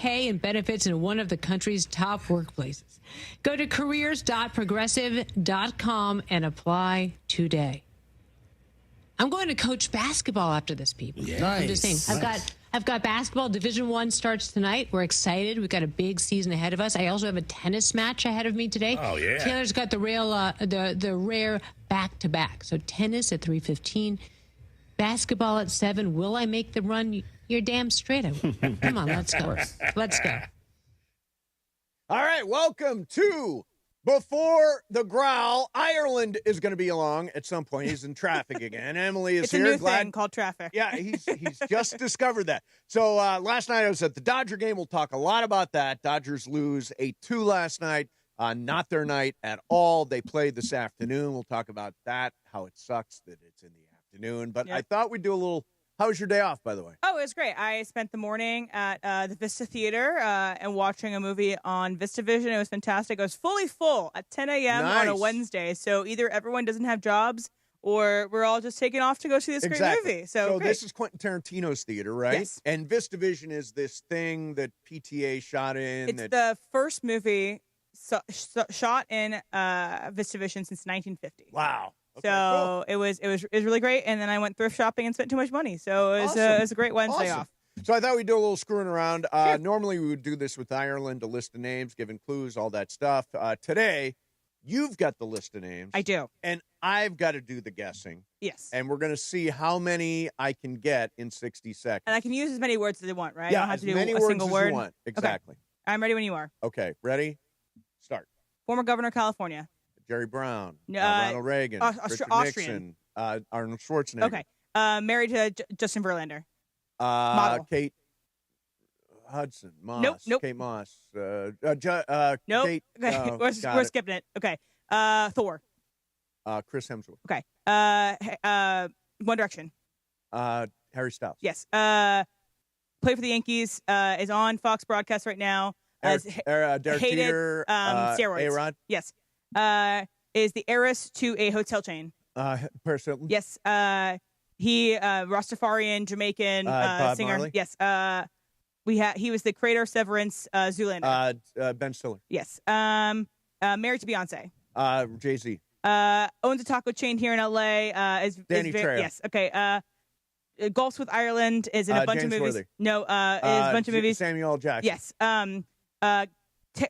pay and benefits in one of the country's top workplaces. Go to careers.progressive.com and apply today. I'm going to coach basketball after this, people. Yeah. I'm just saying. Nice. I've got basketball. Division I starts tonight. We're excited. We've got a big season ahead of us. I also have a tennis match ahead of me today. Oh, yeah. Taylor's got the rare back-to-back. So tennis at 3:15, basketball at 7. Will I make the run? You're damn straight I will. Come on, let's go. Let's go. All right, welcome to Before the Growl. Ireland is going to be along at some point. He's in traffic again. Emily is it's here. It's a new thing called traffic. Yeah, he's just discovered that. So last night I was at the Dodger game. We'll talk a lot about that. Dodgers lose 8-2 last night. Not their night at all. They played this afternoon. We'll talk about that, how it sucks that it's in the afternoon. But Yep. I thought we'd do a little. How was your day off, by the way? Oh, it was great. I spent the morning at the Vista Theater and watching a movie on VistaVision. It was fantastic. I was fully full at 10 a.m. on a Wednesday. So either everyone doesn't have jobs or we're all just taking off to go see this great movie. So this is Quentin Tarantino's theater, right? Yes. And VistaVision is this thing that PTA shot in. It's the first movie shot in VistaVision since 1950. Wow. Okay, So cool. it was really great, and then I went thrift shopping and spent too much money. So it was, Awesome. it was a great Wednesday Awesome. off. So I thought we'd do a little screwing around. Sure. Normally we would do this with Ireland, a list of names, giving clues, all that stuff. Today, you've got the list of names. I do. And I've got to do the guessing. Yes. And we're going to see how many I can get in 60 seconds. And I can use as many words as I want, right? Yeah, I don't have as to do many a words single as word. you want. Exactly. I'm ready when you are. Okay, ready? Start. Former governor of California. Jerry Brown, No, Ronald Reagan, Richard Austrian. Nixon, Arnold Schwarzenegger. Okay. Married to Justin Verlander. Model. Kate Hudson, Moss. Nope. Kate Moss. Nope. Kate, Okay. We're skipping it. Okay. Thor. Chris Hemsworth. Okay. One Direction. Harry Styles. Yes. Played for the Yankees. Is on Fox broadcast right now. Derek hated Jeter, steroids. A-Rod. Yes. Is the heiress to a hotel chain. Paris Hilton. Yes. He Rastafarian Jamaican Bob singer. Marley. Yes. He was the creator of Severance, Zoolander. Ben Stiller. Yes. Married to Beyonce. Jay-Z. Owns a taco chain here in LA. Danny Trejo. Yes. Okay. Golfs with Ireland is in a bunch James of movies. Worthy. No. Is a bunch of movies. Samuel L. Jackson. Yes.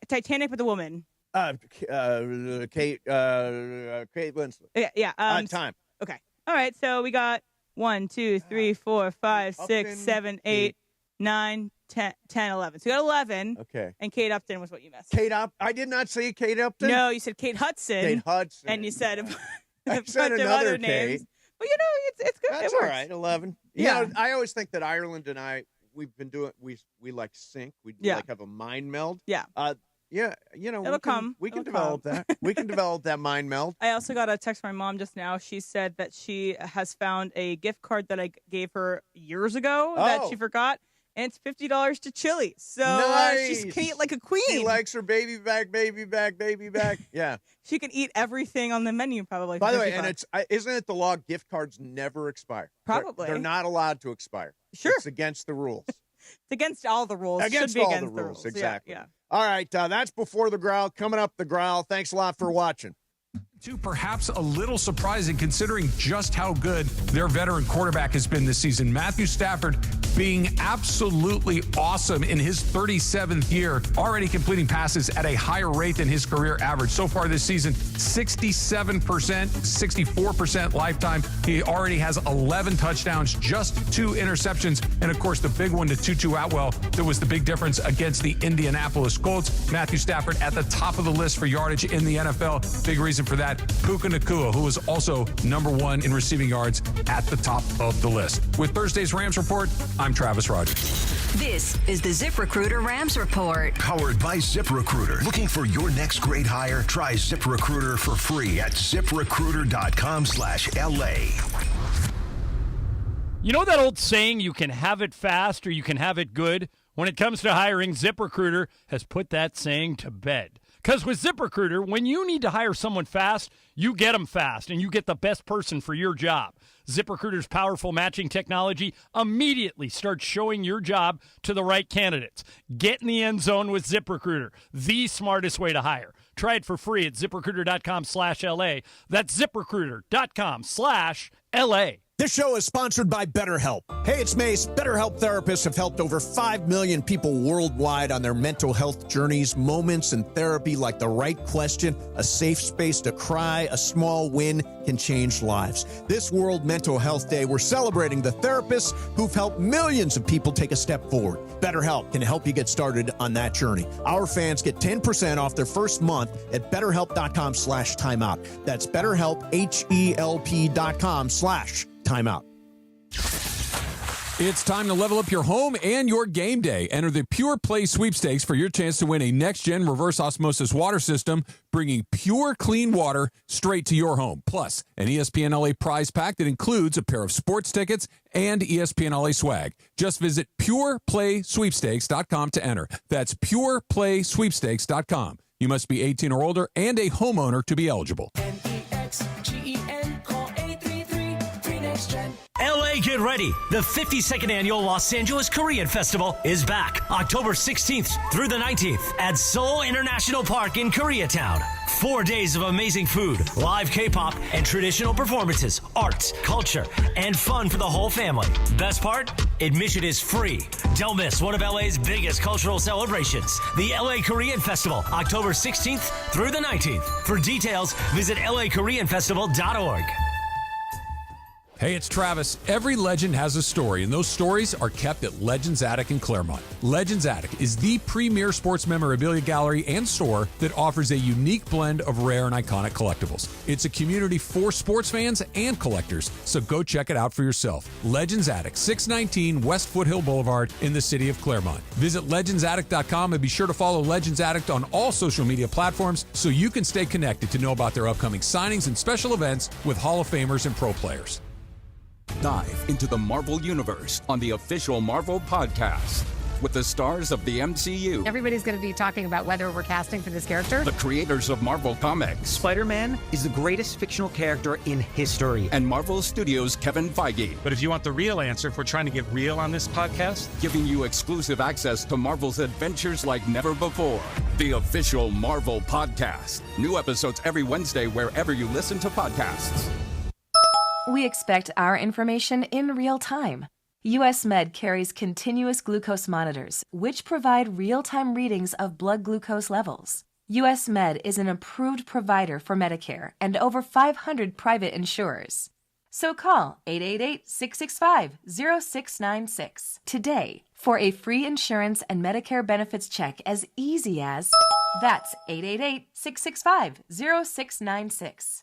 Titanic with a woman. Kate Winslet. Yeah. Time. Okay. All right. So we got 1, 2, 3, 4, 5, 6, Upton, 7, 8, 9, 10, 11. So you got 11. Okay. And Kate Upton was what you missed. I did not say Kate Upton. No, you said Kate Hudson. Kate Hudson. And you said a I bunch said of another other Kate. names. Well, it's good. That's it all works. right. 11. Yeah. You know, I always think that Ireland and we've been doing. We like sync. We like have a mind meld. Yeah. Yeah. You know, It'll come. We can It'll develop come. that. We can develop that mind meld. I also got a text from my mom just now. She said that she has found a gift card that I gave her years ago that she forgot. And it's $50 to Chili's. So she can eat like a queen. She likes her baby back. Yeah. She can eat everything on the menu probably. By the way, $50. and isn't it the law? Gift cards never expire. Probably. They're not allowed to expire. Sure. It's against the rules. It's against all the rules. Against Should be all against the rules. Yeah, Exactly. Yeah. All right. That's Before the Growl. Coming up, the Growl. Thanks a lot for watching. Perhaps a little surprising considering just how good their veteran quarterback has been this season. Matthew Stafford being absolutely awesome in his 37th year, already completing passes at a higher rate than his career average. So far this season, 67%, 64% lifetime. He already has 11 touchdowns, just 2 interceptions, and of course the big one to Tutu Atwell that was the big difference against the Indianapolis Colts. Matthew Stafford at the top of the list for yardage in the NFL. Big reason for that, Puka Nacua, who was also number 1 in receiving yards at the top of the list. With Thursday's Rams Report, I'm Travis Rogers. This is the ZipRecruiter Rams Report. Powered by ZipRecruiter. Looking for your next great hire? Try ZipRecruiter for free at ZipRecruiter.com/LA. You know that old saying, you can have it fast or you can have it good? When it comes to hiring, ZipRecruiter has put that saying to bed. Because with ZipRecruiter, when you need to hire someone fast, you get them fast, and you get the best person for your job. ZipRecruiter's powerful matching technology immediately starts showing your job to the right candidates. Get in the end zone with ZipRecruiter, the smartest way to hire. Try it for free at ZipRecruiter.com/LA. That's ZipRecruiter.com/LA. This show is sponsored by BetterHelp. Hey, it's Mace. BetterHelp therapists have helped over 5 million people worldwide on their mental health journeys. Moments in therapy like the right question, a safe space to cry, a small win can change lives. This World Mental Health Day, we're celebrating the therapists who've helped millions of people take a step forward. BetterHelp can help you get started on that journey. Our fans get 10% off their first month at BetterHelp.com/timeout. That's BetterHelp, HELP.com/timeout. It's time to level up your home and your game day. Enter the Pure Play Sweepstakes for your chance to win a next-gen reverse osmosis water system, bringing pure, clean water straight to your home. Plus, an ESPN LA prize pack that includes a pair of sports tickets and ESPN LA swag. Just visit pureplaysweepstakes.com to enter. That's pureplaysweepstakes.com. You must be 18 or older and a homeowner to be eligible. NEXGEN, call 833-3NEXTGEN. LA, get ready. The 52nd Annual Los Angeles Korean Festival is back October 16th through the 19th at Seoul International Park in Koreatown. 4 days of amazing food, live K-pop, and traditional performances, arts, culture, and fun for the whole family. Best part? Admission is free. Don't miss one of LA's biggest cultural celebrations, the LA Korean Festival, October 16th through the 19th. For details, visit lakoreanfestival.org. Hey, it's Travis. Every legend has a story, and those stories are kept at Legends Attic in Claremont. Legends Attic is the premier sports memorabilia gallery and store that offers a unique blend of rare and iconic collectibles. It's a community for sports fans and collectors, so go check it out for yourself. Legends Attic, 619 West Foothill Boulevard in the city of Claremont. Visit legendsattic.com and be sure to follow Legends Attic on all social media platforms so you can stay connected to know about their upcoming signings and special events with Hall of Famers and pro players. Dive into the Marvel Universe on the official Marvel Podcast with the stars of the MCU. Everybody's going to be talking about whether we're casting for this character. The creators of Marvel Comics. Spider-Man is the greatest fictional character in history. And Marvel Studios' Kevin Feige. But if you want the real answer, if we're trying to get real on this podcast, giving you exclusive access to Marvel's adventures like never before. The official Marvel Podcast. New episodes every Wednesday wherever you listen to podcasts. We expect our information in real time. US Med carries continuous glucose monitors, which provide real-time readings of blood glucose levels. US Med is an approved provider for Medicare and over 500 private insurers. So call 888-665-0696 today for a free insurance and Medicare benefits check as easy as... That's 888-665-0696.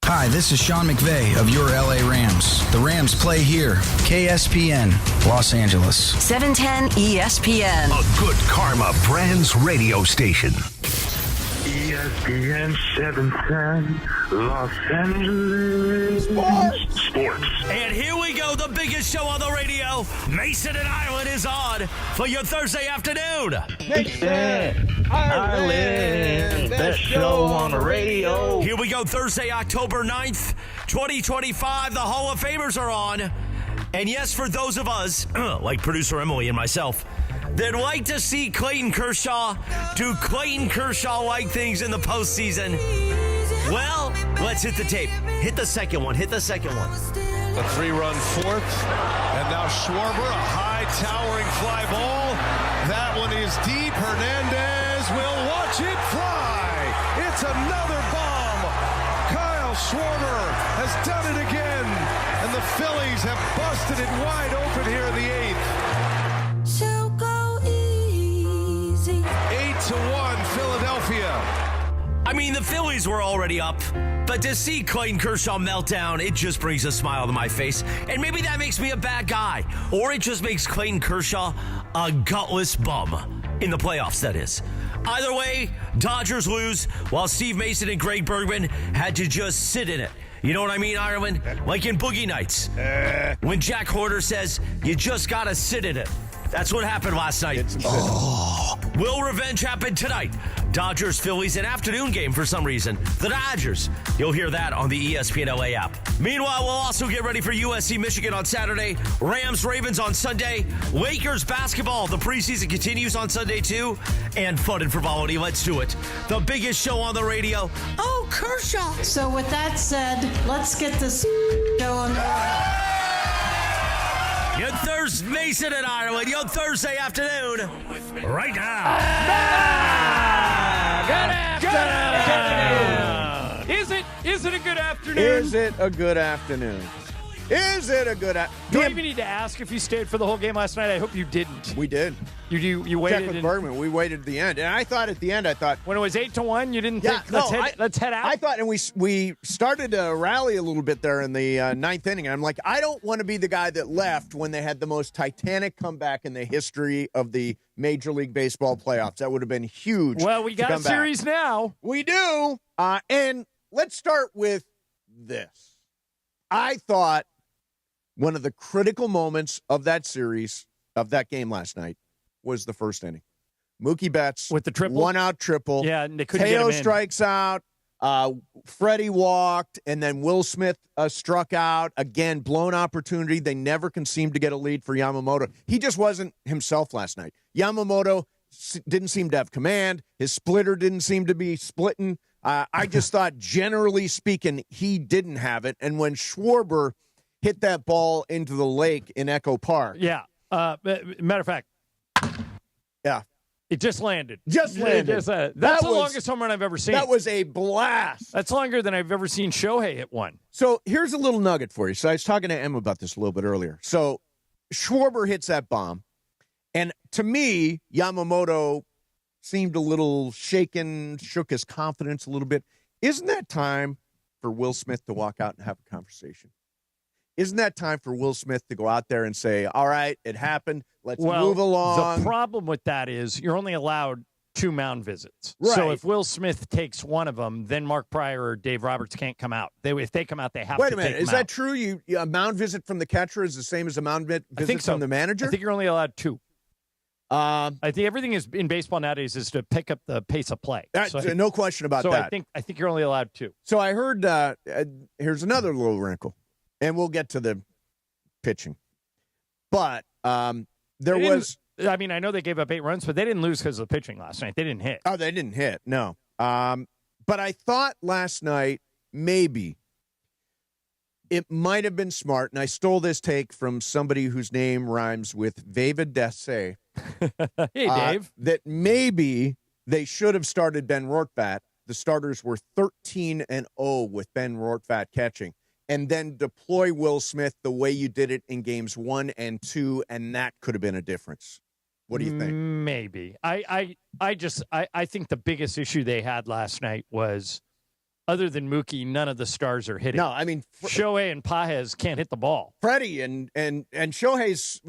Hi, this is Sean McVay of your LA Rams. The Rams play here. KSPN, Los Angeles. 710 ESPN. A good karma brands radio station. ESPN 710, Los Angeles. Sports. And here we go, the biggest show on the radio. Mason and Ireland is on for your Thursday afternoon. Mason, Ireland, best show on the radio. Here we go, Thursday, October 9th, 2025. The Hall of Famers are on. And yes, for those of us, like producer Emily and myself, that like to see Clayton Kershaw do Clayton Kershaw-like things in the postseason, well, let's hit the tape. Hit the second one. A 3-run fourth. And now Schwarber, a high towering fly ball. That one is deep. Hernandez will watch it fly. It's another bomb. Kyle Schwarber has done it again. And the Phillies have busted it wide open here in the 8th. 8-1 Philadelphia. I mean, the Phillies were already up, but to see Clayton Kershaw melt down, it just brings a smile to my face. And maybe that makes me a bad guy, or it just makes Clayton Kershaw a gutless bum. In the playoffs, that is. Either way, Dodgers lose, while Steve Mason and Greg Bergman had to just sit in it. You know what I mean, Ireland? Like in Boogie Nights. When Jack Horner says, you just gotta sit in it. That's what happened last night. Will revenge happen tonight? Dodgers, Phillies, an afternoon game for some reason. The Dodgers. You'll hear that on the ESPN LA app. Meanwhile, we'll also get ready for USC Michigan on Saturday, Rams, Ravens on Sunday, Lakers basketball. The preseason continues on Sunday too, and fun and frivolity. Let's do it. The biggest show on the radio. Oh, Kershaw. So with that said, let's get this show on the Your Thursday, Mason and Ireland, your Thursday afternoon, right now. Good afternoon. Is it a good afternoon? Is it a good afternoon? Is it a good afternoon? Do I even need to ask if you stayed for the whole game last night? I hope you didn't. We did. You waited. Check with Bergman. We waited at the end. And I thought at the end, when it was 8-1, you didn't think, let's head out? I thought, and we started to rally a little bit there in the ninth inning. And I'm like, I don't want to be the guy that left when they had the most titanic comeback in the history of the Major League Baseball playoffs. That would have been huge. Well, we got a series now. We do. And let's start with this. I thought one of the critical moments of that series, of that game last night, was the first inning. Mookie Betts with the triple, 1-out triple. Yeah, and they couldn't get him in. Strikes out. Freddie walked, and then Will Smith struck out. Again, blown opportunity. They never can seem to get a lead for Yamamoto. He just wasn't himself last night. Yamamoto didn't seem to have command. His splitter didn't seem to be splitting. I just thought, generally speaking, he didn't have it. And when Schwarber hit that ball into the lake in Echo Park. Yeah. Matter of fact. Yeah. It just landed. That's the longest home run I've ever seen. That was a blast. That's longer than I've ever seen Shohei hit one. So here's a little nugget for you. So I was talking to Emma about this a little bit earlier. So Schwarber hits that bomb. And to me, Yamamoto seemed a little shaken, shook his confidence a little bit. Isn't that time for Will Smith to walk out and have a conversation? Isn't that time for Will Smith to go out there and say, all right, it happened. Let's move along. The problem with that is you're only allowed 2 mound visits. Right. So if Will Smith takes one of them, then Mark Pryor or Dave Roberts can't come out. If they come out, they have to take them out. Wait a minute. Is that true? A mound visit from the catcher is the same as a mound visit from the manager? I think you're only allowed 2. I think everything is in baseball nowadays is to pick up the pace of play. No question about that. I think you're only allowed 2. So I heard here's another little wrinkle, and we'll get to the pitching. But there was. I mean, I know they gave up 8 runs, but they didn't lose because of the pitching last night. They didn't hit. Oh, they didn't hit. No. But I thought last night maybe it might have been smart, and I stole this take from somebody whose name rhymes with David Desse. Hey, Dave. That maybe they should have started Ben Rortbat. The starters were 13-0 with Ben Rortbat catching, and then deploy Will Smith the way you did it in games 1 and 2, and that could have been a difference. What do you think? Maybe. I think the biggest issue they had last night was, other than Mookie, none of the stars are hitting. No, I mean Shohei and Pages can't hit the ball. Freddie and Shohei's,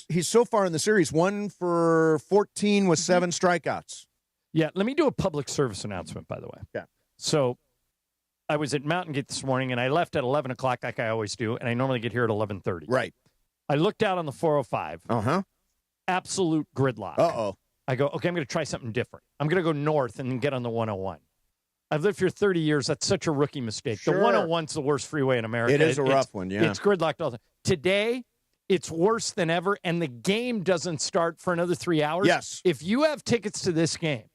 he's so far in the series 1 for 14 with 7 strikeouts. Yeah, let me do a public service announcement, by the way. Yeah. So I was at Mountain Gate this morning, and I left at 11 o'clock like I always do, and I normally get here at 11:30. Right. I looked out on the 405. Uh-huh. Absolute gridlock. Uh-oh. I go, okay, I'm going to try something different. I'm going to go north and then get on the 101. I've lived here 30 years. That's such a rookie mistake. Sure. The 101's the worst freeway in America. It is a rough one, yeah. It's gridlocked all the time. Today, it's worse than ever, and the game doesn't start for another 3 hours. Yes. If you have tickets to this game,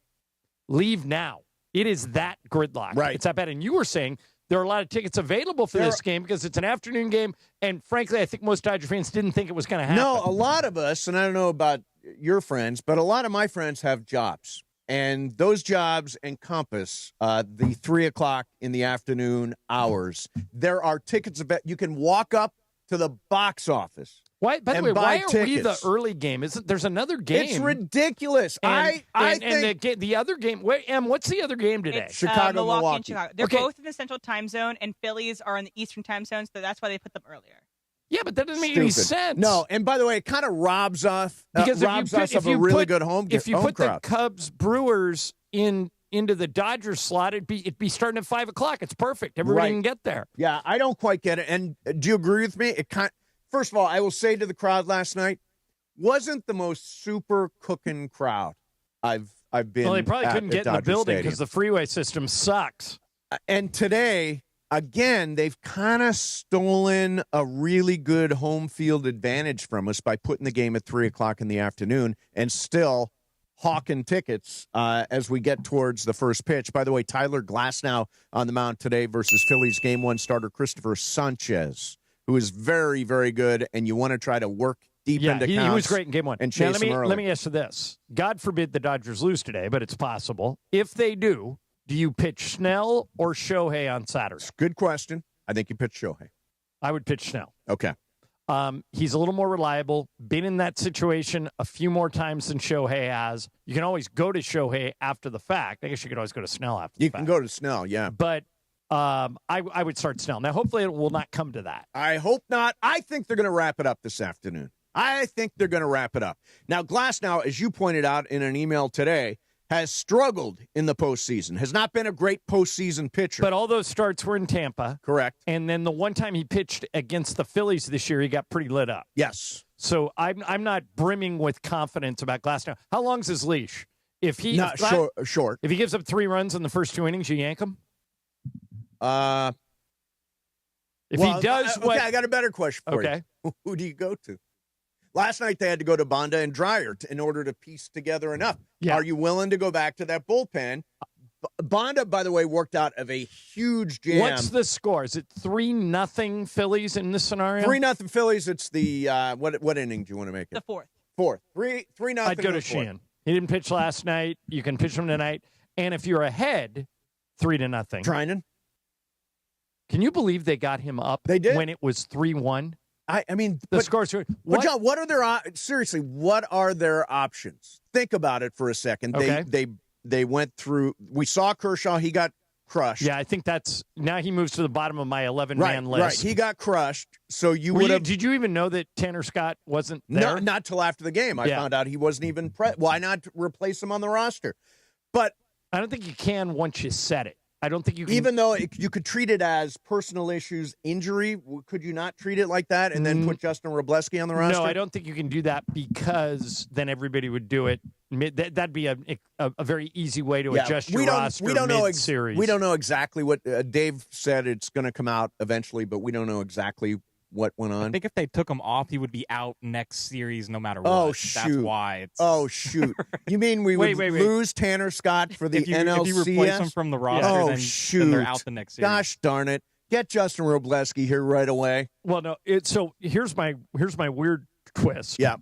leave now. It is that gridlock. Right. It's that bad. And you were saying there are a lot of tickets available for this game because it's an afternoon game, and frankly, I think most Dodger fans didn't think it was going to happen. No, a lot of us, and I don't know about your friends, but a lot of my friends have jobs. And those jobs encompass the 3 o'clock in the afternoon hours. There are tickets. You can walk up to the box office. Why? By the way, why are we the early game? There's another game. It's ridiculous. I think the other game. Wait, Em, what's the other game today? It's, Chicago, Milwaukee and Chicago. They're Okay. both in the Central Time Zone, and Phillies are in the Eastern Time Zone, so that's why they put them earlier. Yeah, but that doesn't make any sense. No, and by the way, it kind of robs us because of a really good home crowd. If you put the Cubs Brewers into the Dodgers slot, it'd be starting at 5 o'clock. It's perfect. Everybody can get there. Yeah, I don't quite get it. And do you agree with me? First of all, I will say to the crowd last night, wasn't the most super cooking crowd. I've been. Well, they probably couldn't get in the building because Stadium. the freeway system sucks. And today, again, they've kind of stolen a really good home field advantage from us by putting the game at 3:00 in the afternoon and still hawking tickets as we get towards the first pitch. By the way, Tyler Glasnow on the mound today versus Phillies Game 1 starter Christopher Sanchez, who is very, very good, and you want to try to work deep into counts. He was great in Game 1. And chase him early. Let me ask you this. God forbid the Dodgers lose today, but it's possible. If they do you pitch Snell or Shohei on Saturday? Good question. I think you pitch Shohei. I would pitch Snell. Okay. He's a little more reliable, been in that situation a few more times than Shohei has. You can always go to Shohei after the fact. I guess you could always go to Snell after the fact. You can go to Snell, yeah. But I would start Snell. Now, hopefully it will not come to that. I hope not. I think they're going to wrap it up this afternoon. I think they're going to wrap it up. Now, Glasnow, as you pointed out in an email today, has struggled in the postseason, has not been a great postseason pitcher. But all those starts were in Tampa. Correct. And then the one time he pitched against the Phillies this year, he got pretty lit up. Yes. So I'm not brimming with confidence about Glasnow. How long's his leash? If he short. If he gives up 3 runs in the first 2 innings, you yank him? If he does what... Okay, I got a better question for you. Who do you go to? Last night they had to go to Bonda and Dreyer in order to piece together enough. Yeah. Are you willing to go back to that bullpen? Bonda, by the way, worked out of a huge jam. What's the score? Is it 3-0 Phillies in this scenario? 3-0 Phillies. It's the what inning do you want to make it? The fourth. 3-0. I'd go to Sheehan. He didn't pitch last night. You can pitch him tonight. And if you're ahead, 3-0. Trinan. Can you believe they got him up? They did. When it was 3-1. I mean, the scores. But John, what are their seriously? What are their options? Think about it for a second. Okay. They went through. We saw Kershaw. He got crushed. Yeah, I think that's now he moves to the bottom of my 11-man list. Right, he got crushed. So you would have. Did you even know that Tanner Scott wasn't there? No, not till after the game. I found out he wasn't even. Why not replace him on the roster? But I don't think you can once you set it. I don't think you can. Even though you could treat it as personal issues, injury, could you not treat it like that and then put Justin Robleski on the roster? No, I don't think you can do that because then everybody would do it. That'd be a very easy way to adjust your roster mid-series. We don't know exactly what Dave said. It's going to come out eventually, but we don't know exactly what went on. I think if they took him off, he would be out next series no matter what. Oh, shoot. That's why. Shoot. You mean we would lose Tanner Scott for the NLCS? If you replace him from the roster, then they're out the next series. Gosh darn it. Get Justin Robleski here right away. Well, no. So here's my weird twist. Yeah.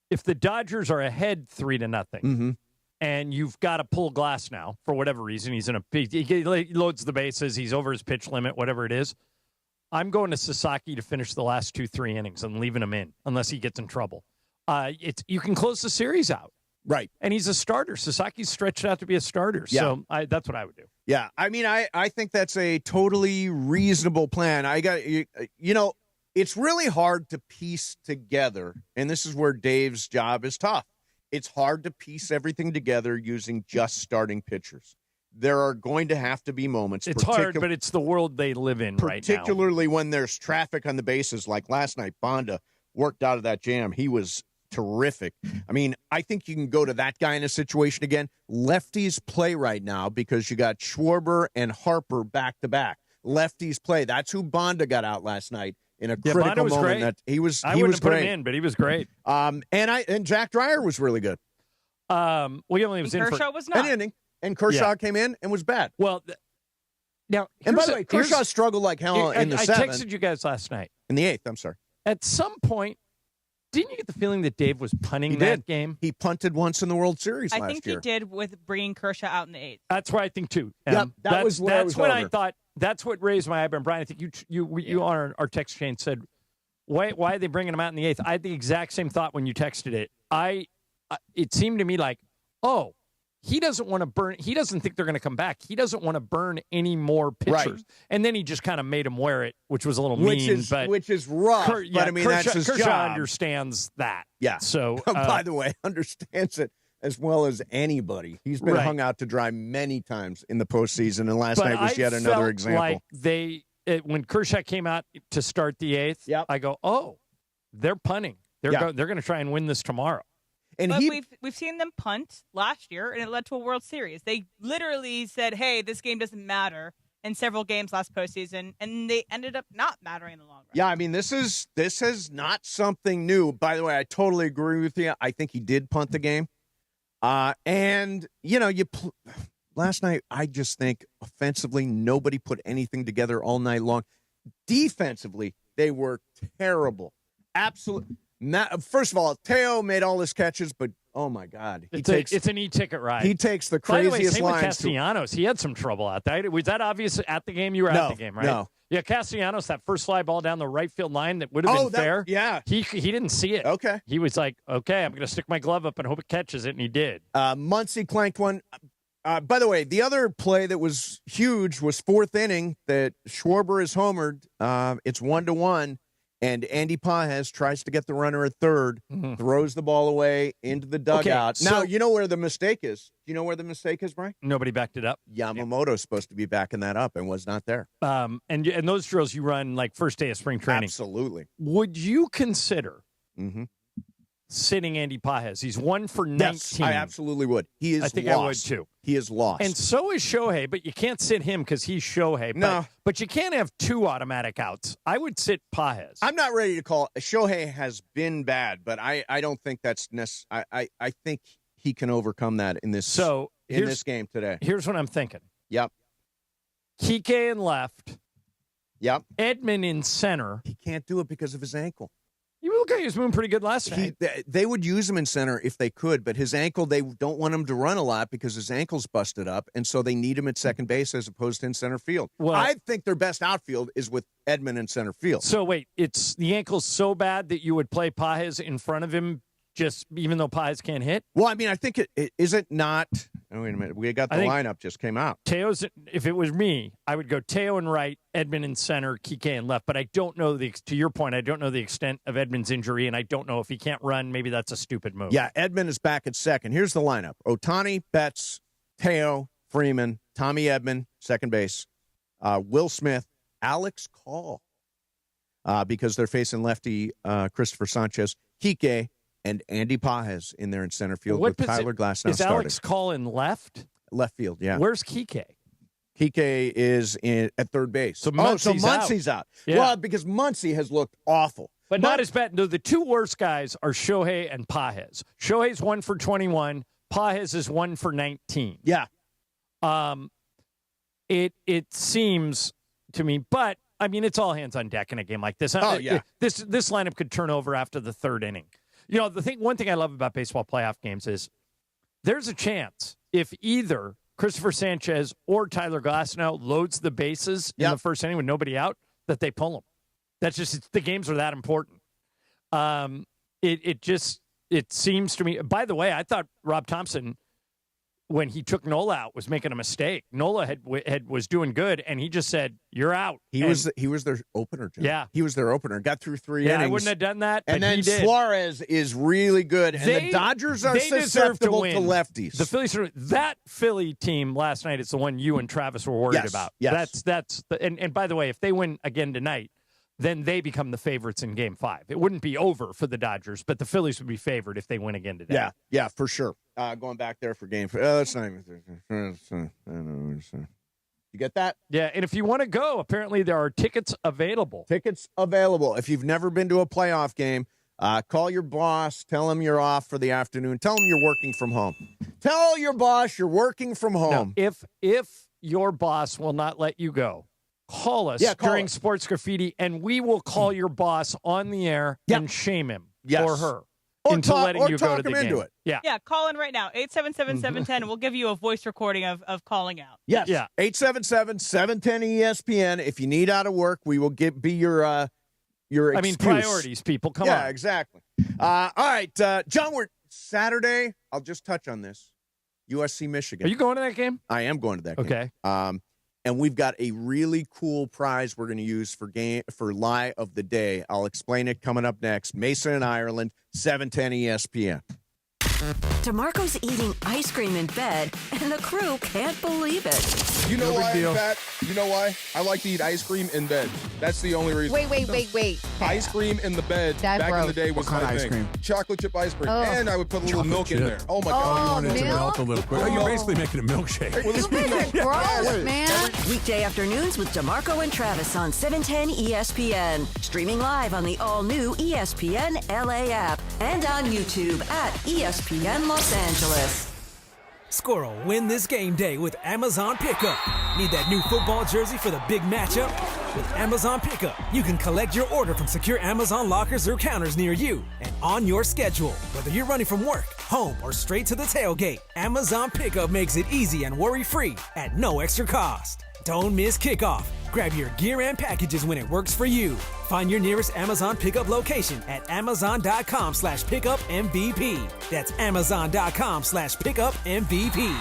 If the Dodgers are ahead 3-0, and you've got to pull Glasnow for whatever reason, he loads the bases, he's over his pitch limit, whatever it is, I'm going to Sasaki to finish the last 2-3 innings and leaving him in unless he gets in trouble. You can close the series out. Right. And he's a starter. Sasaki's stretched out to be a starter. Yeah. So that's what I would do. Yeah. I mean, I think that's a totally reasonable plan. It's really hard to piece together, and this is where Dave's job is tough. It's hard to piece everything together using just starting pitchers. There are going to have to be moments. It's hard, but it's the world they live in right now. Particularly when there's traffic on the bases, like last night, Bonda worked out of that jam. He was terrific. I mean, I think you can go to that guy in a situation again. Lefties play right now because you got Schwarber and Harper back-to-back. Lefties play. That's who Bonda got out last night in a critical moment. Great. That he was I wouldn't was great. Put him in, but he was great. And Jack Dreyer was really good. William was in Kershaw for was not. An inning. And Kershaw came in and was bad. Well, now, and by the way, Kershaw struggled like hell in the seventh. I texted you guys last night. In the eighth, I'm sorry. At some point, didn't you get the feeling that Dave was punting that game? He punted once in the World Series last year. I think he did with bringing Kershaw out in the eighth. That's what I think, too. Yep, that's when I thought, that's what raised my eyebrow. Brian, I think you on our text chain said, why are they bringing him out in the eighth? I had the exact same thought when you texted it. It seemed to me like, he doesn't want to burn. He doesn't think they're going to come back. He doesn't want to burn any more pitchers. Right. And then he just kind of made him wear it, which was a little mean. Which is rough. But I mean, that's his Kershaw job. Understands that. Yeah. So, by the way, understands it as well as anybody. He's been hung out to dry many times in the postseason, and last night was yet another example. Like when Kershaw came out to start the eighth, I go, they're punting. They're going to try and win this tomorrow. And but we've seen them punt last year, and it led to a World Series. They literally said, "Hey, this game doesn't matter," in several games last postseason, and they ended up not mattering in the long run. Yeah, I mean, this is not something new. By the way, I totally agree with you. I think he did punt the game. And, last night, I just think offensively, nobody put anything together all night long. Defensively, they were terrible. Absolutely. First of all, Teo made all his catches, but oh my God, it's an e-ticket ride. He takes the By the way, craziest same with lines. Castellanos, he had some trouble out there. Was that obvious at the game? You were at the game, right? No. Yeah, Castellanos, that first fly ball down the right field line that would have been fair. Yeah, he didn't see it. Okay, he was like, okay, I'm going to stick my glove up and hope it catches it, and he did. Muncy clanked one. By the way, the other play that was huge was fourth inning that Schwarber is homered. It's 1-1. And Andy Pages tries to get the runner at third, throws the ball away into the dugout. Okay, now, you know where the mistake is. Do you know where the mistake is, Brian? Nobody backed it up. Yamamoto's supposed to be backing that up and was not there. And those drills you run like first day of spring training. Absolutely. Would you consider sitting Andy Pages? He's 1 for 19. Yes, I absolutely would. He is I think lost. I would too. He is lost. And so is Shohei, but you can't sit him because he's Shohei. No. But you can't have 2 automatic outs. I would sit Pages. I'm not ready to call. Shohei has been bad, but I don't think that's necessary. I think he can overcome that in this game today. Here's what I'm thinking. Yep. Kike in left. Yep. Edman in center. He can't do it because of his ankle. You look like he was moving pretty good last night. They would use him in center if they could, but his ankle, they don't want him to run a lot because his ankle's busted up, and so they need him at second base as opposed to in center field. Well, I think their best outfield is with Edman in center field. So wait, it's the ankle's so bad that you would play Pages in front of him just even though Pages can't hit? Well, I mean, I think it isn't not. Oh, wait a minute. We got the lineup just came out. Teo's, if it was me, I would go Teo in right, Edman in center, Kike in left. But I don't know to your point, I don't know the extent of Edman's injury, and I don't know if he can't run. Maybe that's a stupid move. Yeah, Edman is back at second. Here's the lineup: Ohtani, Betts, Teo, Freeman, Tommy Edman, second base, Will Smith, Alex Call, because they're facing lefty Christopher Sanchez, Kike, and Andy Pages in there in center field with Tyler Glasnow is starting. Alex Call in left? Left field, yeah. Where's Kike? Kike is at third base. So Muncy's out. Yeah. Well, because Muncy has looked awful. But not as bad. No, the 2 worst guys are Shohei and Pages. Shohei's 1 for 21. Pages is 1 for 19. Yeah. It seems to me, but I mean, it's all hands on deck in a game like this. Oh, yeah. This lineup could turn over after the third inning. You know, one thing I love about baseball playoff games is there's a chance if either Christopher Sanchez or Tyler Glasnow loads the bases in the first inning with nobody out, that they pull them. That's just the games are that important. It seems to me. By the way, I thought Rob Thompson, when he took Nola out, was making a mistake. Nola was doing good, and he just said, "You're out." He was their opener, John. Yeah, he was their opener. Got through 3 innings. I wouldn't have done that. And then Suarez is really good, and the Dodgers are susceptible to lefties. The Phillies, that Philly team last night is the one you and Travis were worried about. Yes. And by the way, if they win again tonight, then they become the favorites in Game 5. It wouldn't be over for the Dodgers, but the Phillies would be favored if they win again today. Yeah, for sure. Going back there for Game 5. That's not even. You get that? Yeah, and if you want to go, apparently there are tickets available. If you've never been to a playoff game, call your boss. Tell him you're off for the afternoon. Tell him you're working from home. Tell your boss you're working from home. Now, if your boss will not let you go, call us during Sports Graffiti, and we will call your boss on the air and shame him or her into letting you go to the game. Into it. Yeah, call in right now, 877-710, and we'll give you a voice recording of calling out. Yes. Yeah. 877-710-ESPN. If you need out of work, we will be your excuse. I mean, priorities, people. Come on. Yeah, exactly. All right, John, we're Saturday. I'll just touch on this. USC, Michigan. Are you going to that game? I am going to that game. Okay. And we've got a really cool prize we're going to use for Lie of the Day. I'll explain it coming up next. Mason and Ireland, 710 ESPN. DeMarco's eating ice cream in bed, and the crew can't believe it. You know why, Pat? You know why? I like to eat ice cream in bed. That's the only reason. Wait. Ice cream in the bed back in the day was my thing. Cream? Chocolate chip ice cream. Oh. And I would put a little milk in there. Oh, my God. You want it to melt a little quick. You're basically making a milkshake. You guys are gross, man. Weekday afternoons with DeMarco and Travis on 710 ESPN. Streaming live on the all-new ESPN LA app and on YouTube at ESPN Los Angeles. Squirrel, win this game day with Amazon Pickup. Need that new football jersey for the big matchup? With Amazon Pickup, you can collect your order from secure Amazon lockers or counters near you and on your schedule. Whether you're running from work, home, or straight to the tailgate, Amazon Pickup makes it easy and worry-free at no extra cost. Don't miss kickoff. Grab your gear and packages when it works for you. Find your nearest Amazon Pickup location at amazon.com/pickupmvp. That's amazon.com/pickupmvp.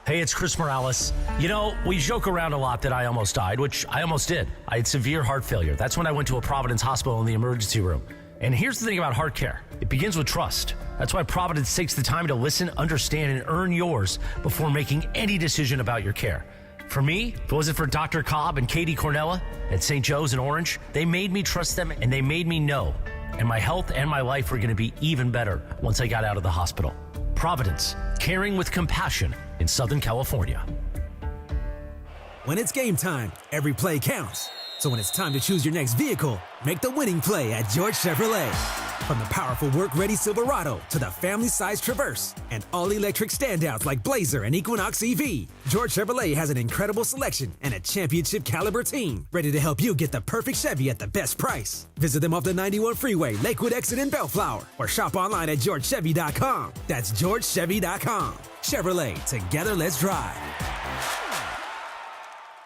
Hey, it's Chris Morales. You know, we joke around a lot that I almost died, which I almost did. I had severe heart failure. That's when I went to a Providence hospital in the emergency room. And here's the thing about heart care. It begins with trust. That's why Providence takes the time to listen, understand, and earn yours before making any decision about your care. For me, if it wasn't for Dr. Cobb and Katie Cornella at St. Joe's in Orange, they made me trust them and they made me know. And my health and my life were going to be even better once I got out of the hospital. Providence, caring with compassion in Southern California. When it's game time, every play counts. So when it's time to choose your next vehicle, make the winning play at George Chevrolet. From the powerful work-ready Silverado to the family-sized Traverse and all-electric standouts like Blazer and Equinox EV, George Chevrolet has an incredible selection and a championship-caliber team ready to help you get the perfect Chevy at the best price. Visit them off the 91 Freeway, Lakewood Exit in Bellflower, or shop online at GeorgeChevy.com. That's GeorgeChevy.com. Chevrolet, together let's drive.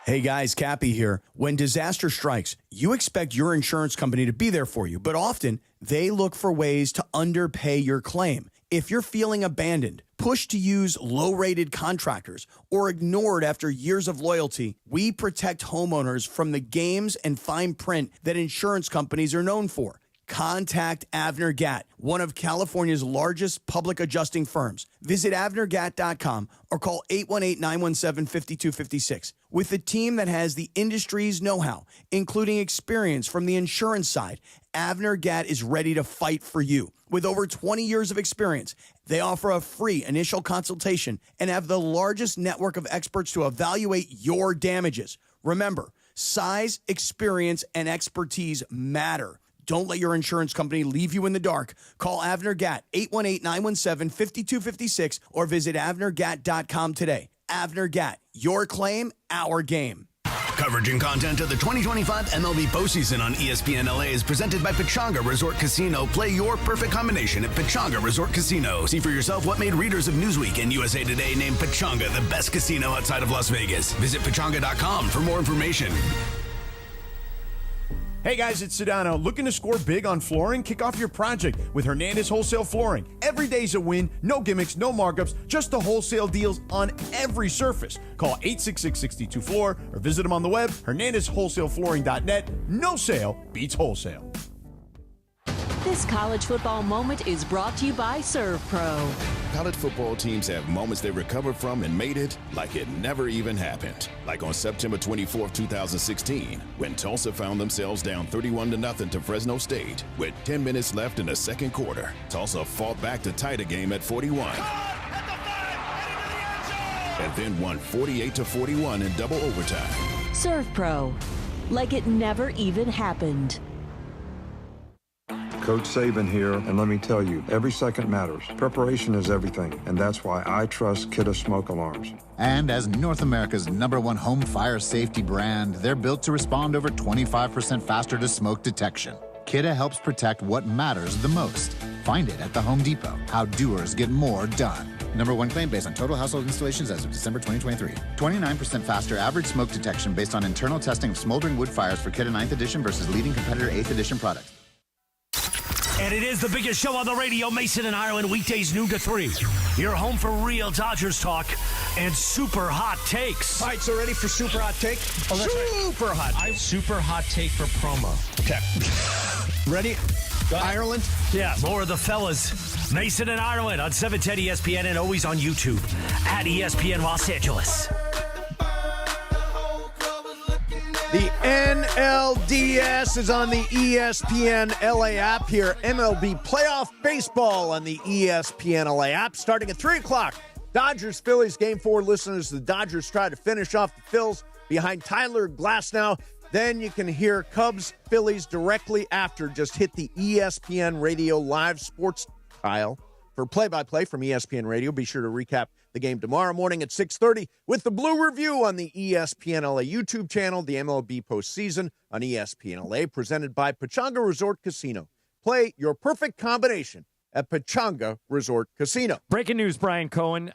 Hey guys, Cappy here. When disaster strikes, you expect your insurance company to be there for you, but often they look for ways to underpay your claim. If you're feeling abandoned, pushed to use low-rated contractors, or ignored after years of loyalty, we protect homeowners from the games and fine print that insurance companies are known for. Contact Avner Gatt, one of California's largest public adjusting firms. Visit avnergatt.com or call 818-917-5256. With a team that has the industry's know-how, including experience from the insurance side, Avner Gatt is ready to fight for you. With over 20 years of experience, they offer a free initial consultation and have the largest network of experts to evaluate your damages. Remember, size, experience, and expertise matter. Don't let your insurance company leave you in the dark. Call Avner Gatt, 818-917-5256, or visit avnergatt.com today. Avner Gatt, your claim, our game. Coverage and content of the 2025 MLB postseason on ESPN LA is presented by Pechanga Resort Casino. Play your perfect combination at Pechanga Resort Casino. See for yourself what made readers of Newsweek and USA Today name Pechanga the best casino outside of Las Vegas. Visit Pechanga.com for more information. Hey guys, it's Sedano. Looking to score big on flooring? Kick off your project with Hernandez Wholesale Flooring. Every day's a win, no gimmicks, no markups, just the wholesale deals on every surface. Call 866-62-FLOOR or visit them on the web, hernandezwholesaleflooring.net. No sale beats wholesale. This college football moment is brought to you by Serve Pro. College football teams have moments they recovered from and made it like it never even happened. Like on September 24, 2016, when Tulsa found themselves down 31-0 to Fresno State. With 10 minutes left in the second quarter, Tulsa fought back to tie the game at 41. And then won 48-41 in double overtime. Serve Pro. Like it never even happened. Coach Saban here, and let me tell you, every second matters. Preparation is everything, and that's why I trust Kidde Smoke Alarms. And as North America's #1 home fire safety brand, they're built to respond over 25% faster to smoke detection. Kidde helps protect what matters the most. Find it at the Home Depot. How doers get more done. #1 claim based on total household installations as of December 2023. 29% faster average smoke detection based on internal testing of smoldering wood fires for Kidde 9th edition versus leading competitor 8th edition product. And it is the biggest show on the radio, Mason and Ireland, weekdays noon to 3. You're home for real Dodgers talk and super hot takes. All right, so ready for super hot take? Super hot take for promo. Okay. Ready? Ireland? Yeah. More of the fellas. Mason and Ireland on 710 ESPN and always on YouTube at ESPN Los Angeles. The NLDS is on the ESPN LA app here. MLB Playoff Baseball on the ESPN LA app starting at 3 o'clock. Dodgers-Phillies Game 4 listeners. The Dodgers try to finish off the Phils behind Tyler Glasnow. Then you can hear Cubs-Phillies directly after. Just hit the ESPN Radio Live Sports tile for play-by-play from ESPN Radio. Be sure to recap the game tomorrow morning at 6:30 with the Blue Review on the ESPN LA YouTube channel, the MLB postseason on ESPN LA, presented by Pechanga Resort Casino. Play your perfect combination at Pechanga Resort Casino. Breaking news, Brian Cohen.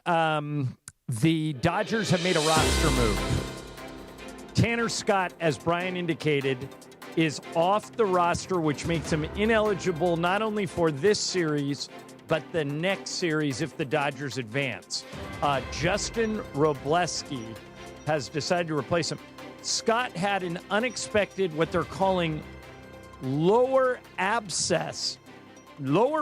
The Dodgers have made a roster move. Tanner Scott, as Brian indicated, is off the roster, which makes him ineligible not only for this series, but the next series if the Dodgers advance. Justin Robleski has decided to replace him. Scott had an unexpected, what they're calling lower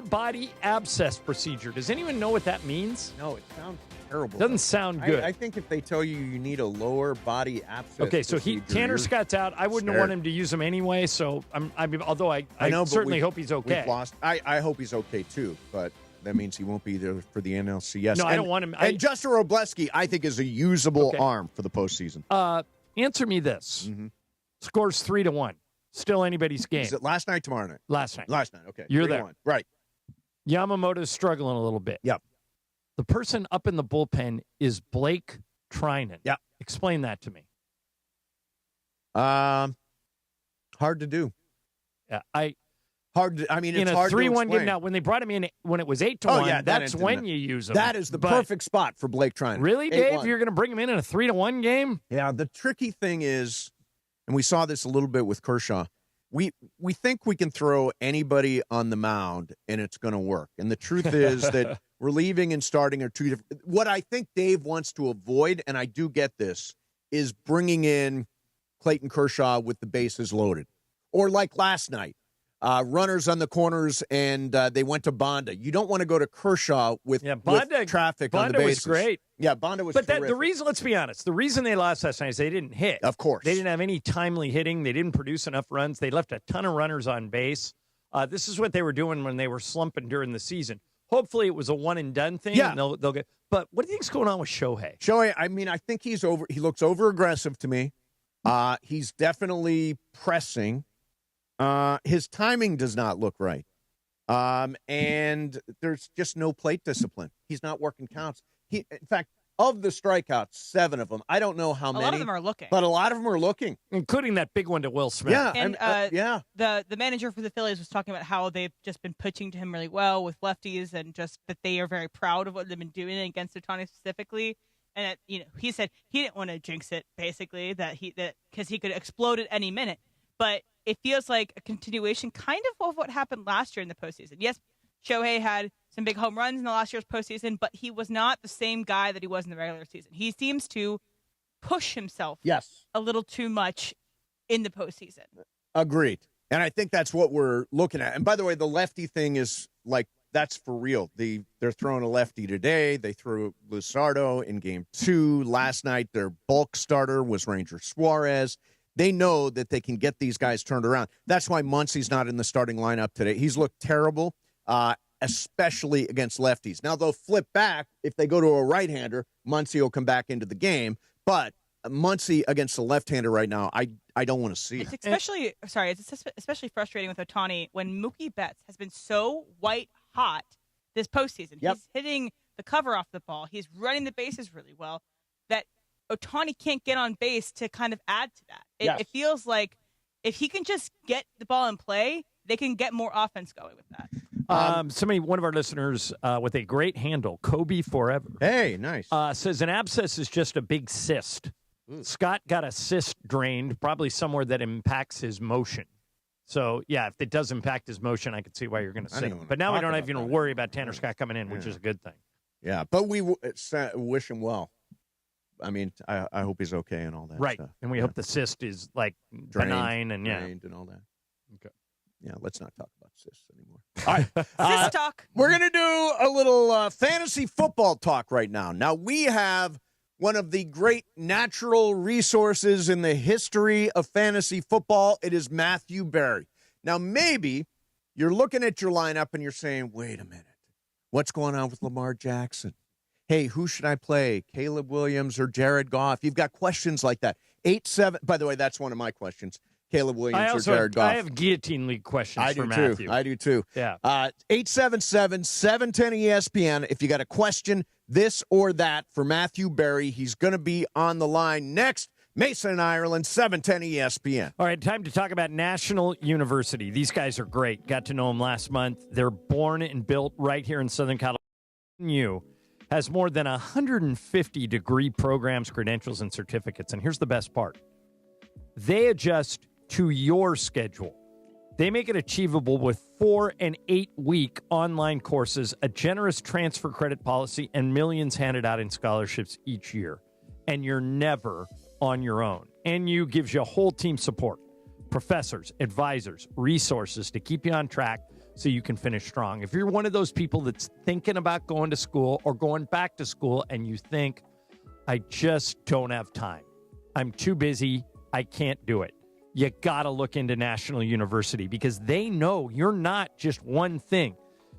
body abscess procedure. Does anyone know what that means? No, it sounds terrible. Doesn't sound good. I think if they tell you need a lower body abscess Okay, so Tanner Scott's out. I wouldn't want him to use him anyway, so although I certainly hope he's okay. We've lost. I hope he's okay too, but that means he won't be there for the NLCS. No, I don't want him. And Justin Robleski, I think, is a usable arm for the postseason. Answer me this. Mm-hmm. Scores 3-1. Still anybody's game. Is it last night, tomorrow night? Last night. Last night, okay. You're there. 3-1. Right. Yamamoto's struggling a little bit. Yep. The person up in the bullpen is Blake Trinan. Yeah. Explain that to me. Hard to do. Yeah, it's hard to 3-1 game. Now, when they brought him in, when it was 8-1, that's when you use him. That is the perfect spot for Blake Trinan. Really, Dave? You're going to bring him in a 3-1 game? Yeah, the tricky thing is, and we saw this a little bit with Kershaw, we think we can throw anybody on the mound and it's going to work. And the truth is that relieving and starting are two different. What I think Dave wants to avoid, and I do get this, is bringing in Clayton Kershaw with the bases loaded. Or like last night, runners on the corners and they went to Bonda. You don't want to go to Kershaw with traffic on the bases. Bonda was great. Yeah, Bonda was But terrific. the reason, let's be honest, the reason they lost last night is they didn't hit. Of course. They didn't have any timely hitting. They didn't produce enough runs. They left a ton of runners on base. This is what they were doing when they were slumping during the season. Hopefully it was a one-and-done thing. Yeah. And they'll get. But what do you think's going on with Shohei? Shohei, I think he looks over-aggressive to me. He's definitely pressing. His timing does not look right. And there's just no plate discipline. He's not working counts. In fact, of the strikeouts, 7 of them, I don't know how many. A lot of them are looking. But a lot of them are looking. Including that big one to Will Smith. Yeah. And yeah. The manager for the Phillies was talking about how they've just been pitching to him really well with lefties and just that they are very proud of what they've been doing against Ohtani specifically. And he said he didn't want to jinx it, basically, because he could explode at any minute. But it feels like a continuation kind of what happened last year in the postseason. Yes, Shohei had some big home runs in the last year's postseason, but he was not the same guy that he was in the regular season. He seems to push himself a little too much in the postseason. Agreed. And I think that's what we're looking at. And by the way, the lefty thing is like, that's for real. They're throwing a lefty today. They threw Luzardo in game 2. Last night, their bulk starter was Ranger Suarez. They know that they can get these guys turned around. That's why Muncy's not in the starting lineup today. He's looked terrible, especially against lefties. Now, they'll flip back. If they go to a right-hander, Muncy will come back into the game. But Muncy against the left-hander right now, I don't want to see it. It's especially frustrating with Ohtani when Mookie Betts has been so white-hot this postseason. Yep. He's hitting the cover off the ball. He's running the bases really well. That Ohtani can't get on base to kind of add to that. It feels like if he can just get the ball in play, they can get more offense going with that. One of our listeners with a great handle, Kobe Forever. Hey, nice. Says an abscess is just a big cyst. Scott got a cyst drained, probably somewhere that impacts his motion. So, yeah, if it does impact his motion, I could see why you're going to sit him. But now we don't have to worry about Tanner Scott coming in, which is a good thing. Yeah, but we wish him well. I mean, I hope he's okay and all that right. stuff. And we hope the cyst is, like, benign and, drained and all that. Okay. Yeah, let's not talk about sis anymore. All right. Sis talk. We're going to do a little fantasy football talk right now. Now, we have one of the great natural resources in the history of fantasy football. It is Matthew Berry. Now, maybe you're looking at your lineup and you're saying, wait a minute, what's going on with Lamar Jackson? Hey, who should I play, Caleb Williams or Jared Goff? You've got questions like that. 8-7. By the way, that's one of my questions. Caleb Williams or Jared Goff. I have guillotine league questions for Matthew. I do too. Yeah. 877-710-ESPN. If you got a question, this or that for Matthew Berry, he's going to be on the line next. Mason in Ireland, 710 ESPN. All right, time to talk about National University. These guys are great. Got to know them last month. They're born and built right here in Southern California. NU has more than 150 degree programs, credentials, and certificates. And here's the best part. They adjust to your schedule. They make it achievable with 4 and 8 week online courses, a generous transfer credit policy, and millions handed out in scholarships each year. And you're never on your own. NU gives you whole team support, professors, advisors, resources to keep you on track so you can finish strong. If you're one of those people that's thinking about going to school or going back to school and you think, I just don't have time, I'm too busy, I can't do it, you got to look into National University because they know you're not just one thing.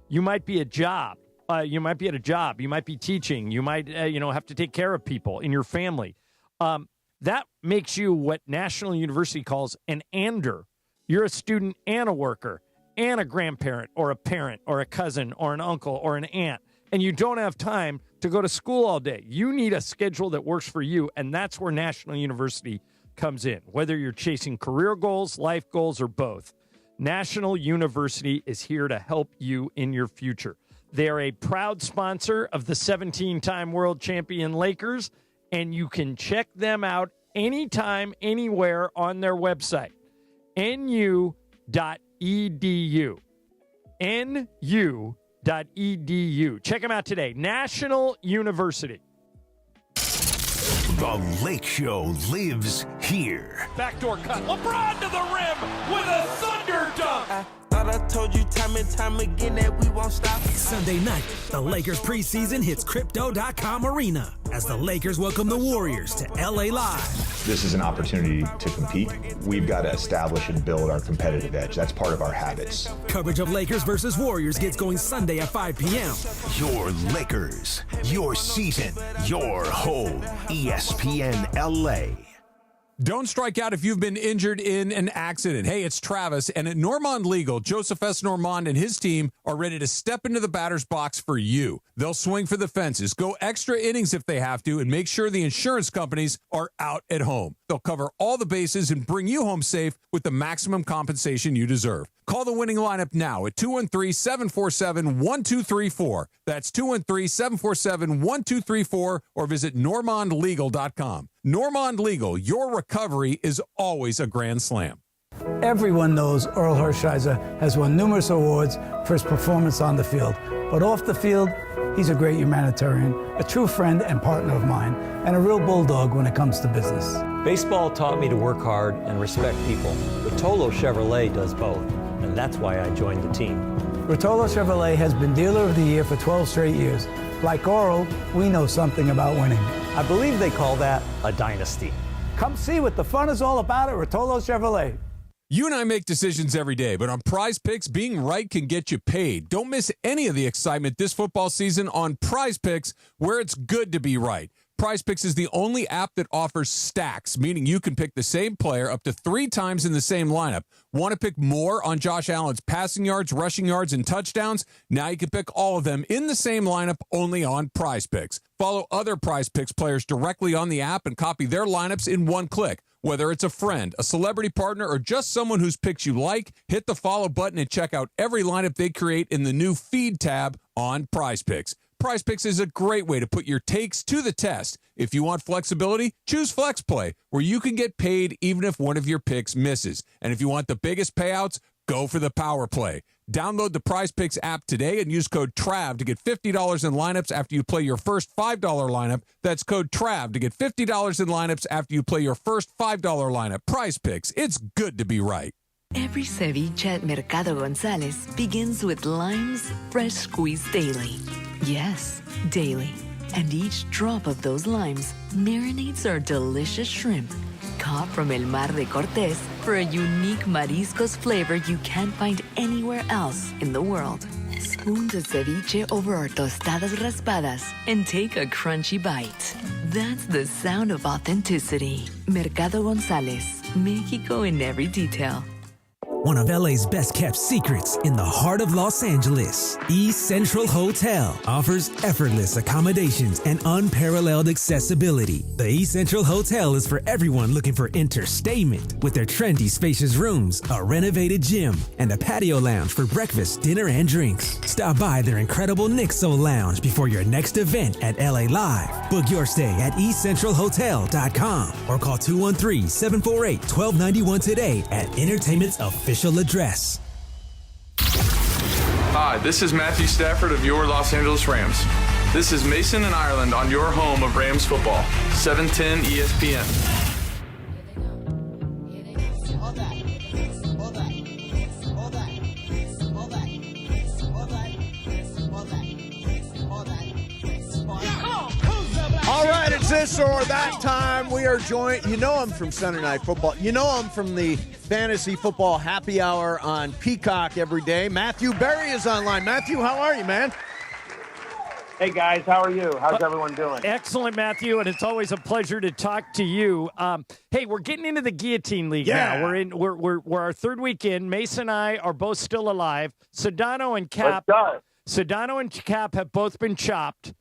You might be a job. You might be at a job. You might be teaching. You might have to take care of people in your family. That makes you what National University calls an ander. You're a student and a worker and a grandparent or a parent or a cousin or an uncle or an aunt, and you don't have time to go to school all day. You need a schedule that works for you, and that's where National University comes in, whether you're chasing career goals, life goals, or both. National University is here to help you in your future. They are a proud sponsor of the 17-time world champion Lakers, and you can check them out anytime, anywhere on their website, nu.edu. nu.edu. Check them out today. National University. The Lake Show lives here. Backdoor cut. LeBron to the rim with a thunder dunk. Thought I told you time and time again that we won't stop. Sunday night, the Lakers preseason hits Crypto.com Arena as the Lakers welcome the Warriors to LA Live. This is an opportunity to compete. We've got to establish and build our competitive edge. That's part of our habits. Coverage of Lakers versus Warriors gets going Sunday at 5 p.m. Your Lakers, your season, your home. ESPN LA. Don't strike out if you've been injured in an accident. Hey, it's Travis, and at Normand Legal, Joseph S. Normand and his team are ready to step into the batter's box for you. They'll swing for the fences, go extra innings if they have to, and make sure the insurance companies are out at home. They'll cover all the bases and bring you home safe with the maximum compensation you deserve. Call the winning lineup now at 213-747-1234. That's 213-747-1234, or visit normandlegal.com. Normand Legal, your recovery is always a grand slam. Everyone knows Earl Hershiser has won numerous awards for his performance on the field. But off the field, he's a great humanitarian, a true friend and partner of mine, and a real bulldog when it comes to business. Baseball taught me to work hard and respect people. Rotolo Chevrolet does both, and that's why I joined the team. Rotolo Chevrolet has been Dealer of the Year for 12 straight years. Like Earl, we know something about winning. I believe they call that a dynasty. Come see what the fun is all about at Rotolo Chevrolet. You and I make decisions every day, but on Prize Picks, being right can get you paid. Don't miss any of the excitement this football season on Prize Picks, where it's good to be right. Prize Picks is the only app that offers stacks, meaning you can pick the same player up to 3 times in the same lineup. Want to pick more on Josh Allen's passing yards, rushing yards, and touchdowns? Now you can pick all of them in the same lineup only on Prize Picks. Follow other Prize Picks players directly on the app and copy their lineups in one click. Whether it's a friend, a celebrity partner, or just someone whose picks you like, hit the follow button and check out every lineup they create in the new Feed tab on Prize Picks. Prize Picks is a great way to put your takes to the test. If you want flexibility, choose Flex Play, where you can get paid even if one of your picks misses. And if you want the biggest payouts, go for the Power Play. Download the Prize Picks app today and use code TRAV to get $50 in lineups after you play your first $5 lineup. That's code TRAV to get $50 in lineups after you play your first $5 lineup. Prize Picks, it's good to be right. Every ceviche at Mercado González begins with limes fresh squeezed daily. Yes, daily. And each drop of those limes marinates our delicious shrimp, caught from El Mar de Cortés for a unique mariscos flavor you can't find anywhere else in the world. Spoon the ceviche over our tostadas raspadas and take a crunchy bite. That's the sound of authenticity. Mercado González, Mexico in every detail. One of LA's best kept secrets in the heart of Los Angeles, East Central Hotel offers effortless accommodations and unparalleled accessibility. The East Central Hotel is for everyone looking for entertainment with their trendy spacious rooms, a renovated gym, and a patio lounge for breakfast, dinner, and drinks. Stop by their incredible Nixo Lounge before your next event at LA Live. Book your stay at eastcentralhotel.com or call 213-748-1291 today at Entertainment's official address. Hi, this is Matthew Stafford of your Los Angeles Rams. This is Mason and Ireland on your home of Rams football, 710 ESPN. All right, it's this or that time. We are joined. You know him from Sunday Night Football. You know him from the Fantasy Football Happy Hour on Peacock every day. Matthew Berry is online. Matthew, how are you, man? Hey, guys. How are you? How's everyone doing? Excellent, Matthew, and it's always a pleasure to talk to you. Hey, we're getting into the Guillotine League now. We're our third week in. Mason and I are both still alive. Sedano and Cap have both been chopped.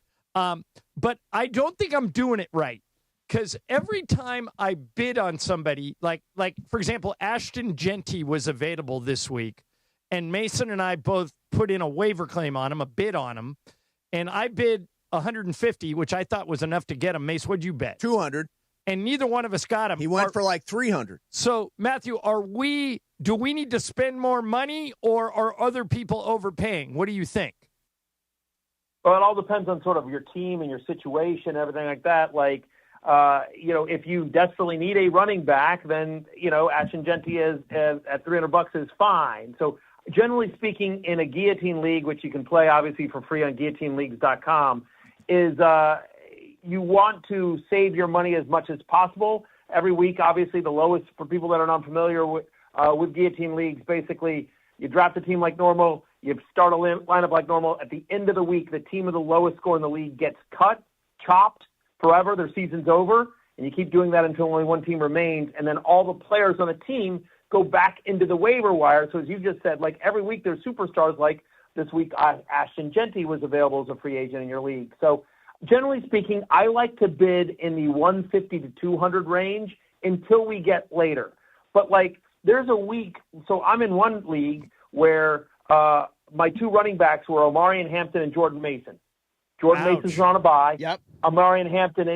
But I don't think I'm doing it right, because every time I bid on somebody, like for example, Ashton Genty was available this week, and Mason and I both put in a waiver claim on him, a bid on him, and I bid 150, which I thought was enough to get him. Mace, what'd you bet? 200. And neither one of us got him. He went for like 300. So, Matthew, do we need to spend more money, or are other people overpaying? What do you think? Well, it all depends on sort of your team and your situation, everything like that. Like, if you desperately need a running back, then, Ashton Genty is at $300 is fine. So generally speaking, in a Guillotine League, which you can play obviously for free on guillotineleagues.com, is you want to save your money as much as possible. Every week, obviously, the lowest, for people that are not familiar with Guillotine Leagues, basically you draft the team like normal, you start a lineup like normal. At the end of the week, the team with the lowest score in the league gets cut, chopped forever. Their season's over, and you keep doing that until only one team remains. And then all the players on the team go back into the waiver wire. So as you just said, like every week there's superstars. Like this week, Ashton Genty was available as a free agent in your league. So generally speaking, I like to bid in the 150 to 200 range until we get later. But like there's a week, so I'm in one league where my two running backs were Omarion Hampton and Jordan Mason. Jordan Mason's on a bye. Yep. Omarion Hampton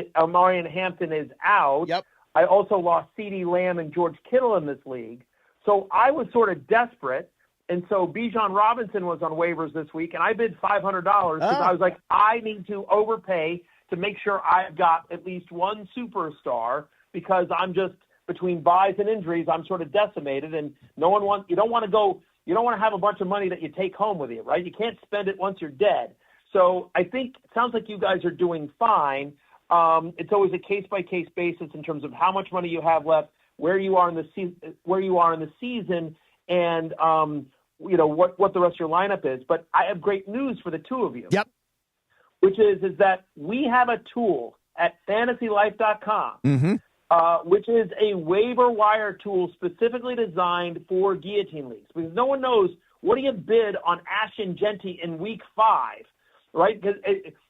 is out. Yep. I also lost CeeDee Lamb and George Kittle in this league. So I was sort of desperate. And so Bijan Robinson was on waivers this week, and I bid $500 because I was like, I need to overpay to make sure I've got at least one superstar, because I'm just, between buys and injuries, I'm sort of decimated, and you don't want to have a bunch of money that you take home with you, right? You can't spend it once you're dead. So I think it sounds like you guys are doing fine. It's always a case-by-case basis in terms of how much money you have left, where you are in the season, and what the rest of your lineup is. But I have great news for the two of you. Yep. Which is that we have a tool at fantasylife.com, which is a waiver wire tool specifically designed for Guillotine Leagues, because no one knows what do you bid on Ashton Genty in week 5, right?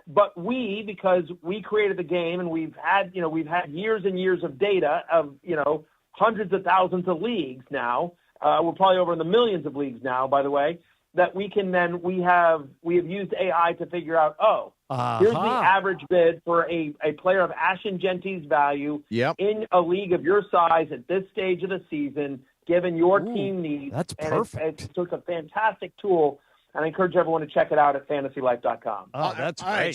But because we created the game, and we've had years and years of data of hundreds of thousands of leagues now. We're probably over in the millions of leagues now, by the way, that we have used AI to figure out, here's the average bid for a player of Ashton Genty's value in a league of your size at this stage of the season, given your team needs. That's perfect. So it's a fantastic tool, and I encourage everyone to check it out at fantasylife.com. Oh, that's great. All right,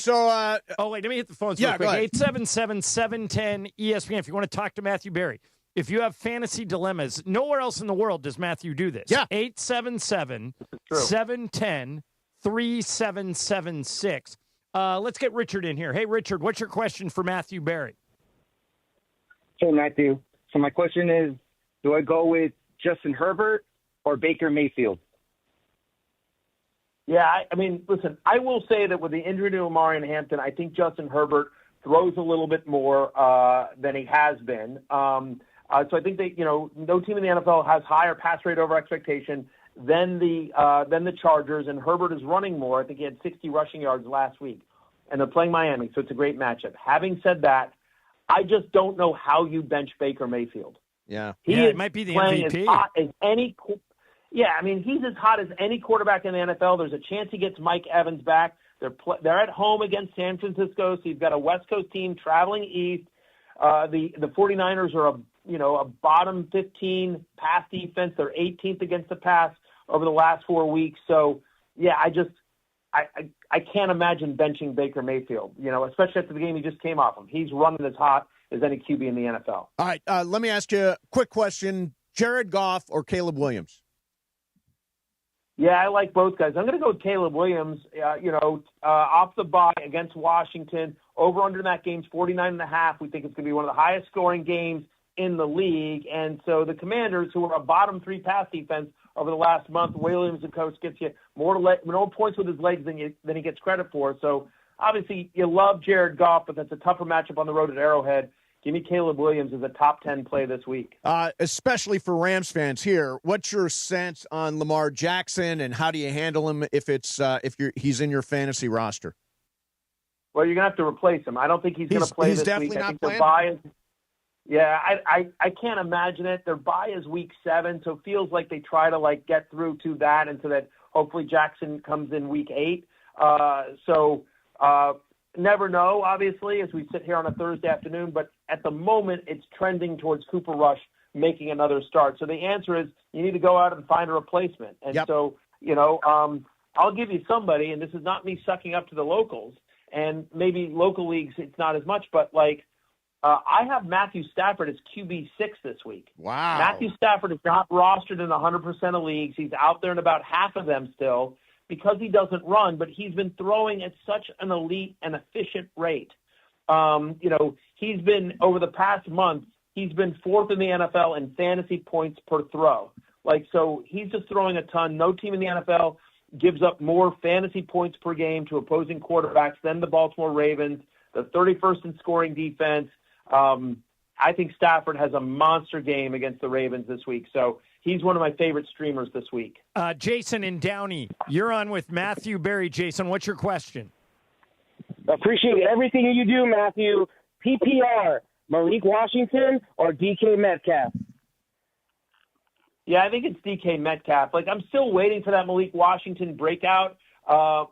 so wait, let me hit the phones real quick. go ahead. 877-710-ESPN if you want to talk to Matthew Berry. If you have fantasy dilemmas, nowhere else in the world does Matthew do this. Yeah. 877-710-3776. Let's get Richard in here. Hey, Richard, what's your question for Matthew Berry? Hey, Matthew. So my question is, do I go with Justin Herbert or Baker Mayfield? Yeah, I mean, listen, I will say that with the injury to Amari and Hampton, I think Justin Herbert throws a little bit more than he has been. So I think that, no team in the NFL has higher pass rate over expectation than the Chargers, and Herbert is running more. I think he had 60 rushing yards last week, and they're playing Miami, so it's a great matchup. Having said that, I just don't know how you bench Baker Mayfield. Yeah. It might be the MVP. As hot as any. Yeah, I mean, he's as hot as any quarterback in the NFL. There's a chance he gets Mike Evans back. They're at home against San Francisco, so you've got a West Coast team traveling east. The 49ers are a bottom 15 pass defense. They're 18th against the pass over the last 4 weeks. So, yeah, I can't imagine benching Baker Mayfield, especially after the game he just came off of. He's running as hot as any QB in the NFL. All right, let me ask you a quick question. Jared Goff or Caleb Williams? Yeah, I like both guys. I'm going to go with Caleb Williams, off the bye against Washington. Over under in that game's 49.5. We think it's going to be one of the highest scoring games in the league. And so the Commanders, who are a bottom 3 pass defense over the last month, Williams, the coach, gets you more points with his legs than he gets credit for. So obviously you love Jared Goff, but that's a tougher matchup on the road at Arrowhead. Give me Caleb Williams as a top 10 play this week. Especially for Rams fans here, what's your sense on Lamar Jackson, and how do you handle him if he's in your fantasy roster? Well, you're going to have to replace him. I don't think he's going to play this week. He's definitely not playing? I can't imagine it. Their bye is week 7, so it feels like they try to get through to that, and so that hopefully Jackson comes in week 8. Never know, obviously, as we sit here on a Thursday afternoon, but at the moment it's trending towards Cooper Rush making another start. So the answer is you need to go out and find a replacement. And so, I'll give you somebody, and this is not me sucking up to the locals, and maybe local leagues it's not as much, but I have Matthew Stafford as QB6 this week. Wow. Matthew Stafford is not rostered in 100% of leagues. He's out there in about half of them still, because he doesn't run, but he's been throwing at such an elite and efficient rate. He's been, over the past month, he's been 4th in the NFL in fantasy points per throw. So he's just throwing a ton. No team in the NFL gives up more fantasy points per game to opposing quarterbacks than the Baltimore Ravens, the 31st in scoring defense. I think Stafford has a monster game against the Ravens this week. So he's one of my favorite streamers this week. Jason in Downey, you're on with Matthew Berry. Jason, what's your question? Appreciate everything you do, Matthew. PPR, Malik Washington or DK Metcalf? Yeah, I think it's DK Metcalf. I'm still waiting for that Malik Washington breakout. I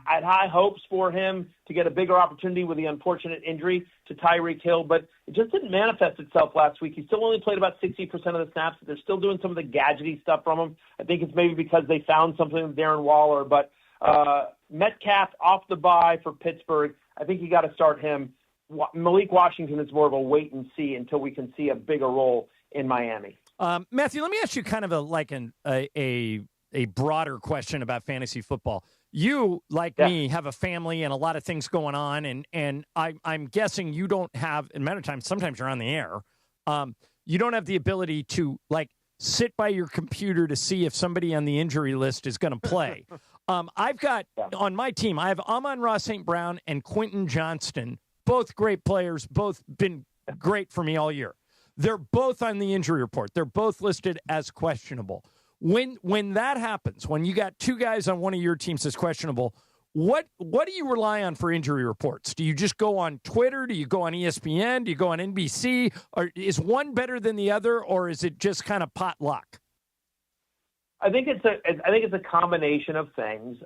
had high hopes for him to get a bigger opportunity with the unfortunate injury to Tyreek Hill, but it just didn't manifest itself last week. He still only played about 60% of the snaps. They're still doing some of the gadgety stuff from him. I think it's maybe because they found something with Darren Waller, but Metcalf off the bye for Pittsburgh. I think you got to start him. Malik Washington is more of a wait and see until we can see a bigger role in Miami. Matthew, let me ask you kind of a broader question about fantasy football. You, like me, have a family and a lot of things going on, and I'm guessing you don't have, in a matter of time, sometimes you're on the air, you don't have the ability to, sit by your computer to see if somebody on the injury list is going to play. I've got, on my team, I have Amon-Ra St. Brown and Quentin Johnston, both great players, both been great for me all year. They're both on the injury report. They're both listed as questionable. When that happens, when you got 2 guys on one of your teams as questionable, what do you rely on for injury reports? Do you just go on Twitter? Do you go on ESPN? Do you go on NBC? Or is one better than the other, or is it just kind of pot luck? I think it's a combination of things.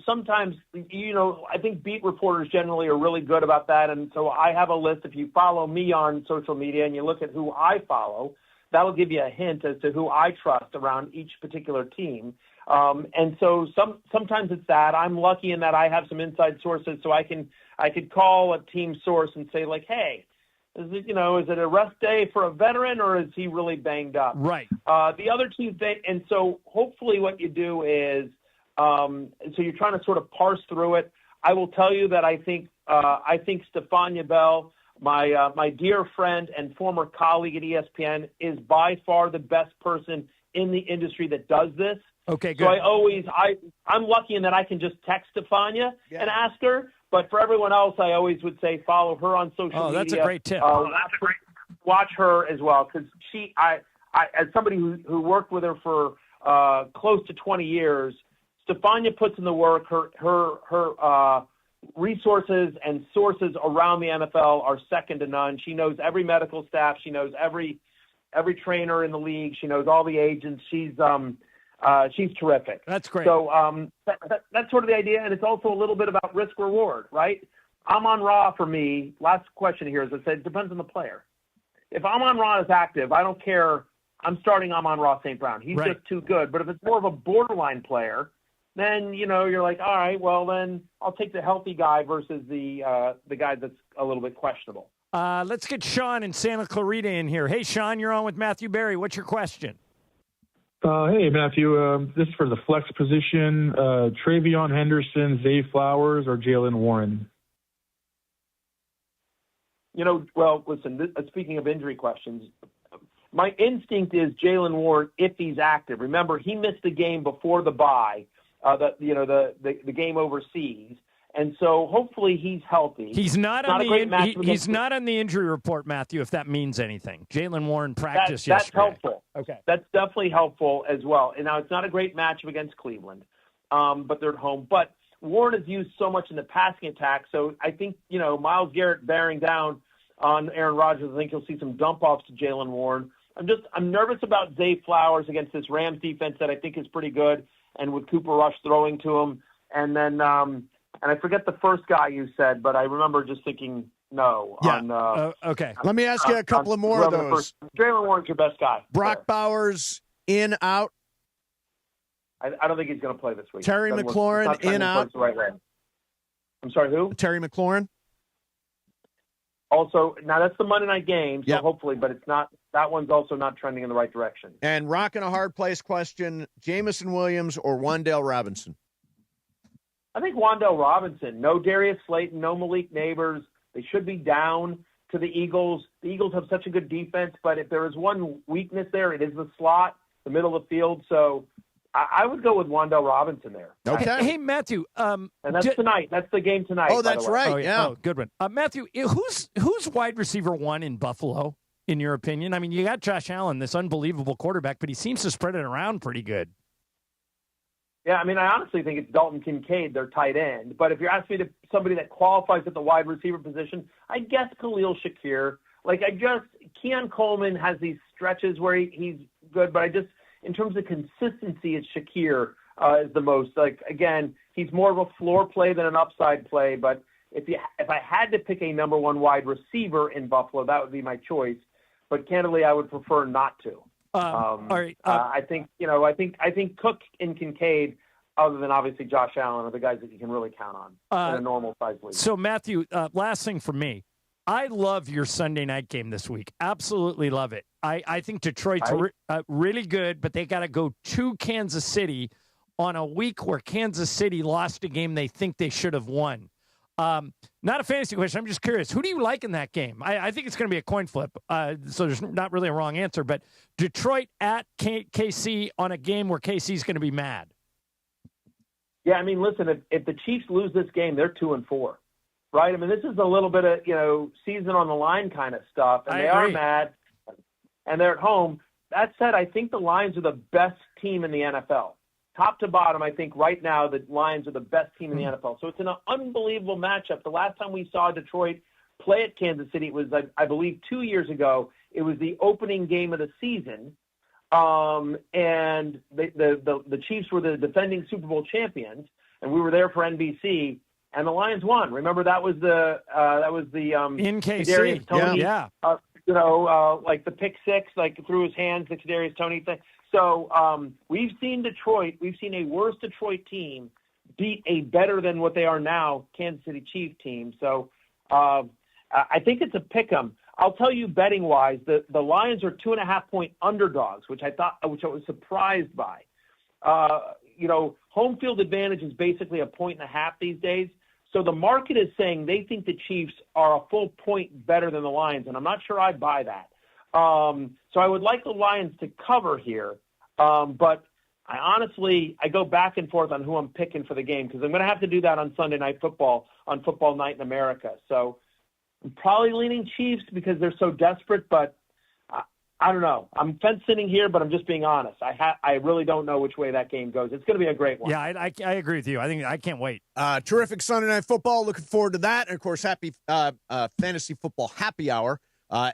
Sometimes, I think beat reporters generally are really good about that. And so I have a list. If you follow me on social media and you look at who I follow, that'll give you a hint as to who I trust around each particular team. And so sometimes it's that. I'm lucky in that I have some inside sources, so I could call a team source and say, hey, Is it a rest day for a veteran, or is he really banged up? Right. The other two things, and so hopefully what you do is, so you're trying to sort of parse through it. I will tell you that I think Stefania Bell, my dear friend and former colleague at ESPN, is by far the best person in the industry that does this. Okay, good. So I'm lucky in that I can just text Stefania and ask her. But for everyone else, I always would say follow her on social media. Oh, that's a great tip. Watch her as well, because I as somebody who worked with her for close to 20 years, Stefania puts in the work. Her resources and sources around the NFL are second to none. She knows every medical staff. She knows every trainer in the league. She knows all the agents. She's terrific. That's great. So that's sort of the idea, and it's also a little bit about risk reward, right? Amon-Ra for me. Last question here, as I said, depends on the player. If Amon-Ra is active, I don't care. I'm starting Amon-Ra St. Brown. He's just too good. But if it's more of a borderline player, then you're like, all right, well then I'll take the healthy guy versus the guy that's a little bit questionable. Let's get Sean in Santa Clarita in here. Hey, Sean, you're on with Matthew Berry. What's your question? Hey, Matthew. This is for the flex position. Travion Henderson, Zay Flowers, or Jalen Warren? Well, listen, speaking of injury questions, my instinct is Jalen Warren if he's active. Remember, he missed the game before the bye, the game overseas. And so hopefully he's healthy. He's not on the injury report, Matthew, if that means anything. Jalen Warren practiced yesterday. That's helpful. Okay. That's definitely helpful as well. And now it's not a great matchup against Cleveland, but they're at home. But Warren is used so much in the passing attack. So I think, Myles Garrett bearing down on Aaron Rodgers, I think you'll see some dump-offs to Jalen Warren. I'm nervous about Zay Flowers against this Rams defense that I think is pretty good, and with Cooper Rush throwing to him. And then and I forget the first guy you said, but I remember just thinking no. Yeah. Okay. Let me ask you a couple of more of those. Jalen Warren's your best guy. Brock Bowers, in, out? I don't think he's going to play this week. Terry McLaurin, in, out? Right way. I'm sorry, who? Terry McLaurin? Also, now that's the Monday night game, so hopefully, but it's not. That one's also not trending in the right direction. And rocking a hard place question, Jameson Williams or Wan'Dale Robinson? I think Wan'Dale Robinson. No Darius Slayton, no Malik Neighbors. They should be down to the Eagles. The Eagles have such a good defense, but if there is one weakness there, it is the slot, the middle of the field. So I would go with Wan'Dale Robinson there. Okay. Hey, Matthew. And that's tonight. That's the game tonight. Oh, that's right. Oh, yeah. Oh, good one. Matthew, who's wide receiver one in Buffalo, in your opinion? I mean, you got Josh Allen, this unbelievable quarterback, but he seems to spread it around pretty good. Yeah, I mean, I honestly think it's Dalton Kincaid, their tight end. But if you're asking me to somebody that qualifies at the wide receiver position, I guess Khalil Shakir. Keon Coleman has these stretches where he's good, but in terms of consistency, it's Shakir is the most. Again, he's more of a floor play than an upside play. But if I had to pick a number one wide receiver in Buffalo, that would be my choice. But candidly, I would prefer not to. All right. I think Cook and Kincaid, other than obviously Josh Allen, are the guys that you can really count on in a normal size league. So Matthew, last thing for me, I love your Sunday night game this week. Absolutely love it. I think Detroit's really good, but they got to go to Kansas City on a week where Kansas City lost a game they think they should have won. Not a fantasy question. I'm just curious. Who do you like in that game? I think it's going to be a coin flip, so there's not really a wrong answer. But Detroit at KC on a game where KC is going to be mad. Yeah, I mean, listen, if the Chiefs lose this game, they're 2-4, right? I mean, this is a little bit of season on the line kind of stuff, and they are mad, and they're at home. That said, I think the Lions are the best team in the NFL. Top to bottom, I think right now the Lions are the best team in the NFL. So it's an unbelievable matchup. The last time we saw Detroit play at Kansas City, it was, I believe, 2 years ago. It was the opening game of the season, and the Chiefs were the defending Super Bowl champions, and we were there for NBC, and the Lions won. Remember that was the in KC, Kadarius Toney, yeah. Like the pick six, through his hands, the Kadarius Toney thing. So we've seen a worse Detroit team beat a better than what they are now Kansas City Chiefs team. So I think it's a pick 'em. I'll tell you, betting wise, the Lions are 2.5-point underdogs, which I was surprised by. Home field advantage is basically 1.5 points these days. So the market is saying they think the Chiefs are a full point better than the Lions, and I'm not sure I buy that. So I would like the Lions to cover here, but I go back and forth on who I'm picking for the game because I'm going to have to do that on Sunday Night Football, on Football Night in America. So I'm probably leaning Chiefs because they're so desperate, but I don't know. I'm fence-sitting here, but I'm just being honest. I really don't know which way that game goes. It's going to be a great one. Yeah, I agree with you. I can't wait. Terrific Sunday Night Football. Looking forward to that. And, of course, happy Fantasy Football Happy Hour.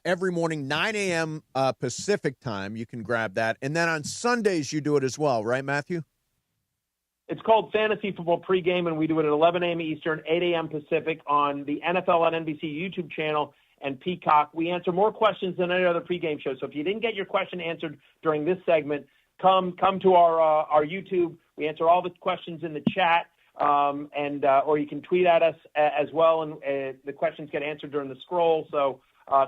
Every morning, 9 a.m. Pacific time. You can grab that. And then on Sundays, you do it as well, right, Matthew? It's called Fantasy Football Pregame, and we do it at 11 a.m. Eastern, 8 a.m. Pacific on the NFL on NBC YouTube channel and Peacock. We answer more questions than any other pregame show. So if you didn't get your question answered during this segment, come to our YouTube. We answer all the questions in the chat, or you can tweet at us as well, and the questions get answered during the scroll. So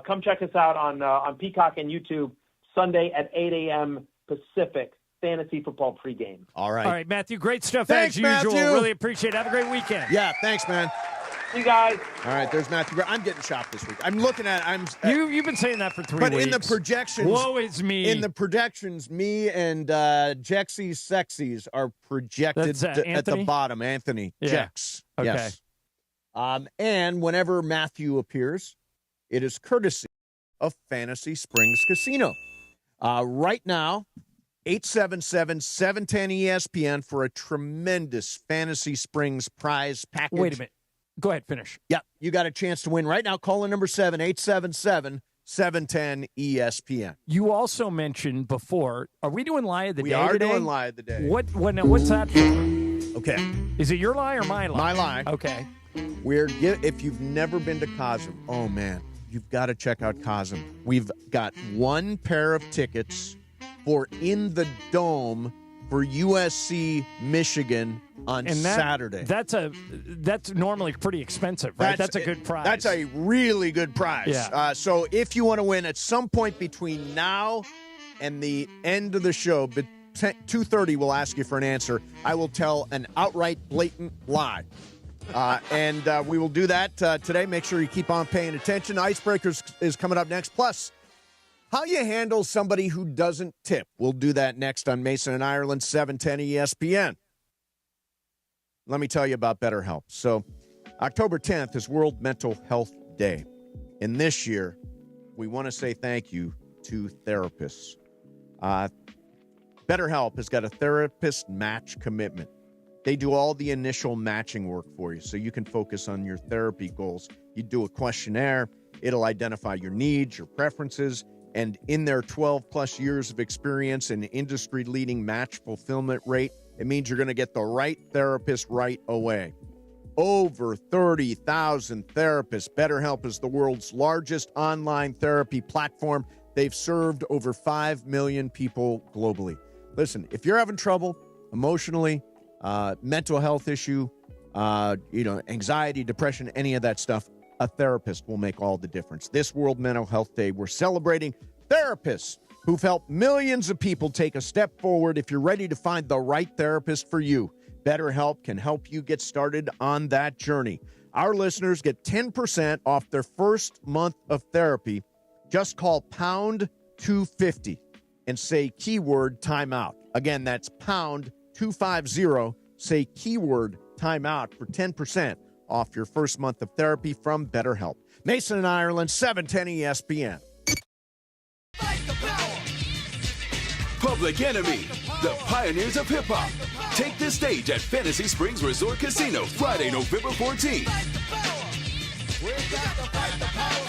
come check us out on Peacock and YouTube Sunday at 8 a.m. Pacific. Fantasy Football Pregame. All right, Matthew. Great stuff thanks, as usual. Matthew. Really appreciate it. Have a great weekend. Yeah, thanks, man. See you guys. All right, there's Matthew. I'm getting shopped this week. I'm looking at. You've been saying that for 3 weeks. But in the projections, woe is me. In the projections, me and Jexy's Sexies are projected at the bottom. Anthony Jex. Okay. Yes. And whenever Matthew appears, it is courtesy of Fantasy Springs Casino. Right now, 877-710-ESPN for a tremendous Fantasy Springs prize package. Wait a minute. Go ahead, finish. Yep, you got a chance to win right now. Call in number 7, 877-710-ESPN. You also mentioned before, are we doing Lie of the Day We are today? doing Lie of the Day. What's that for? Okay. Is it your lie or my lie? My lie. Okay. If you've never been to Cosm, oh, man, you've got to check out Cosm. We've got one pair of tickets for In the Dome for USC Michigan on Saturday. That's normally pretty expensive, right? That's a good prize. That's a really good prize. Yeah. So if you want to win at some point between now and the end of the show, but 2:30 we'll ask you for an answer. I will tell an outright blatant lie. And we will do that today. Make sure you keep on paying attention. Icebreakers is coming up next. Plus, how you handle somebody who doesn't tip. We'll do that next on Mason and Ireland, 710 ESPN. Let me tell you about BetterHelp. So, October 10th is World Mental Health Day. And this year, we want to say thank you to therapists. BetterHelp has got a therapist match commitment. They do all the initial matching work for you so you can focus on your therapy goals. You do a questionnaire. It'll identify your needs, your preferences, and in their 12-plus years of experience and industry-leading match fulfillment rate, it means you're going to get the right therapist right away. Over 30,000 therapists. BetterHelp is the world's largest online therapy platform. They've served over 5 million people globally. Listen, if you're having trouble emotionally, mental health issue, anxiety, depression, any of that stuff, a therapist will make all the difference. This World Mental Health Day, we're celebrating therapists who've helped millions of people take a step forward. If you're ready to find the right therapist for you, BetterHelp can help you get started on that journey. Our listeners get 10% off their first month of therapy. Just call pound 250 and say keyword timeout. Again, that's pound 250. Say keyword timeout for 10% off your first month of therapy from BetterHelp. Mason and Ireland, 710 ESPN. Public Enemy, the pioneers of hip-hop. Take the stage at Fantasy Springs Resort Casino Friday, November 14th.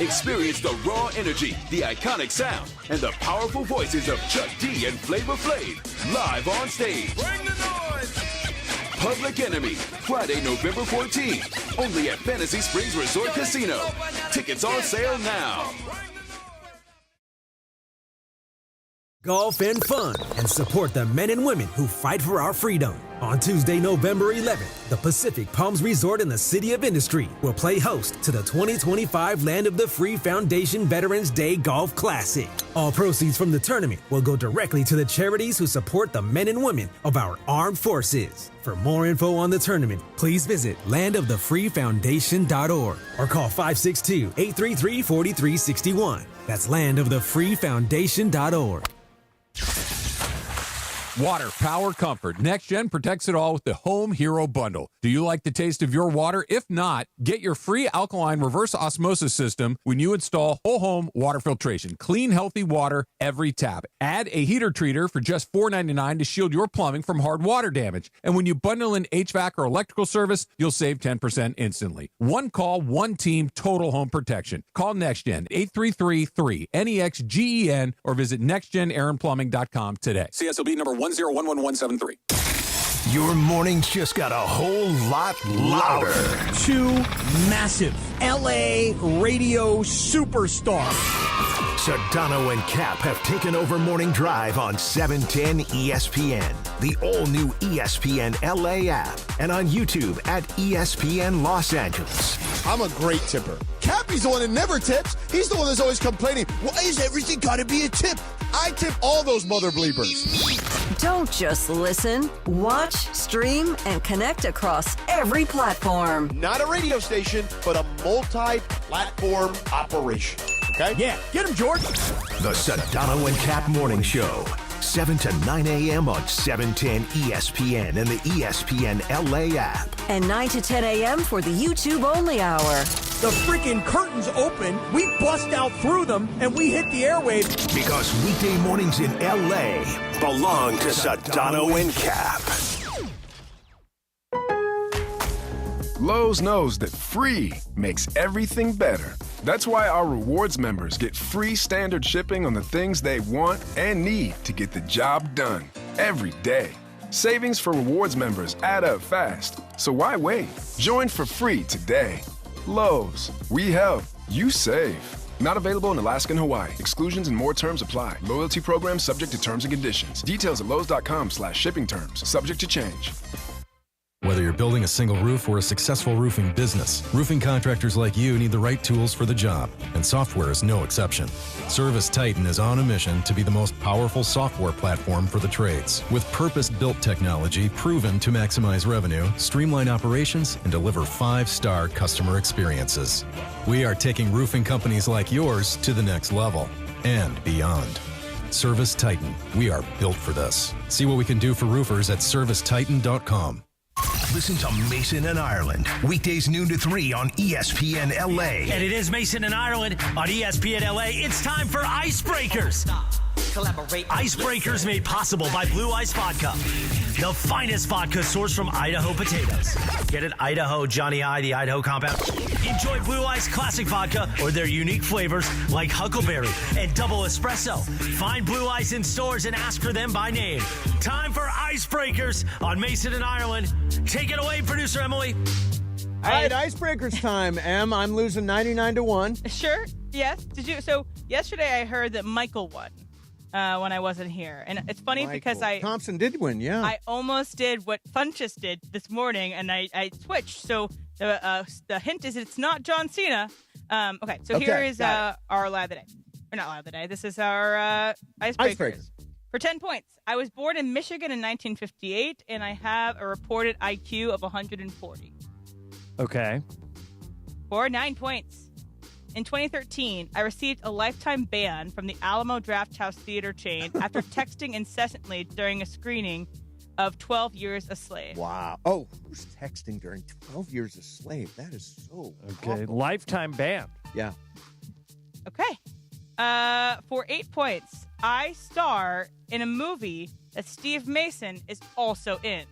Experience the raw energy, the iconic sound, and the powerful voices of Chuck D and Flavor Flav live on stage. Bring the noise! Public Enemy, Friday, November 14th, only at Fantasy Springs Resort Casino. Tickets on sale now. Golf and fun, and support the men and women who fight for our freedom. On Tuesday, November 11th, the Pacific Palms Resort in the City of Industry will play host to the 2025 Land of the Free Foundation Veterans Day Golf Classic. All proceeds from the tournament will go directly to the charities who support the men and women of our armed forces. For more info on the tournament, please visit landofthefreefoundation.org or call 562-833-4361. That's landofthefreefoundation.org. Water, power, comfort. NextGen protects it all with the Home Hero Bundle. Do you like the taste of your water? If not, get your free alkaline reverse osmosis system when you install whole home water filtration. Clean, healthy water every tap. Add a heater treater for just $4.99 to shield your plumbing from hard water damage. And when you bundle in HVAC or electrical service, you'll save 10% instantly. One call, one team, total home protection. Call NextGen 833-3-NEXGEN or visit nextgenaronplumbing.com today. CSLB number 101173. Your mornings just got a whole lot louder. Two massive LA radio superstars. Sedano and Cap have taken over Morning Drive on 710 ESPN, the all-new ESPN LA app, and on YouTube at ESPN Los Angeles. I'm a great tipper. Cappy's the one that never tips. He's the one that's always complaining. Why is everything got to be a tip? I tip all those mother bleepers. Don't just listen. Watch, stream, and connect across every platform. Not a radio station, but a multi-platform operation. Okay? Yeah, get him, George. The Sedano and Cap Morning Show, 7 to 9 a.m. on 710 ESPN and the ESPN LA app. And 9 to 10 a.m. for the YouTube-only hour. The freaking curtains open, we bust out through them, and we hit the airwaves. Because weekday mornings in LA belong to Sedano and Cap. Lowe's knows that free makes everything better. That's why our rewards members get free standard shipping on the things they want and need to get the job done every day. Savings for rewards members add up fast, so why wait? Join for free today. Lowe's, we help, you save. Not available in Alaska and Hawaii. Exclusions and more terms apply. Loyalty program subject to terms and conditions. Details at lowes.com/shipping terms. Subject to change. Whether you're building a single roof or a successful roofing business, roofing contractors like you need the right tools for the job, and software is no exception. Service Titan is on a mission to be the most powerful software platform for the trades, with purpose-built technology proven to maximize revenue, streamline operations, and deliver 5-star customer experiences. We are taking roofing companies like yours to the next level and beyond. Service Titan, we are built for this. See what we can do for roofers at servicetitan.com. Listen to Mason and Ireland, weekdays noon to 3 on ESPN LA. And it is Mason and Ireland on ESPN LA. It's time for Icebreakers. Icebreakers made possible by Blue Ice Vodka, the finest vodka sourced from Idaho potatoes. Get it? Idaho, Johnny I, the Idaho compound. Enjoy Blue Ice Classic Vodka or their unique flavors like Huckleberry and Double Espresso. Find Blue Ice in stores and ask for them by name. Time for Icebreakers on Mason and Ireland. Take it away, producer Emily. All right, Icebreakers time, Em. I'm losing 99-1. Sure. Yes. Did you? So yesterday I heard that Michael won. When I wasn't here. And it's funny because Thompson did win, yeah. I almost did what Funchess did this morning, and I switched. So the hint is it's not John Cena. Okay, so here is our live of the day. Or not live of the day. This is our Icebreakers. For 10 points. I was born in Michigan in 1958, and I have a reported IQ of 140. Okay. For 9 points. In 2013, I received a lifetime ban from the Alamo Drafthouse Theater chain after texting incessantly during a screening of 12 Years a Slave. Wow. Oh, who's texting during 12 Years a Slave? That is so Okay, awful. lifetime ban. Yeah. Okay. For 8 points, I star in a movie that Steve Mason is also in.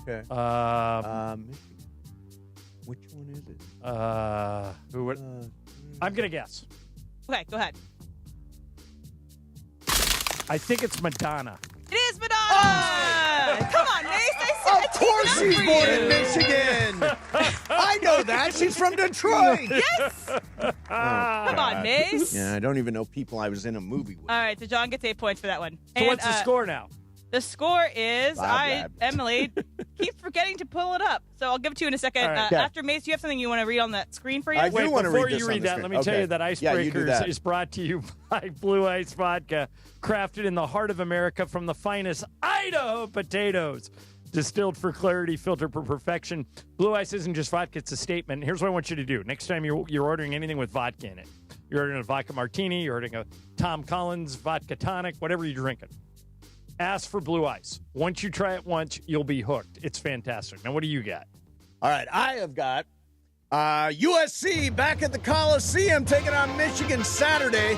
Okay. Which one is it? Who would? I'm gonna guess. Okay, go ahead. I think it's Madonna. It is Madonna! Come on, Mace. I said Of course she's born in Michigan. I know know that. She's from Detroit. Yes. Come on, Mace. Yeah, I don't even know people I was in a movie with. All right, so John gets 8 points for that one. So what's the score now? The score is, Bob Emily, keep forgetting to pull it up. So I'll give it to you in a second. All right. After Mace, do you have something you want to read on that screen for you? I do want to Before read this you on read the that, screen. let me tell you that you do Icebreakers that. is brought to you by Blue Ice Vodka, crafted in the heart of America from the finest Idaho potatoes. Distilled for clarity, filtered for perfection. Blue Ice isn't just vodka, it's a statement. Here's what I want you to do. Next time you're ordering anything with vodka in it, you're ordering a vodka martini, you're ordering a Tom Collins vodka tonic, whatever you're drinking, ask for Blue Ice. Once you try it once, you'll be hooked. It's fantastic. Now, what do you got? All right, I have got USC back at the Coliseum taking on Michigan Saturday.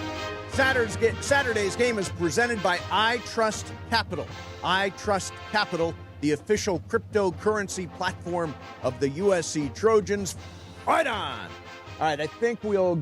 Saturday's game is presented by I Trust Capital. I Trust Capital, the official cryptocurrency platform of the USC Trojans. Right on. All right, I think we'll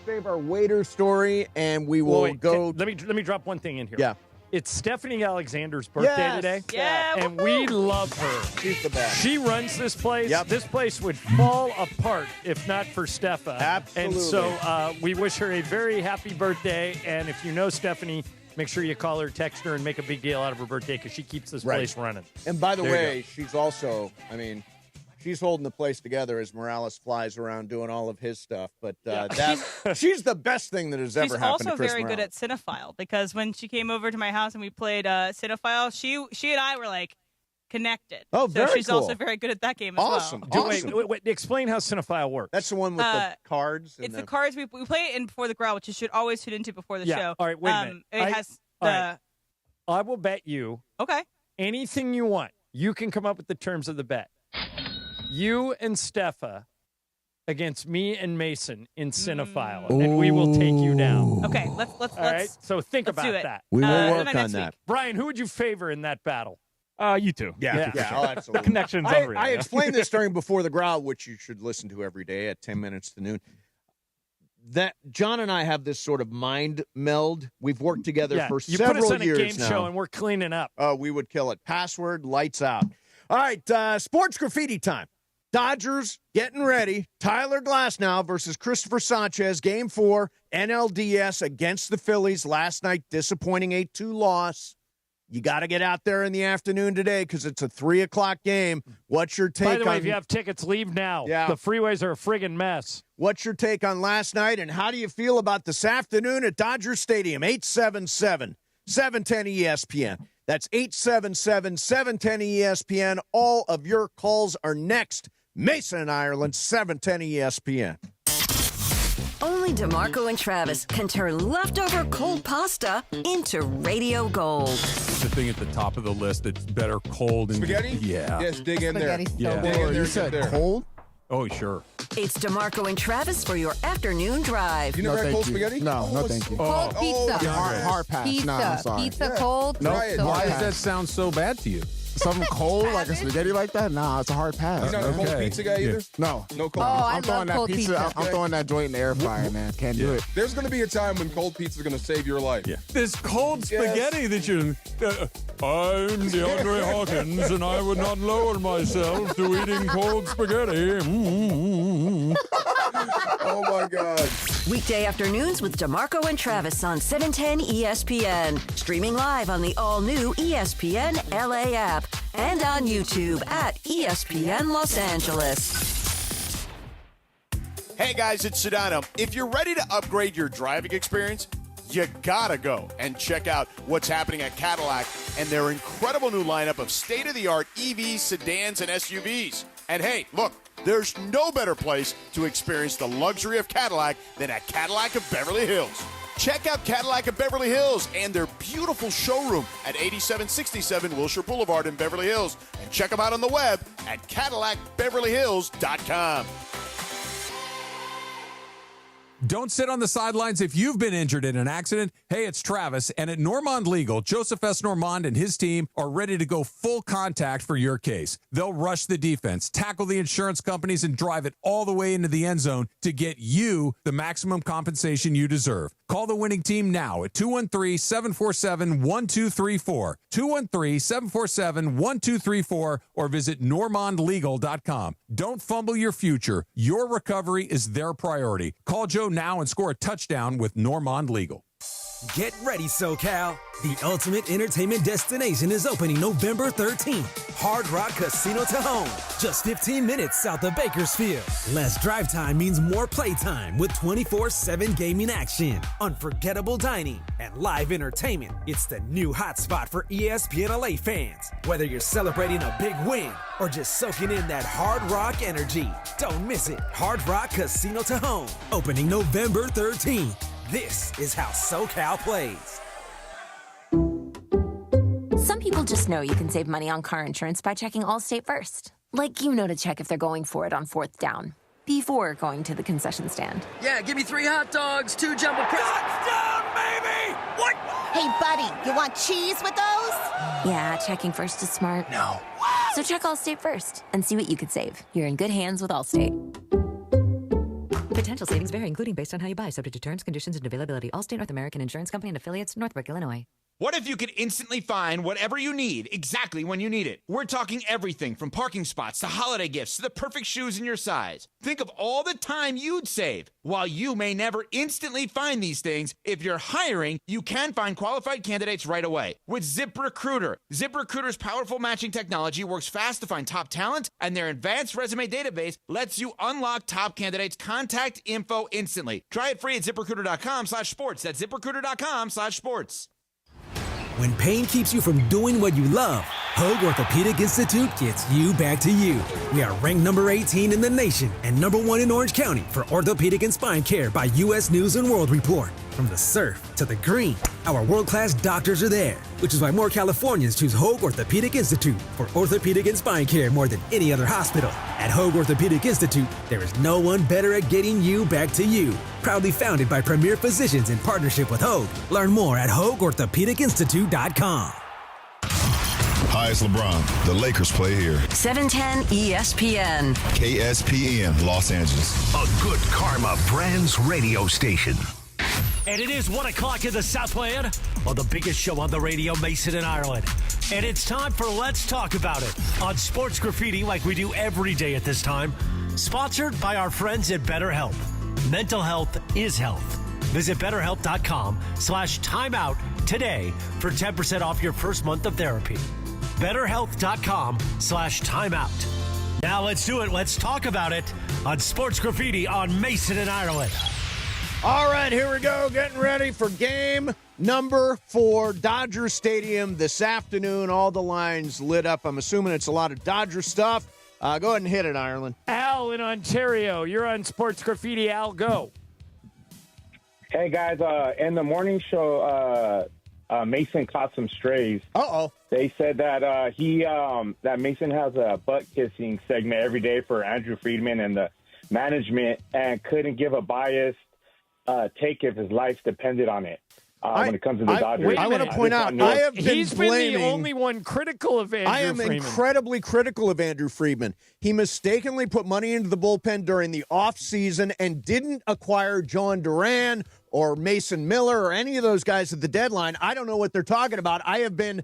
save our waiter story, and we will go. Let me drop one thing in here. Yeah. It's Stephanie Alexander's birthday today. Yeah. And we love her. She's the best. She runs this place. Yep. This place would fall apart if not for Steffa. Absolutely. And so we wish her a very happy birthday. And if you know Stephanie, make sure you call her, text her, and make a big deal out of her birthday because she keeps this place running. And by the There you way, she's also, she's holding the place together as Morales flies around doing all of his stuff. But she's the best thing that has ever happened to She's Chris also very good Morales. at Cinephile because when she came over to my house and we played Cinephile, she and I were like connected. Oh, so very she's cool. also very good at that game as Awesome. well. Wait, explain how Cinephile works. That's the one with the cards. And It's the cards we play it in Before the Growl, which you should always tune into before the show. All right, wait a minute. It has all right. I will bet you anything you want. You can come up with the terms of the bet. You and Steffa against me and Mason in Cinephile, and we will take you down. Okay, let's All right, so think let's about do it. that. We will work next on week. that. Brian, who would you favor in that battle? You two. Yeah, oh, absolutely. The connection's unreal. I explained this during Before the Growl, which you should listen to every day at 10 minutes to noon. That John and I have this sort of mind meld. We've worked together for you several put us on years a game now. show, and we're cleaning up. We would kill it. Password, lights out. All right, sports graffiti time. Dodgers getting ready. Tyler Glasnow versus Christopher Sanchez. Game 4, NLDS against the Phillies. Last night, disappointing 8-2 loss. You got to get out there in the afternoon today because it's a 3 o'clock game. What's your take on... By the way, if you have tickets, leave now. Yeah. The freeways are a friggin' mess. What's your take on last night, and how do you feel about this afternoon at Dodger Stadium? 877-710 ESPN. That's 877-710 ESPN. All of your calls are next. Mason and Ireland, 710 ESPN. Only DeMarco and Travis can turn leftover cold pasta into radio gold. The thing at the top of the list that's better cold and Spaghetti? Yeah. Yes, dig in there. Yeah. Dig in there, You get there. cold? Oh, sure. It's DeMarco and Travis for your afternoon drive. You never had cold spaghetti? No, thank you. Cold pizza. Hard pass. Pizza. No, I'm sorry. Pizza cold. No, Try it. Why does that sound so bad to you? Something cold like a spaghetti like that? Nah, it's a hard pass. You're not a cold Okay. pizza guy either? No. No cold Oh, pizza. I I'm throwing love that cold pizza. I'm throwing that joint in the air fryer, man. Can't do it. There's going to be a time when cold pizza is going to save your life. Yeah. This cold spaghetti that you... I'm DeAndre Hawkins, and I would not lower myself to eating cold spaghetti. Oh, my God. Weekday afternoons with DeMarco and Travis on 710 ESPN. Streaming live on the all-new ESPN LA app and on YouTube at ESPN Los Angeles. Hey guys, it's Sedano. If you're ready to upgrade your driving experience, you gotta go and check out what's happening at Cadillac and their incredible new lineup of state-of-the-art EVs, sedans, and SUVs. And hey, look, there's no better place to experience the luxury of Cadillac than at Cadillac of Beverly Hills. Check out Cadillac of Beverly Hills and their beautiful showroom at 8767 Wilshire Boulevard in Beverly Hills. And check them out on the web at CadillacBeverlyHills.com. Don't sit on the sidelines if you've been injured in an accident. Hey, it's Travis, and at Normand Legal, Joseph S. Normand and his team are ready to go full contact for your case. They'll rush the defense, tackle the insurance companies, and drive it all the way into the end zone to get you the maximum compensation you deserve. Call the winning team now at 213-747-1234, 213-747-1234, or visit normandlegal.com. Don't fumble your future. Your recovery is their priority. Call Joe now and score a touchdown with Normand Legal. Get ready, SoCal. The ultimate entertainment destination is opening November 13th. Hard Rock Casino Tahoe, just 15 minutes south of Bakersfield. Less drive time means more playtime with 24/7 gaming action, unforgettable dining, and live entertainment. It's the new hotspot for ESPN LA fans. Whether you're celebrating a big win or just soaking in that Hard Rock energy, don't miss it. Hard Rock Casino Tahoe, opening November 13th. This is how SoCal plays. Some people just know you can save money on car insurance by checking Allstate first. Like you know to check if they're going for it on 4th down, before going to the concession stand. Yeah, give me 3 hot dogs, 2 jumbo touchdown, baby! What? Hey, buddy, you want cheese with those? Yeah, checking first is smart. No. So check Allstate first and see what you could save. You're in good hands with Allstate. Potential savings vary, including based on how you buy, subject to terms, conditions, and availability. Allstate North American Insurance Company and affiliates, Northbrook, Illinois. What if you could instantly find whatever you need exactly when you need it? We're talking everything from parking spots to holiday gifts to the perfect shoes in your size. Think of all the time you'd save. While you may never instantly find these things, if you're hiring, you can find qualified candidates right away. With ZipRecruiter. ZipRecruiter's powerful matching technology works fast to find top talent, and their advanced resume database lets you unlock top candidates' contact info instantly. Try it free at ZipRecruiter.com/sports. That's ZipRecruiter.com/sports. When pain keeps you from doing what you love, Hoag Orthopedic Institute gets you back to you. We are ranked number 18 in the nation and number 1 in Orange County for orthopedic and spine care by U.S. News & World Report. From the surf to the green, our world-class doctors are there, which is why more Californians choose Hoag Orthopedic Institute for orthopedic and spine care more than any other hospital. At Hoag Orthopedic Institute, there is no one better at getting you back to you. Proudly founded by premier physicians in partnership with Hoag. Learn more at HoagOrthopedicInstitute.com. Hi, it's LeBron. The Lakers play here. 710 ESPN. KSPN, Los Angeles. A good karma brands radio station. And it is 1 o'clock in the Southland on the biggest show on the radio, Mason and Ireland. And it's time for Let's Talk About It on Sports Graffiti like we do every day at this time. Sponsored by our friends at BetterHelp. Mental health is health. Visit BetterHelp.com/timeout today for 10% off your first month of therapy. BetterHelp.com/timeout. Now let's do it. Let's talk about it on Sports Graffiti on Mason and Ireland. All right, here we go. Getting ready for game number 4, Dodger Stadium this afternoon. All the lines lit up. I'm assuming it's a lot of Dodger stuff. Go ahead and hit it, Ireland. Al in Ontario, you're on Sports Graffiti. Al, go. Hey, guys. In the morning show, Mason caught some strays. Uh-oh. They said that that Mason has a butt-kissing segment every day for Andrew Friedman and the management and couldn't give a biased take if his life depended on it when it comes to the Dodgers. I want to point out, I have been He's blaming, been the only one critical of Andrew I am Friedman. incredibly critical of Andrew Friedman. He mistakenly put money into the bullpen during the offseason and didn't acquire John Duran or Mason Miller or any of those guys at the deadline. I don't know what they're talking about. I have been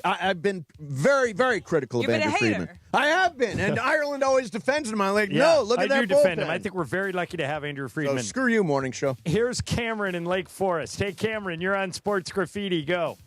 I've been very, very critical of Andrew Friedman. I have been, and Ireland always defends him. I'm like, no, look at that bullpen. I do defend him. I think we're very lucky to have Andrew Friedman. So screw you, morning show. Here's Cameron in Lake Forest. Hey, Cameron, you're on Sports Graffiti. Go.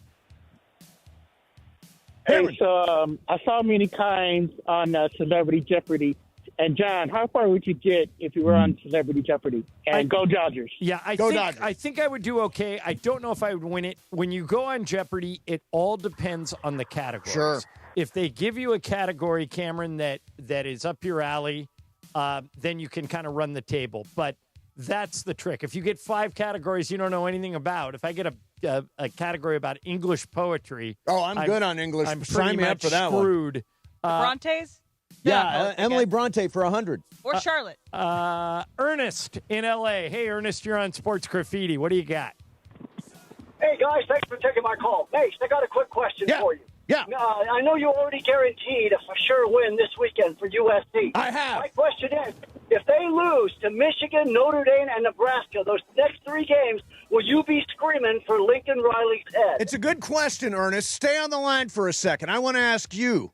Hey, so I saw many kinds on Celebrity Jeopardy. And, John, how far would you get if you were on Celebrity Jeopardy? And go Dodgers. Yeah, I think I would do okay. I don't know if I would win it. When you go on Jeopardy, it all depends on the categories. Sure. If they give you a category, Cameron, that is up your alley, then you can kind of run the table. But that's the trick. If you get 5 categories you don't know anything about, if I get a category about English poetry. Oh, I'm good on English. I'm Sign me up for that screwed. one. The Brontes? Yeah, Emily Bronte for 100. Or Charlotte. Ernest in L.A. Hey, Ernest, you're on Sports Graffiti. What do you got? Hey, guys, thanks for taking my call. Mace, I got a quick question for you. Yeah. I know you already guaranteed a for sure win this weekend for USC. I have. My question is, if they lose to Michigan, Notre Dame, and Nebraska, those next 3 games, will you be screaming for Lincoln Riley's head? It's a good question, Ernest. Stay on the line for a second. I want to ask you.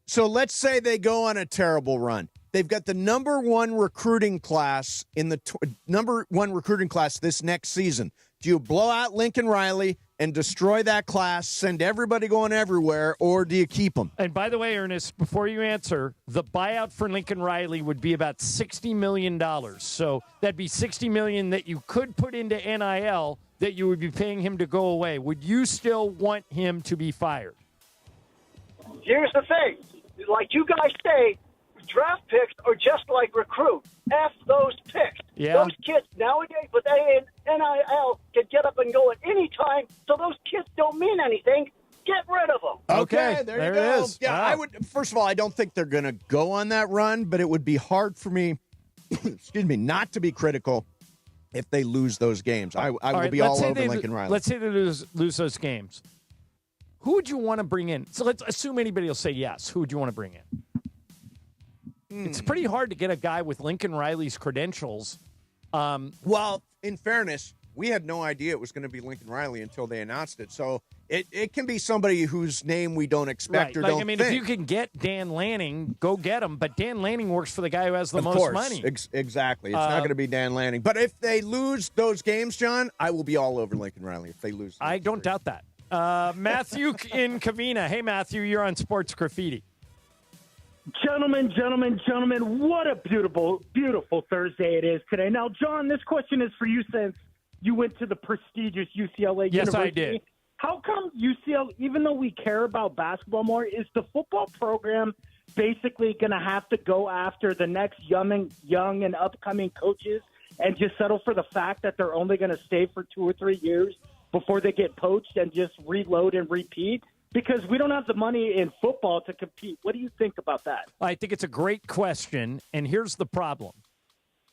So let's say they go on a terrible run. They've got the number 1 recruiting class this next season. Do you blow out Lincoln Riley and destroy that class, send everybody going everywhere, or do you keep them? And by the way, Ernest, before you answer, the buyout for Lincoln Riley would be about $60 million. So that'd be $60 million that you could put into NIL that you would be paying him to go away. Would you still want him to be fired? Here's the thing. Like you guys say, draft picks are just like recruits. F those picks. Yeah. Those kids nowadays with NIL can get up and go at any time, so those kids don't mean anything. Get rid of them. Okay, there you go. it is. Yeah, Wow. I would. First of all, I don't think they're going to go on that run, but it would be hard for me, excuse me, not to be critical if they lose those games. I will be all over Lincoln Riley. Let's say they lose those games. Who would you want to bring in? So let's assume anybody will say yes. Who would you want to bring in? It's pretty hard to get a guy with Lincoln Riley's credentials. Well, in fairness, we had no idea it was going to be Lincoln Riley until they announced it. So it can be somebody whose name we don't expect or don't think. If you can get Dan Lanning, go get him. But Dan Lanning works for the guy who has the most money. Exactly. It's not going to be Dan Lanning. But if they lose those games, John, I will be all over Lincoln Riley if they lose. I don't doubt that. Matthew in Covina. Hey, Matthew, you're on Sports Graffiti. Gentlemen, what a beautiful, beautiful Thursday it is today. Now, John, this question is for you since you went to the prestigious UCLA Yes, University. I did. How come UCLA, even though we care about basketball more, is the football program basically going to have to go after the next young and upcoming coaches and just settle for the fact that they're only going to stay for 2 or 3 years before they get poached and just reload and repeat? Because we don't have the money in football to compete. What do you think about that? I think it's a great question, and here's the problem.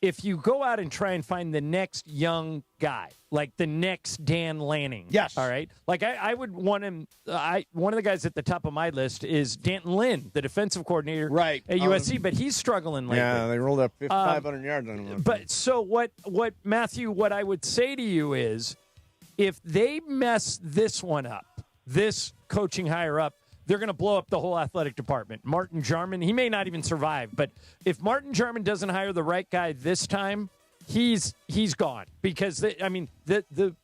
If you go out and try and find the next young guy, like the next Dan Lanning, yes, all right, like I would want him. One of the guys at the top of my list is Danton Lynn, the defensive coordinator, right, at USC, but he's struggling lately. Yeah, they rolled up 500 yards on him. But so what, Matthew? What I would say to you is, if they mess this one up, this coaching higher up, they're going to blow up the whole athletic department. Martin Jarman, he may not even survive, but if Martin Jarman doesn't hire the right guy this time, he's gone. Because the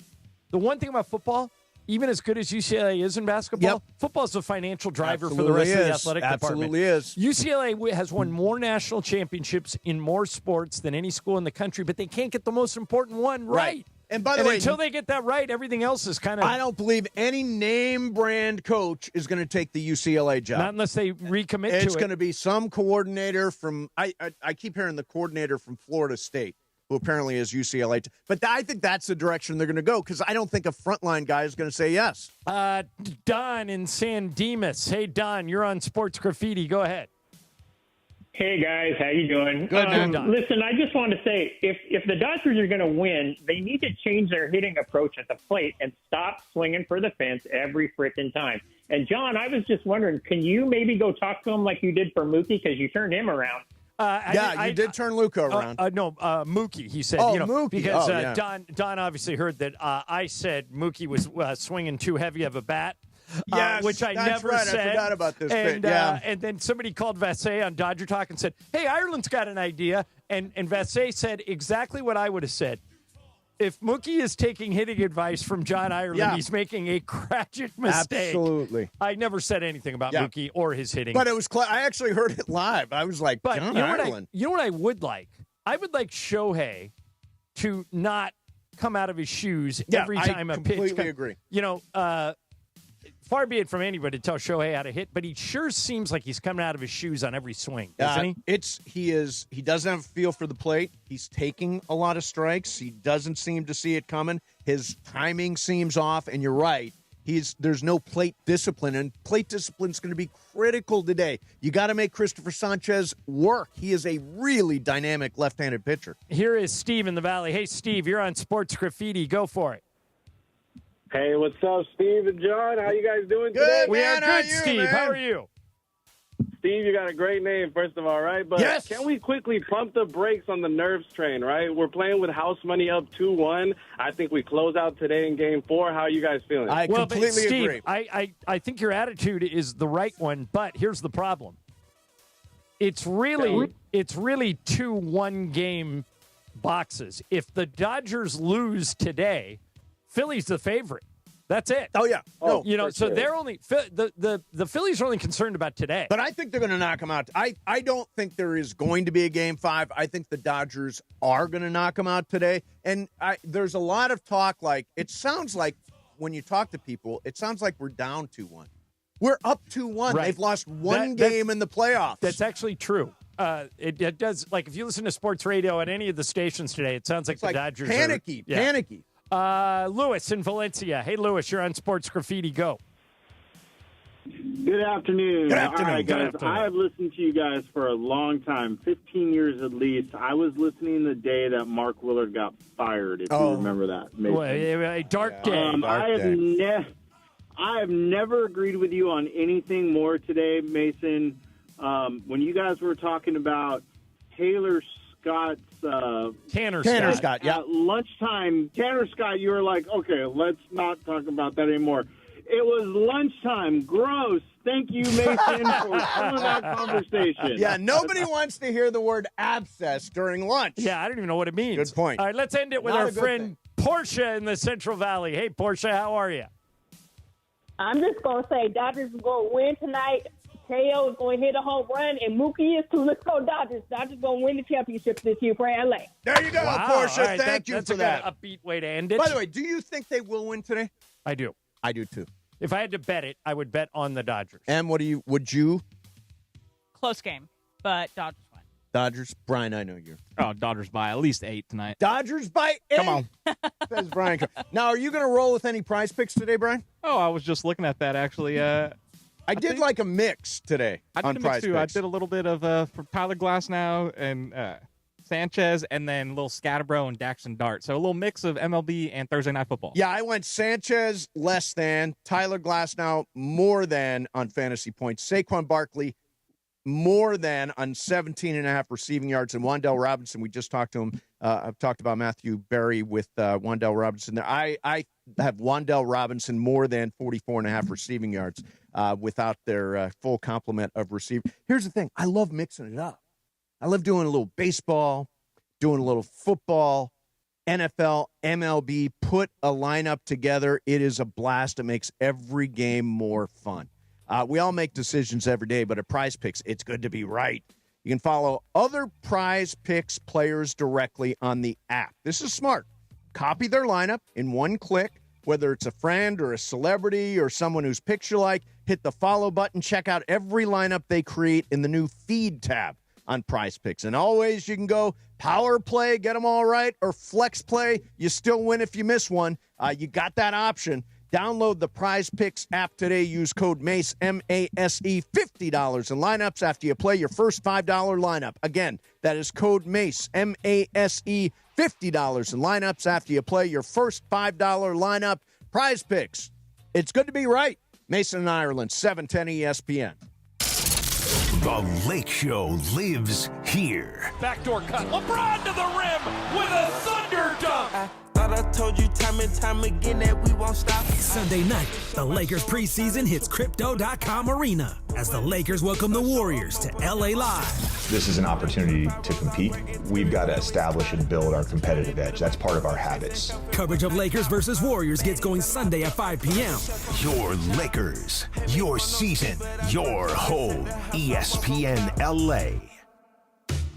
one thing about football, even as good as UCLA is in basketball, football is a financial driver for the rest of the athletic department. Absolutely is. UCLA has won more national championships in more sports than any school in the country, but they can't get the most important one right. And by the way, until they get that right, everything else is kind of... I don't believe any name brand coach is going to take the UCLA job. Not unless they recommit to it. It's going to be some coordinator from... I keep hearing the coordinator from Florida State, who apparently is UCLA. But I think that's the direction they're going to go, because I don't think a frontline guy is going to say yes. Don in San Dimas. Hey, Don, you're on Sports Graffiti. Go ahead. Hey, guys. How you doing? Good, Don. Listen, I just want to say, if the Dodgers are going to win, they need to change their hitting approach at the plate and stop swinging for the fence every freaking time. And, John, I was just wondering, can you maybe go talk to him like you did for Mookie, because you turned him around? You did turn Luka around. Mookie, he said. Mookie. Because Don obviously heard that I said Mookie was swinging too heavy of a bat. Yes, which I that's never right. said. I forgot about this and, bit. Yeah. And then somebody called Vassay on Dodger Talk and said, hey, Ireland's got an idea. And Vassay said exactly what I would have said. If Mookie is taking hitting advice from John Ireland, he's making a tragic mistake. Absolutely. I never said anything about Mookie or his hitting. But it was I actually heard it live. I was like, John Ireland. You know what I would like? I would like Shohei to not come out of his shoes every time a pitch. I completely agree. Far be it from anybody to tell Shohei how to hit, but he sure seems like he's coming out of his shoes on every swing, doesn't he? He doesn't have a feel for the plate. He's taking a lot of strikes. He doesn't seem to see it coming. His timing seems off, and you're right. There's no plate discipline, and plate discipline is going to be critical today. You got to make Christopher Sanchez work. He is a really dynamic left-handed pitcher. Here is Steve in the Valley. Hey, Steve, you're on Sports Graffiti. Go for it. Hey, what's up, Steve and John? How you guys doing today? We are good, Steve. Man? How are you? Steve, you got a great name, first of all, right? But yes. Can we quickly pump the brakes on the nerves train, right? We're playing with house money up 2-1. I think we close out today in Game 4. How are you guys feeling? I completely Steve, agree. I think your attitude is the right one, but here's the problem. It's really 2 one-game boxes. If the Dodgers lose today, Philly's the favorite. That's it. Oh, yeah. No, so they're only the Phillies are only concerned about today. But I think they're going to knock them out. I don't think there is going to be a Game 5. I think the Dodgers are going to knock them out today. And there's a lot of talk, like, it sounds like when you talk to people, it sounds like we're down 2-1. We're up 2-1. Right. They've lost one game in the playoffs. That's actually true. It does, like, if you listen to sports radio at any of the stations today, it sounds like the Dodgers panicky. Lewis in Valencia. Hey, Lewis, you're on Sports Graffiti. Go. Good afternoon. Good afternoon. All right, guys. I have listened to you guys for a long time, 15 years at least. I was listening the day that Mark Willard got fired, if you remember that. A dark day. I have never agreed with you on anything more today, Mason. When you guys were talking about Tanner Scott, yeah. At lunchtime, Tanner Scott, you were like, okay, let's not talk about that anymore. It was lunchtime. Gross. Thank you, Mason, for some of that conversation. Yeah, nobody wants to hear the word abscess during lunch. Yeah, I don't even know what it means. Good point. All right, let's end it with our friend Portia in the Central Valley. Hey, Portia, how are you? I'm just going to say Dodgers are going to win tonight. Teo is going to hit a home run, and Mookie is too. Let's go, Dodgers. Dodgers going to win the championship this year for LA. There you go, Portia. Right, Thank you for that. That's a good upbeat way to end it. By the way, do you think they will win today? I do. I do, too. If I had to bet it, I would bet on the Dodgers. And would you? Close game, but Dodgers win. Dodgers. Brian, I know you. Oh, Dodgers by at least 8 tonight. Dodgers by 8? Come on. Says Brian. Now, are you going to roll with any prize picks today, Brian? Oh, I was just looking at that, actually. I did like a mix today on prize picks. I did a little bit of for Tyler Glasnow and Sanchez, and then a little Scatterbro and Daxton Dart. So a little mix of MLB and Thursday Night Football. Yeah, I went Sanchez less than, Tyler Glasnow more than on fantasy points, Saquon Barkley more than on 17.5 receiving yards, and Wan'Dale Robinson, we just talked to him. I've talked about Matthew Berry with Wan'Dale Robinson there. I have Wan'Dale Robinson more than 44.5 receiving yards without their full complement of receivers. Here's the thing. I love mixing it up. I love doing a little baseball, doing a little football, NFL, MLB, put a lineup together. It is a blast. It makes every game more fun. We all make decisions every day, but at Prize Picks, it's good to be right. You can follow other Prize Picks players directly on the app. This is smart. Copy their lineup in one click, whether it's a friend or a celebrity or someone whose picks you like. Hit the follow button. Check out every lineup they create in the new Feed tab on Prize Picks. And always you can go Power Play, get them all right, or Flex Play. You still win if you miss one. You got that option. Download the Prize Picks app today. Use code MACE, M-A-S-E, $50 in lineups after you play your first $5 lineup. Again, that is code MACE, M-A-S-E, $50 in lineups after you play your first $5 lineup. Prize Picks. It's good to be right. Mason and Ireland, 710 ESPN. The Lake Show lives here. Backdoor cut. LeBron to the rim with a thunder dunk. I told you time and time again that we won't stop. Sunday night, the Lakers preseason hits Crypto.com Arena as the Lakers welcome the Warriors to LA Live. This is an opportunity to compete. We've got to establish and build our competitive edge. That's part of our habits. Coverage of Lakers versus Warriors gets going Sunday at 5 p.m. Your Lakers, your season, your home. ESPN LA.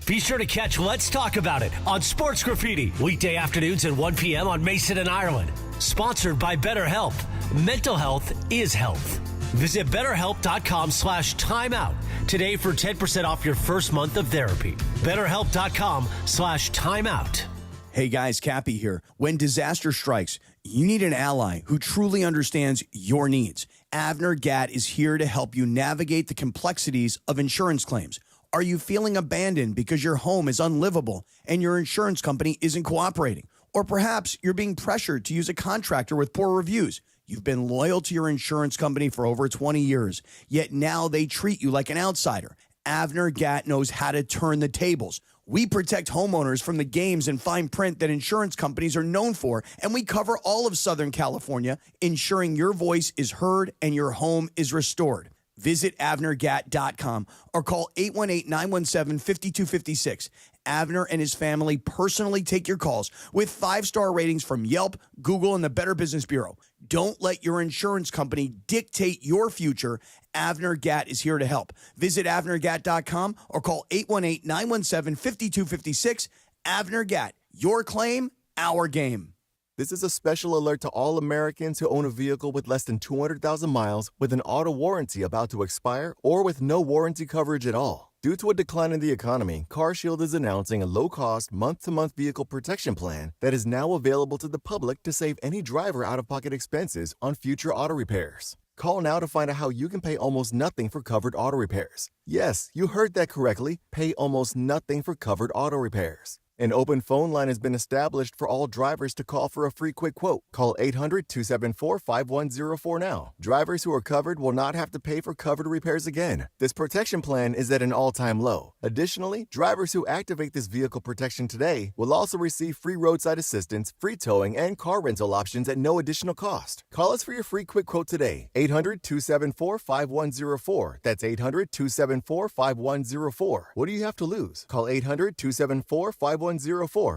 Be sure to catch Let's Talk About It on Sports Graffiti, weekday afternoons at 1 p.m. on Mason and Ireland. Sponsored by BetterHelp. Mental health is health. Visit BetterHelp.com/timeout today for 10% off your first month of therapy. BetterHelp.com/timeout. Hey guys, Cappy here. When disaster strikes, You need an ally who truly understands your needs. Avner Gatt is here to help you navigate the complexities of insurance claims. Are you feeling abandoned because your home is unlivable and your insurance company isn't cooperating? Or perhaps you're being pressured to use a contractor with poor reviews. You've been loyal to your insurance company for over 20 years, yet now they treat you like an outsider. Avner Gatt knows how to turn the tables. We protect homeowners from the games and fine print that insurance companies are known for, and we cover all of Southern California, ensuring your voice is heard and your home is restored. Visit AvnerGatt.com or call 818-917-5256. Avner and his family personally take your calls with 5-star ratings from Yelp, Google, and the Better Business Bureau. Don't let your insurance company dictate your future. Avner Gatt is here to help. Visit AvnerGatt.com or call 818-917-5256. Avner Gatt, your claim, our game. This is a special alert to all Americans who own a vehicle with less than 200,000 miles with an auto warranty about to expire or with no warranty coverage at all. Due to a decline in the economy, CarShield is announcing a low-cost, month-to-month vehicle protection plan that is now available to the public to save any driver out-of-pocket expenses on future auto repairs. Call now to find out how you can pay almost nothing for covered auto repairs. Yes, you heard that correctly. Pay almost nothing for covered auto repairs. An open phone line has been established for all drivers to call for a free quick quote. Call 800-274-5104 now. Drivers who are covered will not have to pay for covered repairs again. This protection plan is at an all-time low. Additionally, drivers who activate this vehicle protection today will also receive free roadside assistance, free towing, and car rental options at no additional cost. Call us for your free quick quote today. 800-274-5104. That's 800-274-5104. What do you have to lose? Call 800-274-5104.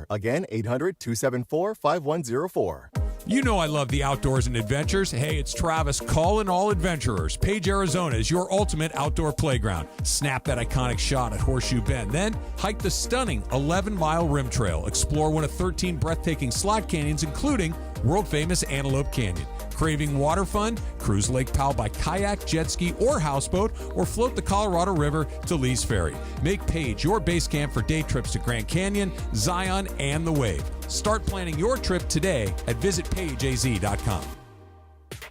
Again, 800-274-5104. You know I love the outdoors and adventures. Hey, it's Travis calling all adventurers. Page, Arizona is your ultimate outdoor playground. Snap that iconic shot at Horseshoe Bend. Then hike the stunning 11-mile rim trail. Explore one of 13 breathtaking slot canyons, including world-famous Antelope Canyon. Craving water fun? Cruise Lake Powell by kayak, jet ski, or houseboat, or float the Colorado River to Lee's Ferry. Make Page your base camp for day trips to Grand Canyon, Zion, and the Wave. Start planning your trip today at visitpageaz.com.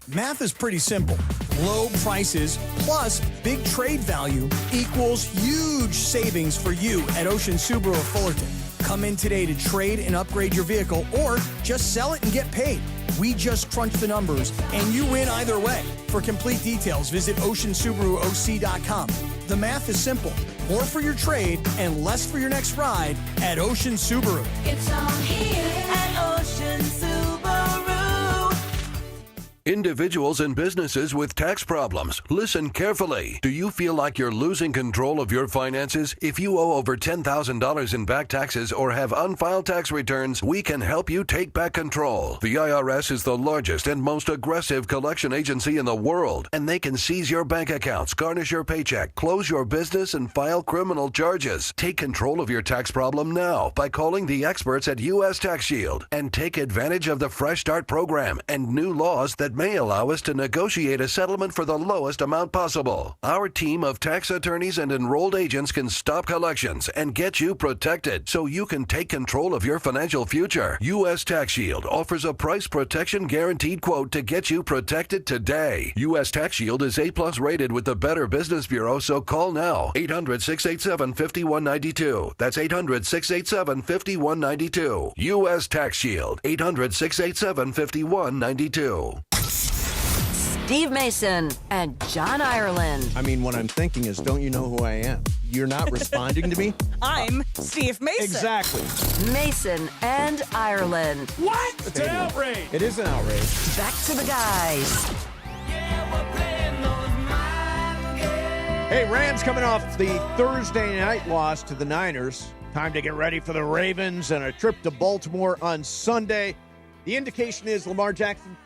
Math is pretty simple. Low prices plus big trade value equals huge savings for you at Ocean Subaru of Fullerton. Come in today to trade and upgrade your vehicle or just sell it and get paid. We just crunch the numbers and you win either way. For complete details, visit OceanSubaruOC.com. The math is simple. More for your trade and less for your next ride at Ocean Subaru. It's all here at Ocean Subaru. Individuals and businesses with tax problems, listen carefully. Do you feel like you're losing control of your finances? If you owe over $10,000 in back taxes or have unfiled tax returns, we can help you take back control. The IRS is the largest and most aggressive collection agency in the world, and they can seize your bank accounts, garnish your paycheck, close your business, and file criminal charges. Take control of your tax problem now by calling the experts at U.S. Tax Shield and take advantage of the Fresh Start program and new laws that may allow us to negotiate a settlement for the lowest amount possible. Our team of tax attorneys and enrolled agents can stop collections and get you protected so you can take control of your financial future. U.S. Tax Shield offers a price protection guaranteed quote to get you protected today. U.S. Tax Shield is A+ rated with the Better Business Bureau, so call now. 800-687-5192. That's 800-687-5192. U.S. Tax Shield. 800-687-5192. Steve Mason and John Ireland. I mean, what I'm thinking is, don't you know who I am? You're not responding to me? I'm Steve Mason. Exactly. Mason and Ireland. What? It's an outrage. It is an outrage. Back to the guys. Hey, Rams coming off the Thursday night loss to the Niners. Time to get ready for the Ravens and a trip to Baltimore on Sunday. The indication is Lamar Jackson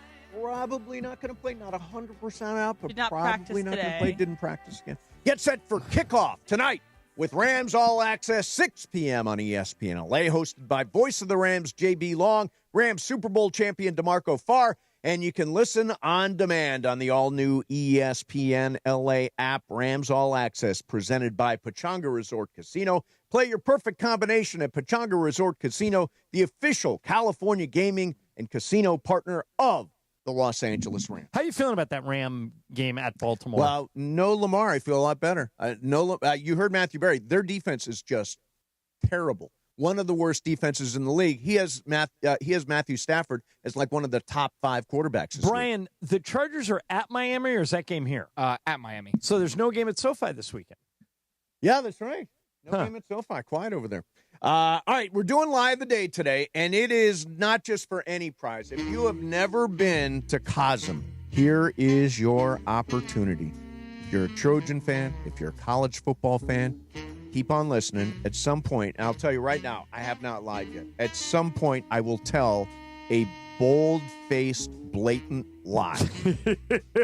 probably not going to play, not 100% out, but probably not going to play. Didn't practice again. Get set for kickoff tonight with Rams All Access, 6 p.m. on ESPN LA, hosted by voice of the Rams, J.B. Long, Rams Super Bowl champion DeMarco Farr, and you can listen on demand on the all-new ESPN LA app. Rams All Access, presented by Pechanga Resort Casino. Play your perfect combination at Pechanga Resort Casino, the official California gaming and casino partner of the Los Angeles Rams. How you feeling about that Ram game at Baltimore? Well, no Lamar, I feel a lot better. You heard Matthew Berry. Their defense is just terrible. One of the worst defenses in the league. He has Matthew Stafford as like one of the top 5 quarterbacks this Brian, week. the Chargers are at Miami, or is that game here? At Miami. So there's no game at SoFi this weekend. Yeah, that's right. No game at SoFi. Quiet over there. All right, we're doing Live the Day today, and it is not just for any prize. If you have never been to Cosm, here is your opportunity. If you're a Trojan fan, if you're a college football fan, keep on listening. At some point, and I'll tell you right now, I have not lied yet. At some point, I will tell a bold-faced, blatant lie.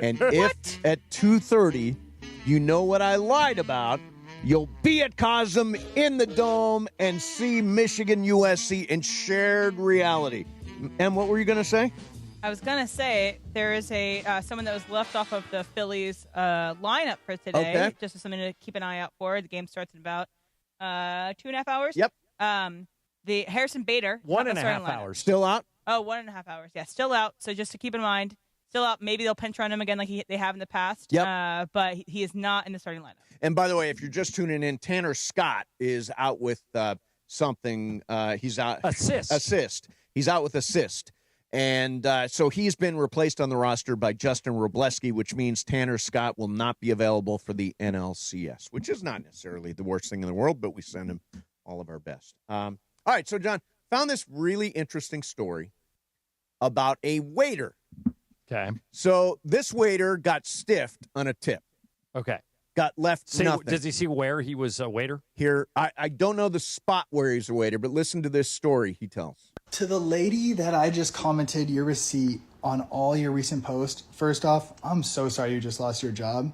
And if at 2:30 you know what I lied about, you'll be at Cosm in the Dome and see Michigan USC in shared reality. And what were you going to say? I was going to say there is someone that was left off of the Phillies lineup for today. Okay. Just something to keep an eye out for. The game starts in about 2.5 hours. Yep. The Harrison Bader. 1.5 hours. Still out? Oh, 1.5 hours. Yeah, still out. So just to keep in mind, still out. Maybe they'll pinch run him again like they have in the past. Yep. But he is not in the starting lineup. And by the way, if you're just tuning in, Tanner Scott is out with something. He's out. Assist. He's out with assist. And so he's been replaced on the roster by Justin Robleski, which means Tanner Scott will not be available for the NLCS, which is not necessarily the worst thing in the world, but we send him all of our best. All right, so, John, found this really interesting story about a waiter. Okay. So this waiter got stiffed on a tip. Okay. Got left nothing. Does he see where he was a waiter? Here, I don't know the spot where he's a waiter, but listen to this story he tells. To the lady that I just commented your receipt on all your recent posts, first off, I'm so sorry you just lost your job.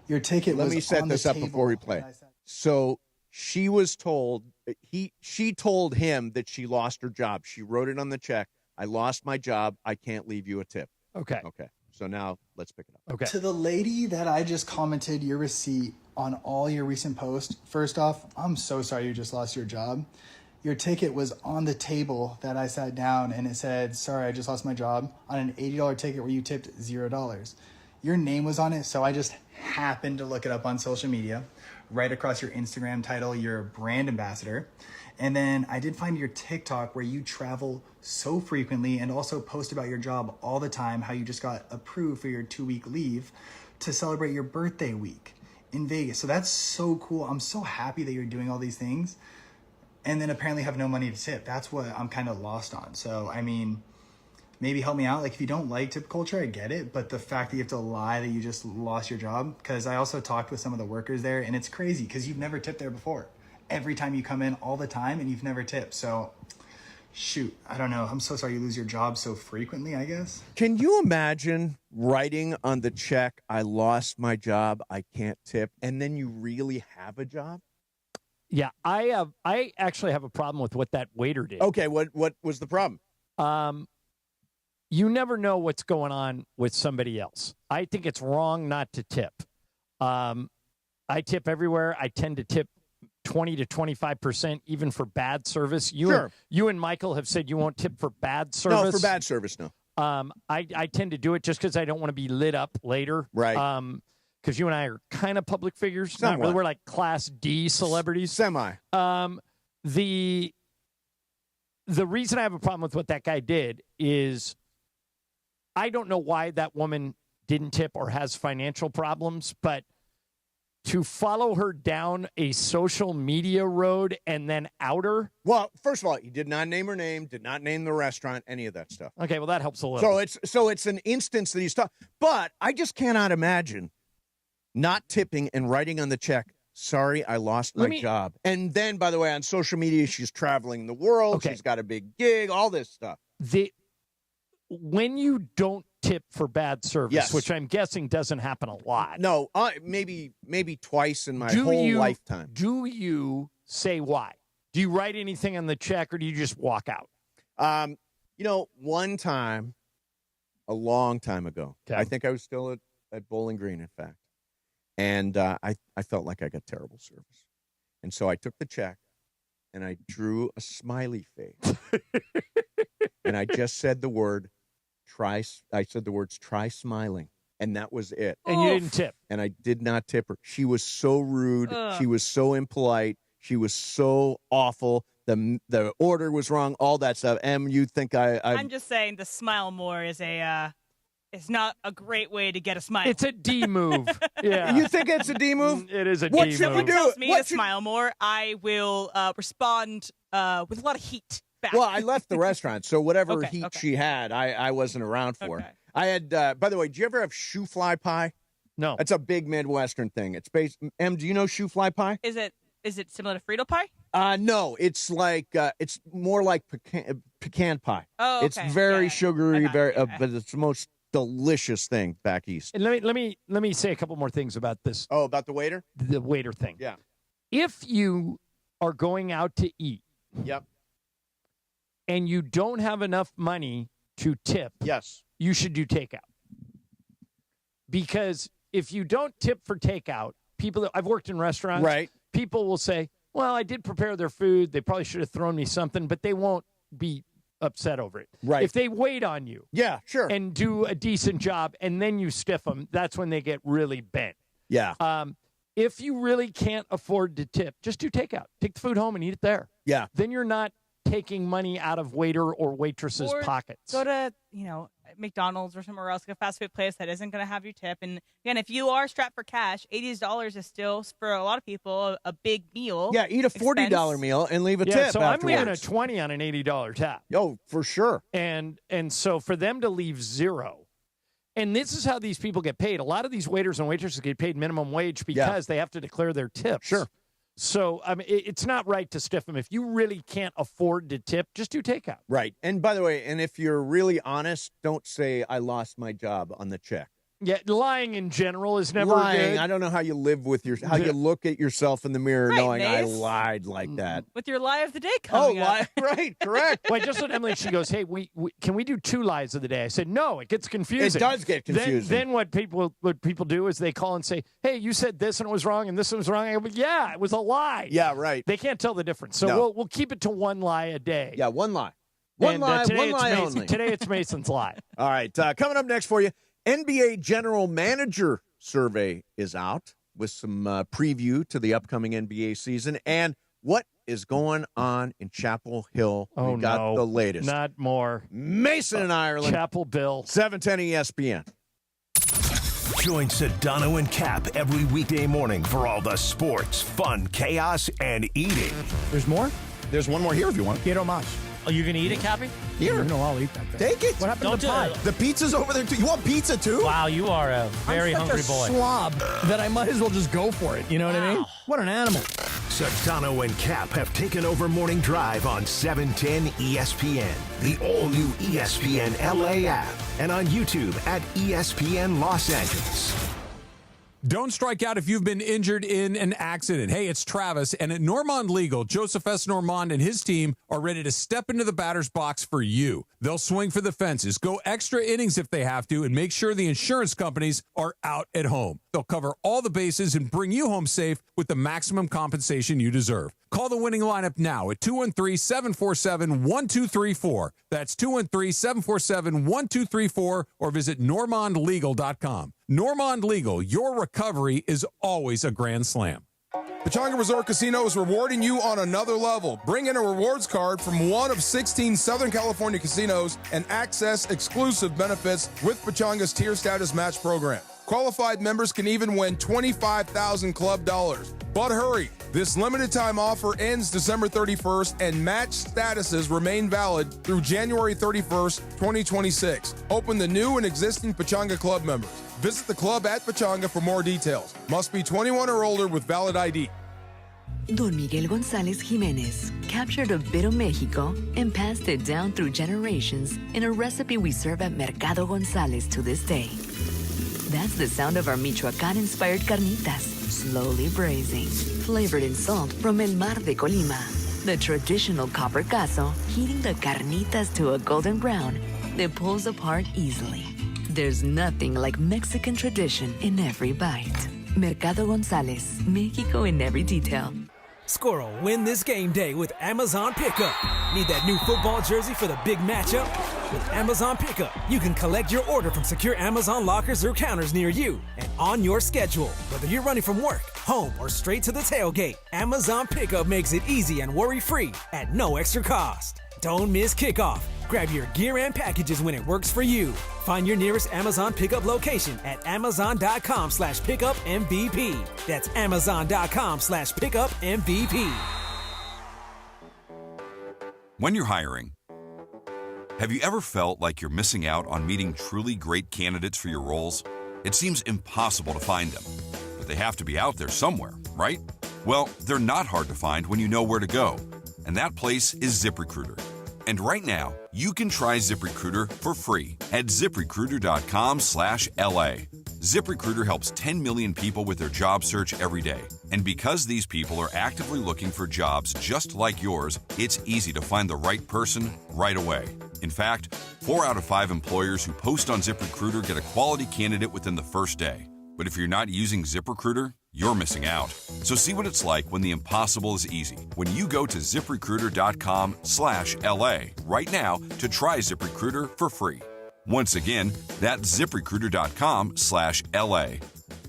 Your ticket was on the table. Let me set this up before we play. So she was told, she told him that she lost her job. She wrote it on the check. I lost my job. I can't leave you a tip. Okay. Okay. So now let's pick it up. Okay. To the lady that I just commented your receipt on all your recent posts, first off, I'm so sorry you just lost your job. Your ticket was on the table that I sat down and it said, sorry, I just lost my job, on an $80 ticket where you tipped $0. Your name was on it, so I just happened to look it up on social media. Right across your Instagram title, you're a brand ambassador. And then I did find your TikTok where you travel so frequently and also post about your job all the time, how you just got approved for your 2-week leave to celebrate your birthday week in Vegas. So that's so cool. I'm so happy that you're doing all these things and then apparently have no money to tip. That's what I'm kind of lost on. So, I mean, maybe help me out. Like, if you don't like tip culture, I get it. But the fact that you have to lie that you just lost your job, because I also talked with some of the workers there, and it's crazy because you've never tipped there before. Every time you come in all the time and you've never tipped. So, shoot, I don't know. I'm so sorry you lose your job so frequently, I guess. Can you imagine writing on the check, I lost my job, I can't tip, and then you really have a job? Yeah, I actually have a problem with what that waiter did. Okay, what was the problem? You never know what's going on with somebody else. I think it's wrong not to tip. I tip everywhere. I tend to tip 20 to 25%, even for bad service. You and Michael have said you won't tip for bad service. No, for bad service, no. I tend to do it just because I don't want to be lit up later. Right. Because you and I are kind of public figures. Somewhat. Not really. We're like Class D celebrities. Semi. The reason I have a problem with what that guy did is I don't know why that woman didn't tip or has financial problems, but to follow her down a social media road and then out her. Well, first of all, he did not name her name, did not name the restaurant, any of that stuff. Okay, well, that helps a little. So it's an instance that he's talking. But I just cannot imagine not tipping and writing on the check, sorry, I lost my job. And then, by the way, on social media, she's traveling the world. Okay. She's got a big gig, all this stuff. When you don't tip for bad service, yes, which I'm guessing doesn't happen a lot. No, maybe twice in my whole lifetime. Do you say why? Do you write anything on the check or do you just walk out? One time, a long time ago, okay. I think I was still at Bowling Green, in fact. And I felt like I got terrible service. And so I took the check and I drew a smiley face. and I just said the word try. I said the words try smiling, and that was it. And you didn't tip. And I did not tip her. She was so rude. She was so impolite. She was so awful. The order was wrong. All that stuff. And you think I'm just saying the smile more is it's not a great way to get a smile. It's a D move. Yeah. You think it's a D move? It is a what D should move. we do? Tells me to smile more. I will respond with a lot of heat back. Well, I left the restaurant, so whatever heat she had, I wasn't around for. Okay. I had, by the way, do you ever have shoe fly pie? No. That's a big Midwestern thing. It's based. Do you know shoe fly pie? Is it similar to Frito pie? No, it's like it's more like pecan pie. Oh, okay. It's very sugary, but it's the most delicious thing back east. And let me say a couple more things about this. Oh, about the waiter? The waiter thing. Yeah. If you are going out to eat, yep, and you don't have enough money to tip, yes, you should do takeout. Because if you don't tip for takeout, I've worked in restaurants, right? People will say, well, I did prepare their food. They probably should have thrown me something, but they won't be upset over it. Right. If they wait on you. Yeah, sure. And do a decent job, and then you stiff them, that's when they get really bent. Yeah. If you really can't afford to tip, just do takeout. Take the food home and eat it there. Yeah. Then you're not taking money out of waiter or waitress's pockets. Go to, McDonald's or somewhere else, like a fast food place that isn't going to have your tip. And again, if you are strapped for cash, $80 is still, for a lot of people, a big meal. Yeah, eat a $40 meal and leave a tip so afterwards. I'm leaving a $20 on an $80 tab. Oh, for sure. And so for them to leave zero, and this is how these people get paid. A lot of these waiters and waitresses get paid minimum wage because they have to declare their tips. Sure. So, it's not right to stiff them. If you really can't afford to tip, just do takeout. Right. And by the way, and if you're really honest, don't say I lost my job on the check. Yeah, lying in general is never lying. good. I don't know how you live with how you look at yourself in the mirror knowing I Mace. lied like that. With your lie of the day coming up. Right, correct. Well, I just told Emily, she goes, hey, can we do 2 lies of the day? I said, no, it gets confusing. It does get confusing. Then what people do is they call and say, hey, you said this and it was wrong and this one was wrong. I go, yeah, it was a lie. Yeah, right. They can't tell the difference. So we'll keep it to 1 lie a day. Yeah, 1 lie. One lie only. Today it's Mason's lie. All right, coming up next for you, NBA General Manager survey is out with some preview to the upcoming NBA season and what is going on in Chapel Hill. Oh, we got the latest. Not more. Mason in Ireland. Chapel Bill. 710 ESPN. Join Sedano and Cap every weekday morning for all the sports, fun, chaos, and eating. There's more? There's one more here if you want. Quiero más. Oh, you gonna eat it, Cappy? Here. No, I'll eat that thing. Take it. What happened Don't to do the pie? it. The pizza's over there, too. You want pizza, too? Wow, you are a very hungry boy. I'm such a slob that I might as well just go for it. You know what I mean? What an animal. Sedano and Cap have taken over Morning Drive on 710 ESPN, the all-new ESPN LA app, and on YouTube at ESPN Los Angeles. Don't strike out if you've been injured in an accident. Hey, it's Travis, and at Normand Legal, Joseph S. Normand and his team are ready to step into the batter's box for you. They'll swing for the fences, go extra innings if they have to, and make sure the insurance companies are out at home. They'll cover all the bases and bring you home safe with the maximum compensation you deserve. Call the winning lineup now at 213-747-1234. That's 213-747-1234, or visit normandlegal.com. Normand Legal, your recovery is always a grand slam. Pechanga Resort Casino is rewarding you on another level. Bring in a rewards card from one of 16 Southern California casinos and access exclusive benefits with Pechanga's tier status match program. Qualified members can even win $25,000 club dollars. But hurry, this limited time offer ends December 31st and match statuses remain valid through January 31st, 2026. Open the new and existing Pechanga club members. Visit the club at Pechanga for more details. Must be 21 or older with valid ID. Don Miguel González Jiménez captured a bit of Mexico and passed it down through generations in a recipe we serve at Mercado González to this day. That's the sound of our Michoacán-inspired carnitas, slowly braising, flavored in salt from El Mar de Colima. The traditional copper cazo, heating the carnitas to a golden brown that pulls apart easily. There's nothing like Mexican tradition in every bite. Mercado González, Mexico in every detail. Score a win this game day with Amazon Pickup. Need that new football jersey for the big matchup? With Amazon Pickup, you can collect your order from secure Amazon lockers or counters near you and on your schedule. Whether you're running from work, home, or straight to the tailgate, Amazon Pickup makes it easy and worry-free at no extra cost. Don't miss kickoff. Grab your gear and packages when it works for you. Find your nearest Amazon Pickup location at amazon.com/pickupmvp. That's amazon.com/pickupmvp. When you're hiring, have you ever felt like you're missing out on meeting truly great candidates for your roles? It seems impossible to find them, but they have to be out there somewhere, right? Well, they're not hard to find when you know where to go, and that place is ZipRecruiter. And right now, you can try ZipRecruiter for free at ZipRecruiter.com/LA. ZipRecruiter helps 10 million people with their job search every day. And because these people are actively looking for jobs just like yours, it's easy to find the right person right away. In fact, 4 out of 5 employers who post on ZipRecruiter get a quality candidate within the first day. But if you're not using ZipRecruiter, you're missing out. So see what it's like when the impossible is easy. When you go to ZipRecruiter.com/LA right now to try ZipRecruiter for free. Once again, that's ZipRecruiter.com/LA.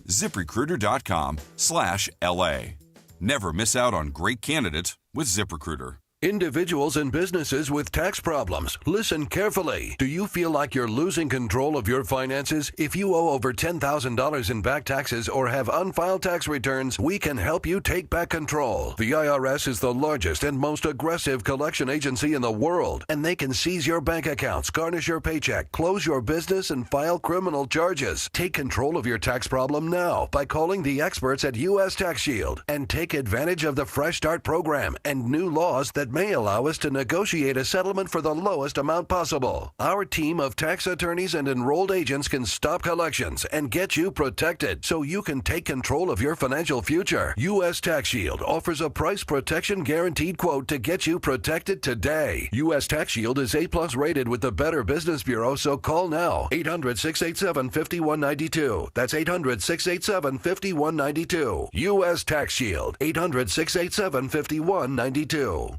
ZipRecruiter.com/LA. Never miss out on great candidates with ZipRecruiter. Individuals and businesses with tax problems, listen carefully. Do you feel like you're losing control of your finances? If you owe over $10,000 in back taxes or have unfiled tax returns, we can help you take back control. The IRS is the largest and most aggressive collection agency in the world, and they can seize your bank accounts, garnish your paycheck, close your business, and file criminal charges. Take control of your tax problem now by calling the experts at U.S. Tax Shield and take advantage of the Fresh Start program and new laws that may allow us to negotiate a settlement for the lowest amount possible. Our team of tax attorneys and enrolled agents can stop collections and get you protected so you can take control of your financial future. U.S. Tax Shield offers a price protection guaranteed quote to get you protected today. U.S. Tax Shield is A+ rated with the Better Business Bureau, so call now. 800-687-5192. That's 800-687-5192. U.S. Tax Shield. 800-687-5192.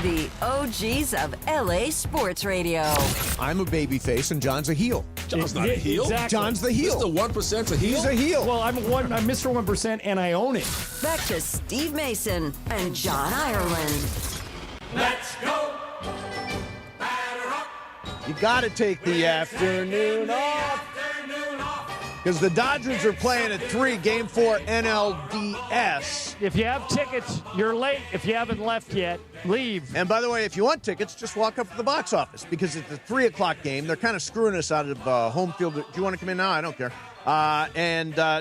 The OGs of LA Sports Radio. I'm a babyface and John's a heel. John's not a heel. Exactly. John's the heel. Mr. 1%'s a heel. He's a heel. Well, I'm Mr. 1% and I own it. Back to Steve Mason and John Ireland. Let's go. You got to take the afternoon off. Because the Dodgers are playing at 3, Game 4 NLDS. If you have tickets, you're late. If you haven't left yet, leave. And by the way, if you want tickets, just walk up to the box office because it's a 3 o'clock game. They're kind of screwing us out of home field. Do you want to come in now? I don't care.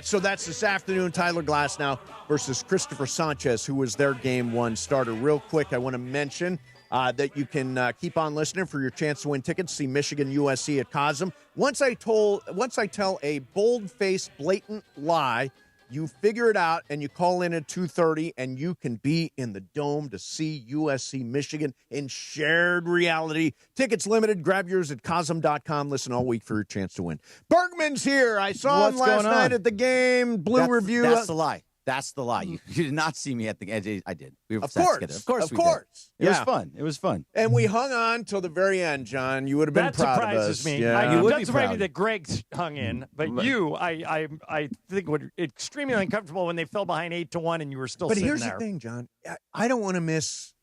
So that's this afternoon, Tyler Glasnow versus Christopher Sanchez, who was their Game 1 starter. Real quick, I want to mention that you can keep on listening for your chance to win tickets. See Michigan USC at Cosm. Once I tell a bold-faced, blatant lie, you figure it out and you call in at 2:30, and you can be in the Dome to see USC Michigan in shared reality. Tickets limited. Grab yours at Cosm.com. Listen all week for your chance to win. Bergman's here. I saw him last night at the game. Blue review. That's the lie. That's the lie. You did not see me at the game. I did. We were Of sat course. together. Of course. Of we course. Did. It was Yeah. fun. It was fun. And we hung on till the very end, John. You would have been That proud of surprises us. me. Yeah. It doesn't surprise me that Greg hung in, but you, I think, were extremely uncomfortable when they fell behind 8-1 and you were still But sitting here's there. the thing, John. I don't want to miss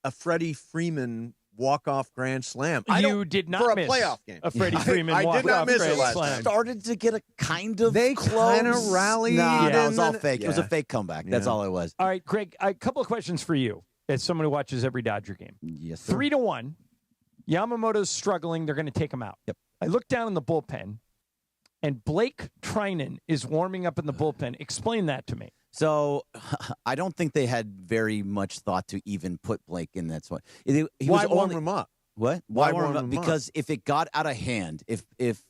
a Freddie Freeman walk-off grand slam. You did not for a miss playoff game. a Freddie Freeman I did not walk-off miss grand it last slam. night. Started to get a kind of They close. kind of rallied. No, and it was all then- fake. It was a fake comeback. That's Yeah. all it was. All right, Greg, a couple of questions for you as someone who watches every Dodger game. Yes, sir. 3-1. Yamamoto's struggling. They're going to take him out. Yep. I look down in the bullpen, and Blake Trinan is warming up in the bullpen. Explain that to me. So I don't think they had very much thought to even put Blake in that spot. He Why was warm only, him up? What? Why warm warm him up? him up? Because if it got out of hand, if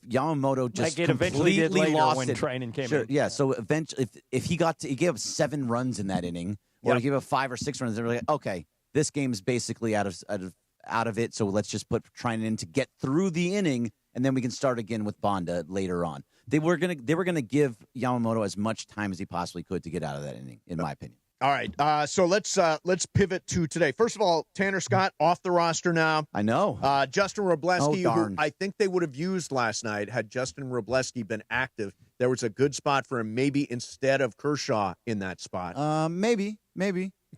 Yamamoto just Like it eventually did completely later lost when it, Trinan came sure, in. yeah. So eventually, if he gave up 7 runs in that inning, or he gave up 5 or 6 runs, they were like, okay, this game's basically out of it. So let's just put Trinan in to get through the inning, and then we can start again with Bonda later on. They were gonna give Yamamoto as much time as he possibly could to get out of that inning, in my opinion. All right, so let's pivot to today. First of all, Tanner Scott off the roster now. I know. Justin Wroblewski, Oh, who darn. I think they would have used last night had Justin Wroblewski been active. There was a good spot for him, maybe instead of Kershaw in that spot. Maybe.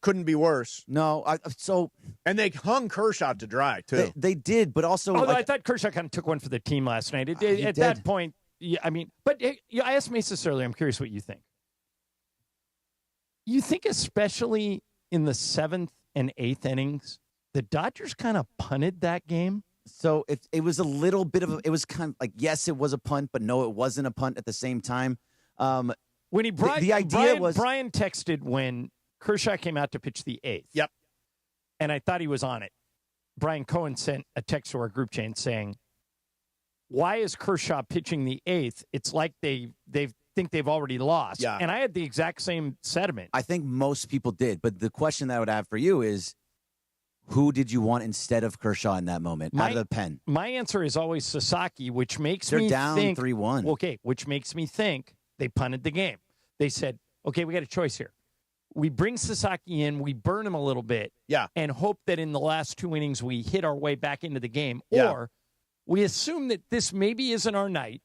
Couldn't be worse. No, and they hung Kershaw to dry too. They did, but also Although I thought Kershaw kind of took one for the team last night. At that point, yeah, I mean, but I asked Mace this earlier. I'm curious what you think. You think especially in the 7th and 8th innings, the Dodgers kind of punted that game? So it was a little bit of it was kind of like, yes, it was a punt, but no, it wasn't a punt at the same time. When the idea was Brian texted when Kershaw came out to pitch the 8th. Yep. And I thought he was on it. Brian Cohen sent a text to our group chain saying, why is Kershaw pitching the 8th? It's like they think they've already lost. Yeah. And I had the exact same sentiment. I think most people did, but the question that I would have for you is, who did you want instead of Kershaw in that moment out of the pen? My answer is always Sasaki, which makes They're me down think 3-1. Okay, which makes me think they punted the game. They said, okay, we got a choice here. We bring Sasaki in, we burn him a little bit, and hope that in the last 2 innings we hit our way back into the game, or we assume that this maybe isn't our night.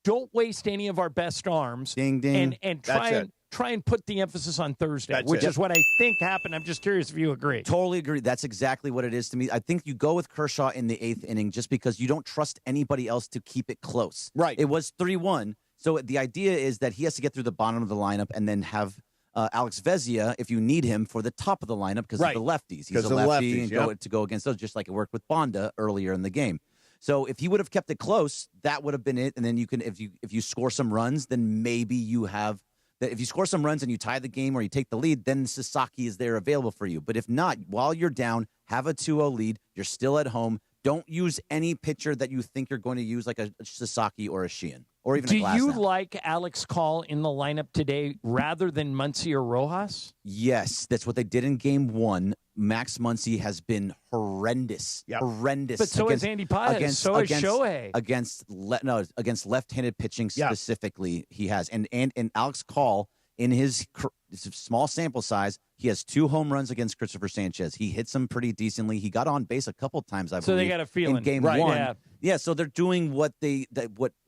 Don't waste any of our best arms. Ding, ding. And try and put the emphasis on Thursday, That's which it. is what I think happened. I'm just curious if you agree. Totally agree. That's exactly what it is to me. I think you go with Kershaw in the 8th inning just because you don't trust anybody else to keep it close. Right. It was 3-1. So the idea is that he has to get through the bottom of the lineup and then have Alex Vezia, if you need him, for the top of the lineup because of the lefties. He's a lefty and to go against those, just like it worked with Bonda earlier in the game. So if he would have kept it close, that would have been it. And then you can, if you score some runs, then maybe you have that. If you score some runs and you tie the game or you take the lead, then Sasaki is there available for you. But if not, while you're down, have a 2-0 lead. You're still at home. Don't use any pitcher that you think you're going to use, like a Sasaki or a Sheehan or even a Glasnow. Do you like Alex Call in the lineup today rather than Muncy or Rojas? Yes, that's what they did in Game 1. Max Muncy has been horrendous. Horrendous. But so is Andy Paez. So is Shohei. Against left-handed pitching specifically, he has. And Alex Call, in his small sample size, he has 2 home runs against Christopher Sanchez. He hits them pretty decently. He got on base a couple times, I believe. So they got a feeling. In Game 1. Yeah, so they're doing what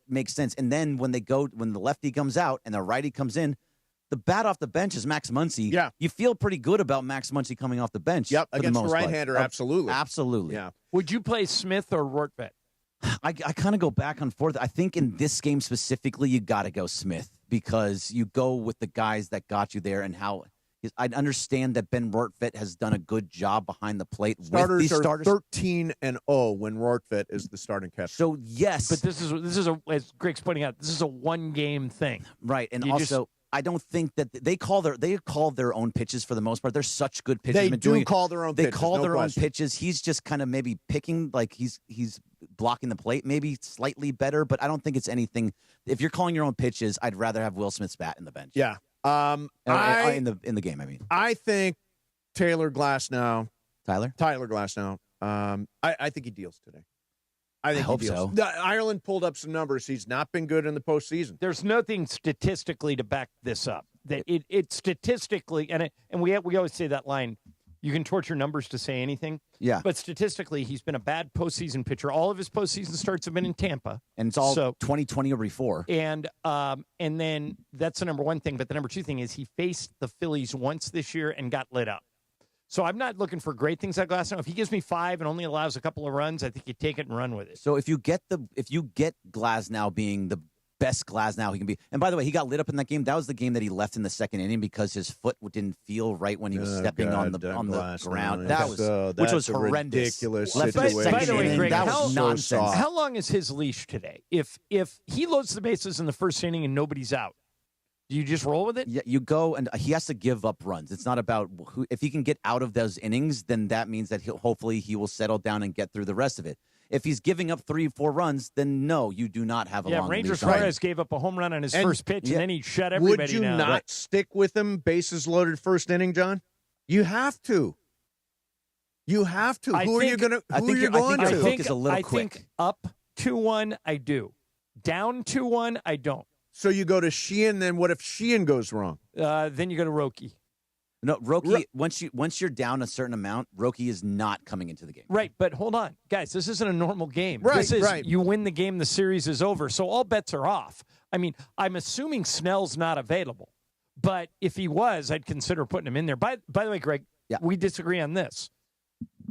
makes sense. And then when the lefty comes out and the righty comes in, the bat off the bench is Max Muncy. Yeah. You feel pretty good about Max Muncy coming off the bench. Yep, for against the the most part. right-hander, absolutely. Absolutely. Yeah. Would you play Smith or Rortvedt? I kind of go back and forth. I think in this game specifically, you got to go Smith because you go with the guys that got you there and how I understand that Ben Rortvedt has done a good job behind the plate. Starters with these are 13-0 when Rortvedt is the starting catcher. So yes, but this is as Greg's pointing out, this is a 1-game thing, right? And also, I don't think that they call their own pitches for the most part. They're such good pitchers. They call their own. They pitches, call no their question. own pitches. He's just kind of maybe picking, like he's blocking the plate, maybe slightly better. But I don't think it's anything. If you're calling your own pitches, I'd rather have Will Smith's bat in the bench. Yeah. In the game, I mean. I think Tyler Glasnow. I think he deals today. I hope he deals. so. Ireland pulled up some numbers. He's not been good in the postseason. There's nothing statistically to back this up. That it statistically, and we always say that line, you can torture numbers to say anything. Yeah. But statistically, he's been a bad postseason pitcher. All of his postseason starts have been in Tampa. And it's all 2020 or before. And then that's the number one thing. But the number two thing is he faced the Phillies once this year and got lit up. So I'm not looking for great things at Glasnow. If he gives me 5 and only allows a couple of runs, I think you take it and run with it. So if you get Glasnow being the best Glasnow he can be, and by the way, he got lit up in that game. That was the game that he left in the second inning because his foot didn't feel right when he was stepping on the ground. Which was horrendous. Ridiculous By the way, Greg, that was nonsense. How long is his leash today? If he loads the bases in the first inning and nobody's out, do you just roll with it? Yeah, you go, and he has to give up runs. It's not about if he can get out of those innings, then that means that hopefully he will settle down and get through the rest of it. If he's giving up 3-4 runs, then no, you do not have a long Ranger leash. Suarez gave up a home run on his first pitch, and then he shut everybody Would you down. not stick with him, bases loaded first inning, John? You have to. Who are you going to? I think your hook is a little quick. I think up 2-1, I do. Down 2-1, I don't. So you go to Sheehan, then what if Sheehan goes wrong? Then you go to Roki. No, Roki. Once you're down a certain amount, Roki is not coming into the game. Right, but hold on, guys. This isn't a normal game. Right, this is right. You win the game, the series is over. So all bets are off. I mean, I'm assuming Snell's not available, but if he was, I'd consider putting him in there. By the way, Greg, we disagree on this.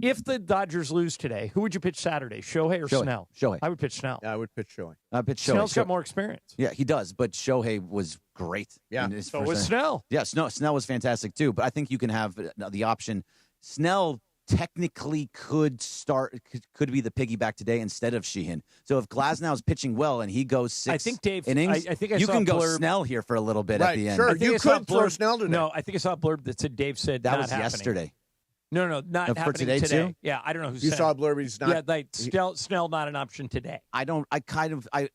If the Dodgers lose today, who would you pitch Saturday? Shohei or Snell? Shohei. I would pitch Snell. Yeah, I would pitch Shohei. Snell's got more experience. Yeah, he does, but Shohei was great. Yeah, so was Snell. Yeah, Snell was fantastic too, but I think you can have the option. Snell technically could be the piggyback today instead of Sheehan. So if Glasnow is pitching well and he goes 6 I think Dave, innings, I think I you saw can a go blurb. Snell here for a little bit Right, at the end. sure. I think You I saw could throw blurb- Snell today. No, I think I saw a blurb that said Dave said That not was happening. yesterday. No, not For happening today, too? Yeah, I don't know who You said saw it. blurb. He's not. Yeah, like Snell not an option today. I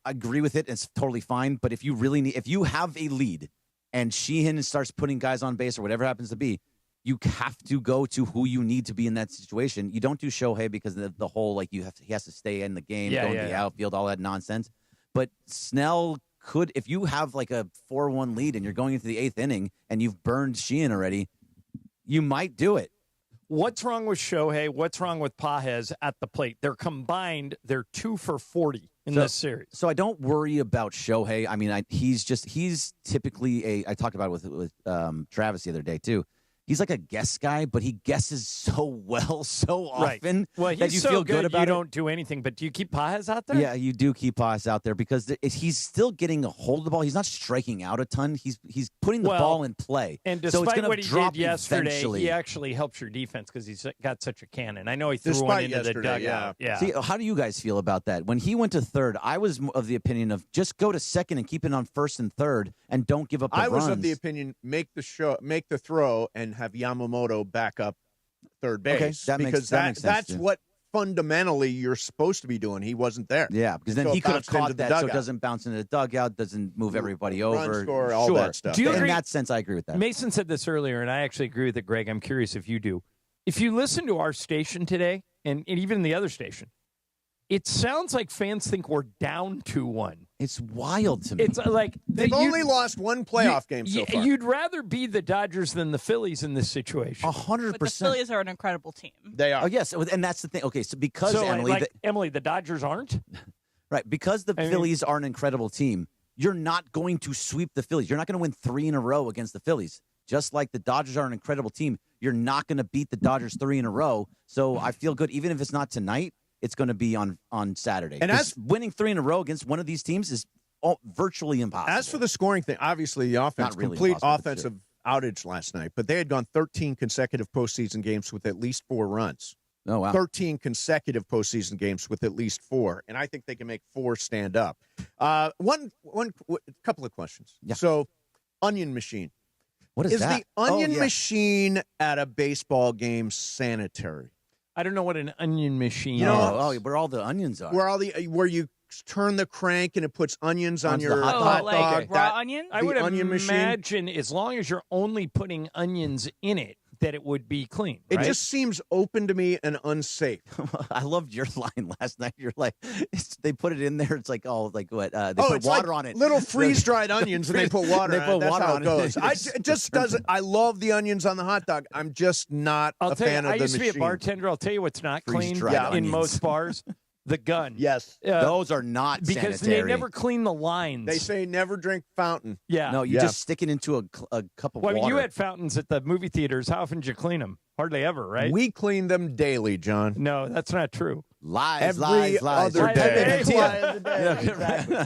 agree with it. It's totally fine. But if you have a lead and Sheehan starts putting guys on base or whatever happens to be, you have to go to who you need to be in that situation. You don't do Shohei because of the whole he has to stay in the game, go into the outfield, all that nonsense. But Snell could, if you have like a 4-1 lead and you're going into the 8th inning and you've burned Sheehan already, you might do it. What's wrong with Shohei? What's wrong with Pages at the plate? They're combined. They're 2 for 40 in this series. So I don't worry about Shohei. I mean, he's typically I talked about it with Travis the other day too. He's like a guess guy, but he guesses so well, so often Well, that he's you so feel good about you it. don't do anything. But do you keep Pages out there? Yeah, you do keep Pages out there because he's still getting a hold of the ball. He's not striking out a ton. He's putting the ball in play. And so it's despite gonna what he drop did yesterday, eventually. he actually helps your defense because he's got such a cannon. I know he threw Despite one into the yesterday, dugout. Yeah. See, how do you guys feel about that? When he went to third, I was of the opinion of just go to second and keep it on first and third and don't give up the I was runs. of the opinion make the throw and have Yamamoto back up third base. Okay, that makes sense, that's too. what fundamentally you're supposed to be doing. He wasn't there. Yeah, because then So he it could have bounced into caught the that so it dugout. doesn't bounce into the dugout, doesn't move everybody Run over. score, all sure. that stuff. Do you In agree? that sense, I agree with that. Mason said this earlier, and I actually agree with it, Greg. I'm curious if you do. If you listen to our station today, and even the other station, it sounds like fans think we're down 2-1. It's wild to me. It's like They've only lost one playoff game so far. You'd rather be the Dodgers than the Phillies in this situation. 100%. But the Phillies are an incredible team. They are. Oh, yes, and that's the thing. Okay, so because Emily, the Dodgers aren't? Right, because the Phillies are an incredible team, you're not going to sweep the Phillies. You're not going to win 3 in a row against the Phillies. Just like the Dodgers are an incredible team, you're not going to beat the Dodgers 3 in a row. So I feel good, even if it's not tonight, it's going to be on Saturday. And as winning 3 in a row against one of these teams is virtually impossible. As for the scoring thing, obviously the offense, Not really complete impossible, but offensive outage last night, but they had gone 13 consecutive postseason games with at least 4 runs. Oh, wow. 13 consecutive postseason games with at least 4, and I think they can make 4 stand up. One couple of questions. Yeah. So, onion machine. What is that? the onion Oh, yeah. machine at a baseball game sanitary? I don't know what an onion machine You know, is. Where all the onions are. Where you turn the crank and it puts onions on Onto your the hot hot dog. dog. Like raw onions? I the would onion machine? imagine as long as you're only putting onions in it, that it would be clean. It right? just seems open to me and unsafe. I loved your line last night. You're like, they put it in there. It's like, what? They put it's water like on it. Little freeze-dried onions, and they put water They on put it. That's water how on it it. goes. It just doesn't. I love the onions on the hot dog. I'm just not I'll a tell fan you, of I the used to be machine. a bartender. I'll tell you what's not clean Freeze-dried in onions. most bars. The gun. Yes. Those are not Because sanitary. they never clean the lines. They say never drink fountain. Yeah. No, you Yeah. just stick it into a cup of Well, I mean, water. you had fountains at the movie theaters. How often did you clean them? Hardly ever, right? We clean them daily, John. No, that's not true. lies, Every lies, lies. other You're day. Pepe Every Mentilla. other day, exactly.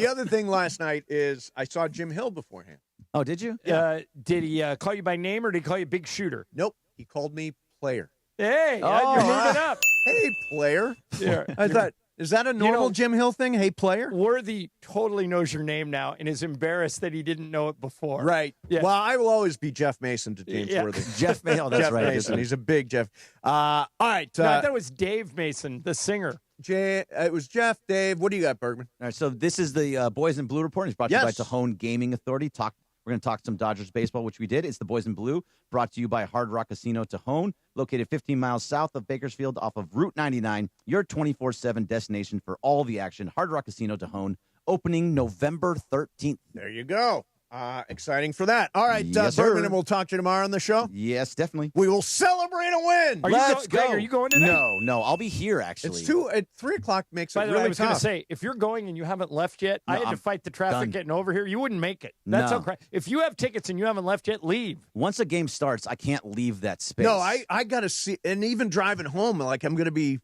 The other thing last night is I saw Jim Hill beforehand. Oh, did you? Did he call you by name or did he call you Big Shooter? Nope. He called me player. Hey, Oh, you're moving up. Hey, player. Yeah. I thought, is that a normal Jim Hill thing? Hey, player? Worthy totally knows your name now and is embarrassed that he didn't know it before. Right. Yeah. Well, I will always be Jeff Mason to James Yeah. Worthy. Jeff Mason. That's Jeff right. Mason. He's a big Jeff. All right. No, I thought it was Dave Mason, the singer. It was Jeff, Dave. What do you got, Bergman? All right, so this is the Boys in Blue report. It's brought to you by Yes. Tahone Gaming Authority. We're going to talk some Dodgers baseball, which we did. It's the Boys in Blue, brought to you by Hard Rock Casino Tahone, located 15 miles south of Bakersfield off of Route 99, your 24/7 destination for all the action. Hard Rock Casino Tahone, opening November 13th. There you go. Exciting for that. All right, Yes, Bergman, sir. and we'll talk to you tomorrow on the show. Yes, definitely. We will celebrate a win. Let's go. Greg, are you going today? No, I'll be here actually. It's at 3 o'clock makes By it the way, really I was going to tough. say, if you're going and you haven't left yet, No, I had to I'm fight the traffic done. getting over here. You wouldn't make it. That's No. okay. If you have tickets and you haven't left yet, leave. Once a game starts, I can't leave that space. No, I got to see, and even driving home, like I'm going to be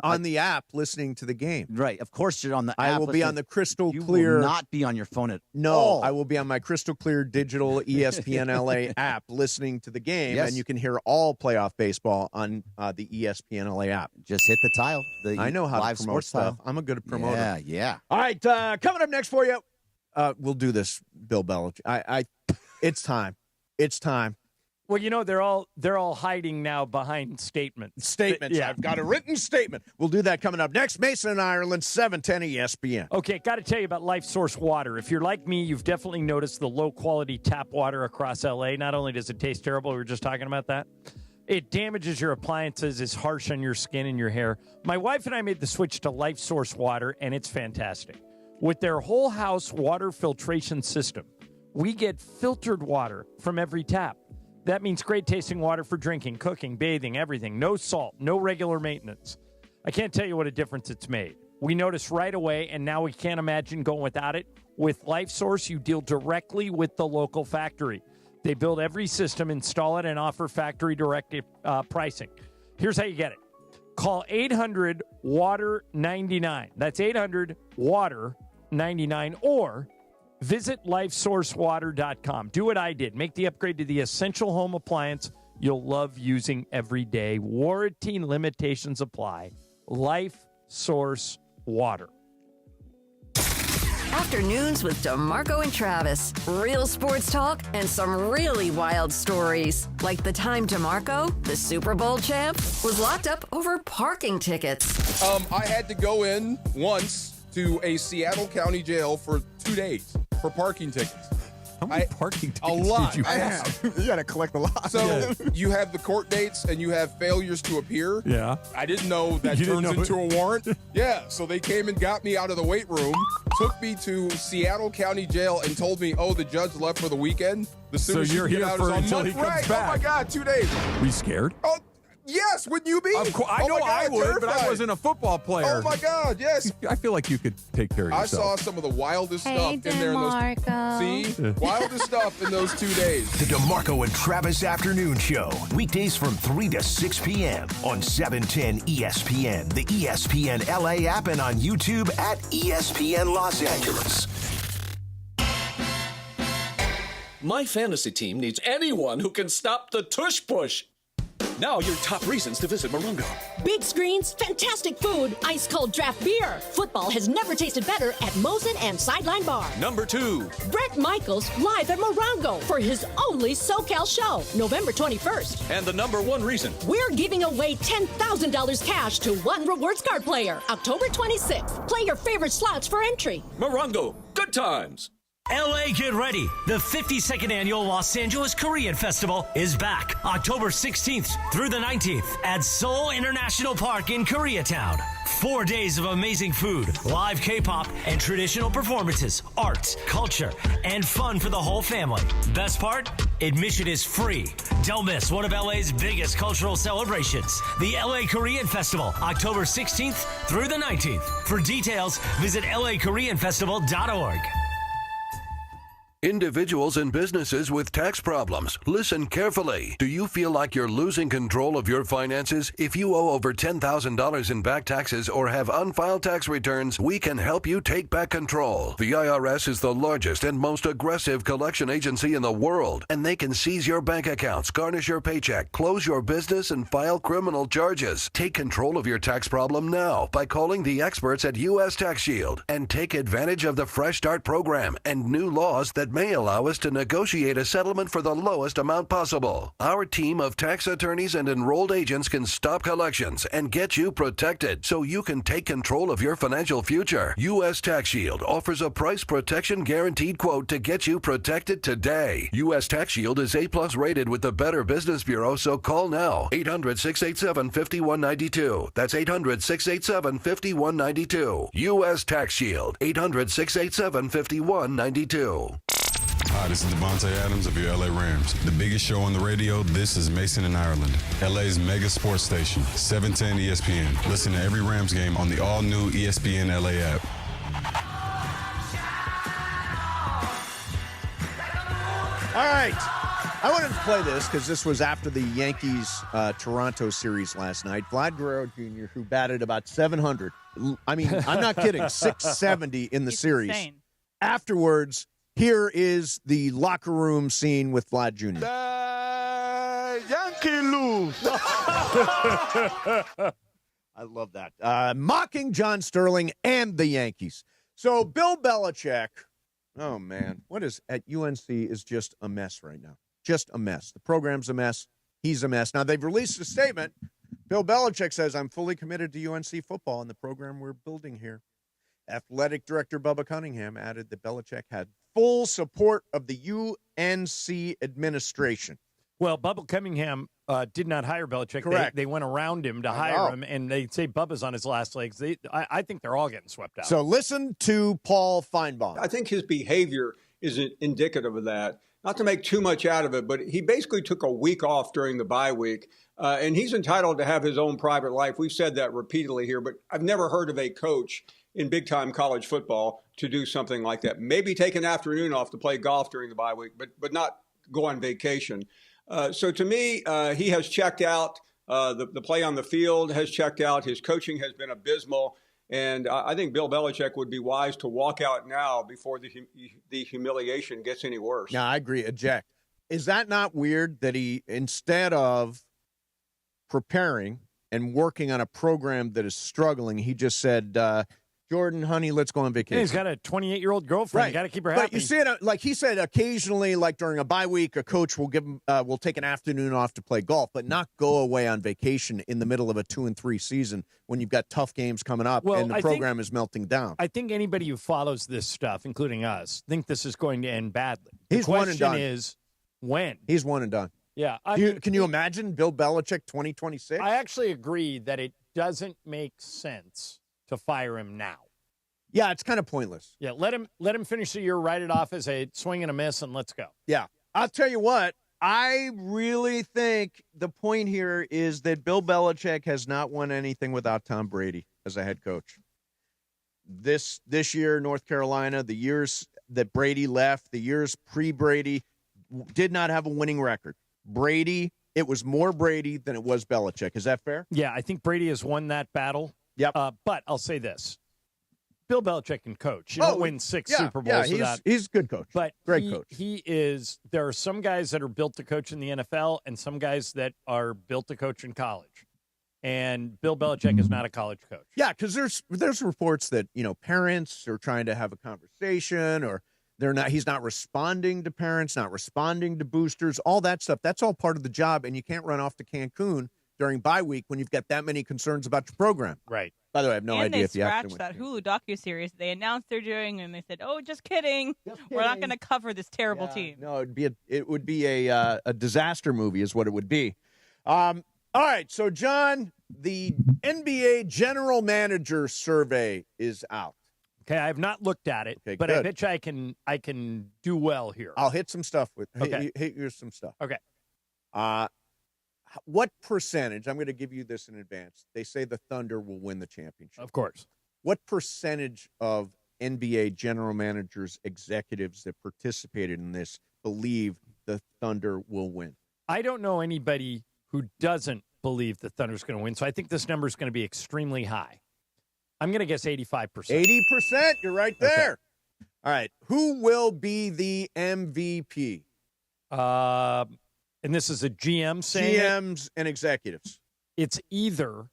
on the app listening to the game. Right, of course you're on the app. I will be on the crystal you clear. will not be on your phone at No, all. I will be on my crystal clear digital ESPN LA app listening to the game, Yes. and you can hear all playoff baseball on the ESPN LA app. Just hit the tile. I know how live to promote sports stuff. tile. I'm a good promoter. Yeah. All right, coming up next for you, we'll do this, Bill Belichick. It's time. It's time. Well, you know, they're all hiding now behind statements. Yeah. I've got a written statement. We'll do that coming up next. Mason and Ireland, 710 ESPN. Okay, got to tell you about Life Source Water. If you're like me, you've definitely noticed the low-quality tap water across L.A. Not only does it taste terrible, we were just talking about that, it damages your appliances, is harsh on your skin and your hair. My wife and I made the switch to Life Source Water, and it's fantastic. With their whole house water filtration system, we get filtered water from every tap. That means great-tasting water for drinking, cooking, bathing, everything. No salt, no regular maintenance. I can't tell you what a difference it's made. We noticed right away, and now we can't imagine going without it. With LifeSource, you deal directly with the local factory. They build every system, install it, and offer factory-directed pricing. Here's how you get it. Call 800-WATER-99. That's 800-WATER-99, or visit lifesourcewater.com. Do what I did. Make the upgrade to the essential home appliance you'll love using every day. Warranty limitations apply. Life Source Water. Afternoons with DeMarco and Travis. Real sports talk and some really wild stories. Like the time DeMarco, the Super Bowl champ, was locked up over parking tickets. I had to go in once to a Seattle County jail for 2 days for parking tickets. How many parking tickets A lot. did you I have? have. You got to collect a lot. So you have the court dates and you have failures to appear. Yeah. I didn't know that You didn't turns know into a warrant. Yeah. So they came and got me out of the weight room, took me to Seattle County Jail, and told me, "Oh, the judge left for the weekend. The So soonest you're you get here out for is a until month." he comes Right. back. Oh my God, 2 days. Were you scared? Oh. Yes, wouldn't you be? Of course, I Oh know my I God, would, but I terrified. wasn't a football player. Oh my God, yes. I feel like you could take care of I yourself. saw some of the wildest Hey, stuff in there. In those, DeMarco. see, wildest stuff in those 2 days. The DeMarco and Travis Afternoon Show. Weekdays from 3 to 6 p.m. on 710 ESPN, the ESPN LA app, and on YouTube at ESPN Los Angeles. My fantasy team needs anyone who can stop the tush push. Now your top reasons to visit Morongo. Big screens, fantastic food, ice-cold draft beer. Football has never tasted better at Mosen and Sideline Bar. Number 2. Bret Michaels live at Morongo for his only SoCal show, November 21st. And the number 1 reason. We're giving away $10,000 cash to one rewards card player, October 26th. Play your favorite slots for entry. Morongo, good times. LA, get ready. The 52nd annual Los Angeles Korean Festival is back October 16th through the 19th at Seoul International Park in Koreatown. 4 days of amazing food, live K-pop, and traditional performances, arts, culture, and fun for the whole family. Best part? Admission is free. Don't miss one of LA's biggest cultural celebrations, the LA Korean Festival, October 16th through the 19th. For details, visit lakoreanfestival.org. Individuals and businesses with tax problems, listen carefully. Do you feel like you're losing control of your finances? If you owe over $10,000 in back taxes or have unfiled tax returns, we can help you take back control. The IRS is the largest and most aggressive collection agency in the world, and they can seize your bank accounts, garnish your paycheck, close your business, and file criminal charges. Take control of your tax problem now by calling the experts at U.S. Tax Shield and take advantage of the Fresh Start program and new laws that may allow us to negotiate a settlement for the lowest amount possible. Our team of tax attorneys and enrolled agents can stop collections and get you protected so you can take control of your financial future. U.S. Tax Shield offers a price protection guaranteed quote to get you protected today. U.S. Tax Shield is A+ rated with the Better Business Bureau, so call now. 800-687-5192. That's 800-687-5192. U.S. Tax Shield. 800-687-5192. Hi, this is Devontae Adams of your LA Rams. The biggest show on the radio, this is Mason in Ireland. LA's mega sports station, 710 ESPN. Listen to every Rams game on the all-new ESPN LA app. All right. I wanted to play this because this was after the Yankees-Toronto series last night. Vlad Guerrero Jr., who batted about 700. I mean, I'm not kidding, 670 in the series. Insane. Afterwards, here is the locker room scene with Vlad Jr. Yankee lose. I love that. Mocking John Sterling and the Yankees. So Bill Belichick, oh, man, what is at UNC is just a mess right now. Just a mess. The program's a mess. He's a mess. Now, they've released a statement. Bill Belichick says, I'm fully committed to UNC football and the program we're building here. Athletic director Bubba Cunningham added that Belichick had full support of the UNC administration. Well, Bubba Cunningham did not hire Belichick. Correct. They went around him to hire him, and they say Bubba's on his last legs. I think they're all getting swept out. So listen to Paul Feinbaum. I think his behavior is indicative of that. Not to make too much out of it, but he basically took a week off during the bye week, and he's entitled to have his own private life. We've said that repeatedly here, but I've never heard of a coach in big-time college football to do something like that. Maybe take an afternoon off to play golf during the bye week, but not go on vacation. So to me, he has checked out. The play on the field has checked out. His coaching has been abysmal. And I think Bill Belichick would be wise to walk out now before the humiliation gets any worse. Yeah, I agree. Eject. Is that not weird that he, instead of preparing and working on a program that is struggling, he just said, Jordan, honey, let's go on vacation. Yeah, he's got a 28-year-old girlfriend. Right. You got to keep her happy. But you see it, like he said, occasionally, like during a bye week, a coach will give him, will take an afternoon off to play golf, but not go away on vacation in the middle of a 2-3 season when you've got tough games coming up and the program is melting down. I think anybody who follows this stuff, including us, think this is going to end badly. He's one and done. The question is when. He's one and done. Yeah. Can you imagine Bill Belichick 2026? I actually agree that it doesn't make sense to fire him now. Yeah, it's kind of pointless. Yeah, let him finish the year, write it off as a swing and a miss, and let's go. Yeah. I'll tell you what, I really think the point here is that Bill Belichick has not won anything without Tom Brady as a head coach. This year, North Carolina, the years that Brady left, the years pre-Brady, did not have a winning record. Brady, it was more Brady than it was Belichick. Is that fair? Yeah, I think Brady has won that battle. Yep. But I'll say this. Bill Belichick can coach. You don't win six Super Bowls without. He's a good coach. But great coach. He is. There are some guys that are built to coach in the NFL, and some guys that are built to coach in college. And Bill Belichick is not a college coach. Yeah, because there's reports that parents are trying to have a conversation, or they're not. He's not responding to parents, not responding to boosters, all that stuff. That's all part of the job, and you can't run off to Cancun during bye week when you've got that many concerns about your program. Right. By the way, I have no idea if the And they scratched that Hulu docuseries they announced they're doing, and they said, "Oh, just kidding. We're not going to cover this terrible team." No, it would be a disaster movie, is what it would be. All right, so John, the NBA General Manager survey is out. Okay, I have not looked at it, but good. I bet you I can do well here. I'll hit some stuff with. Okay. Here's some stuff. Okay. What percentage? I'm going to give you this in advance. They say the Thunder will win the championship. Of course. What percentage of NBA general managers, executives that participated in this believe the Thunder will win? I don't know anybody who doesn't believe the Thunder's going to win, so I think this number is going to be extremely high. I'm going to guess 85%. 80%? You're right there. Okay. All right. Who will be the MVP? And this is a GM saying GMs and executives. It's either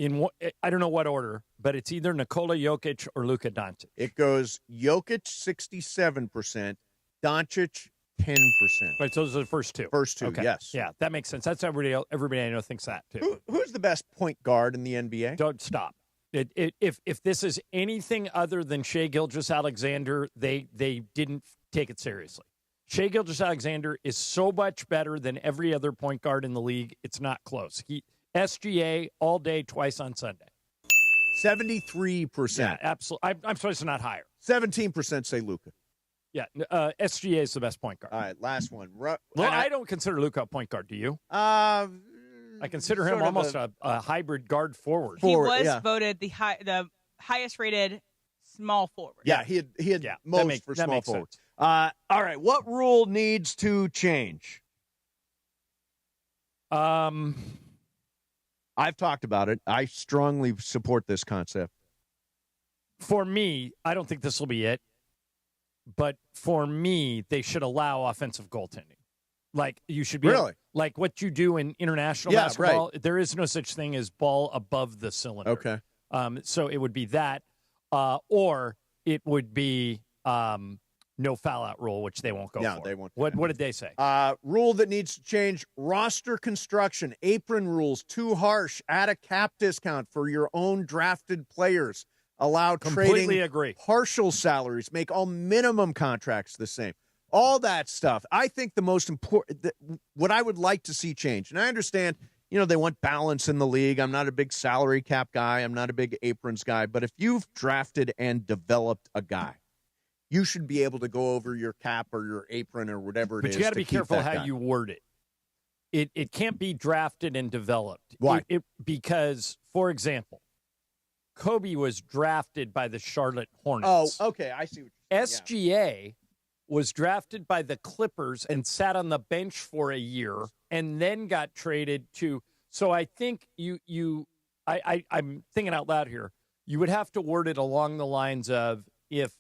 I don't know what order, but it's either Nikola Jokic or Luka Doncic. It goes Jokic 67%, Doncic 10%. Right, so those are the first two. First two, okay. yes. Yeah, that makes sense. That's everybody I know thinks that too. Who's the best point guard in the NBA? Don't stop. If this is anything other than Shai Gilgeous-Alexander, they didn't take it seriously. Shai Gilgeous-Alexander is so much better than every other point guard in the league. It's not close. SGA all day, twice on Sunday. 73%. Yeah, absolutely. I'm sorry it's not higher. 17% say Luka. Yeah, SGA is the best point guard. All right, last one. I don't consider Luka a point guard. Do you? I consider him almost a hybrid guard forward. He was voted the highest rated small forward. Yeah, he had most for small forwards. All right, what rule needs to change? I've talked about it. I strongly support this concept. For me, I don't think this will be it. But for me, they should allow offensive goaltending. Like you should be like what you do in international basketball. Right. There is no such thing as ball above the cylinder. Okay. So it would be that, or it would be no foul out rule, which they won't go for. Yeah, they won't. What did they say? Rule that needs to change: roster construction, apron rules too harsh. Add a cap discount for your own drafted players. Allow trading partial salaries, make all minimum contracts the same. All that stuff. I think the most important, what I would like to see change, and I understand, they want balance in the league. I'm not a big salary cap guy. I'm not a big aprons guy. But if you've drafted and developed a guy, you should be able to go over your cap or your apron or whatever it is. But you got to be careful how you word it. It can't be drafted and developed. Why? Because, for example, Kobe was drafted by the Charlotte Hornets. Oh, okay. I see what you're saying. SGA was drafted by the Clippers and sat on the bench for a year and then got traded to. So I think I'm thinking out loud here. You would have to word it along the lines of if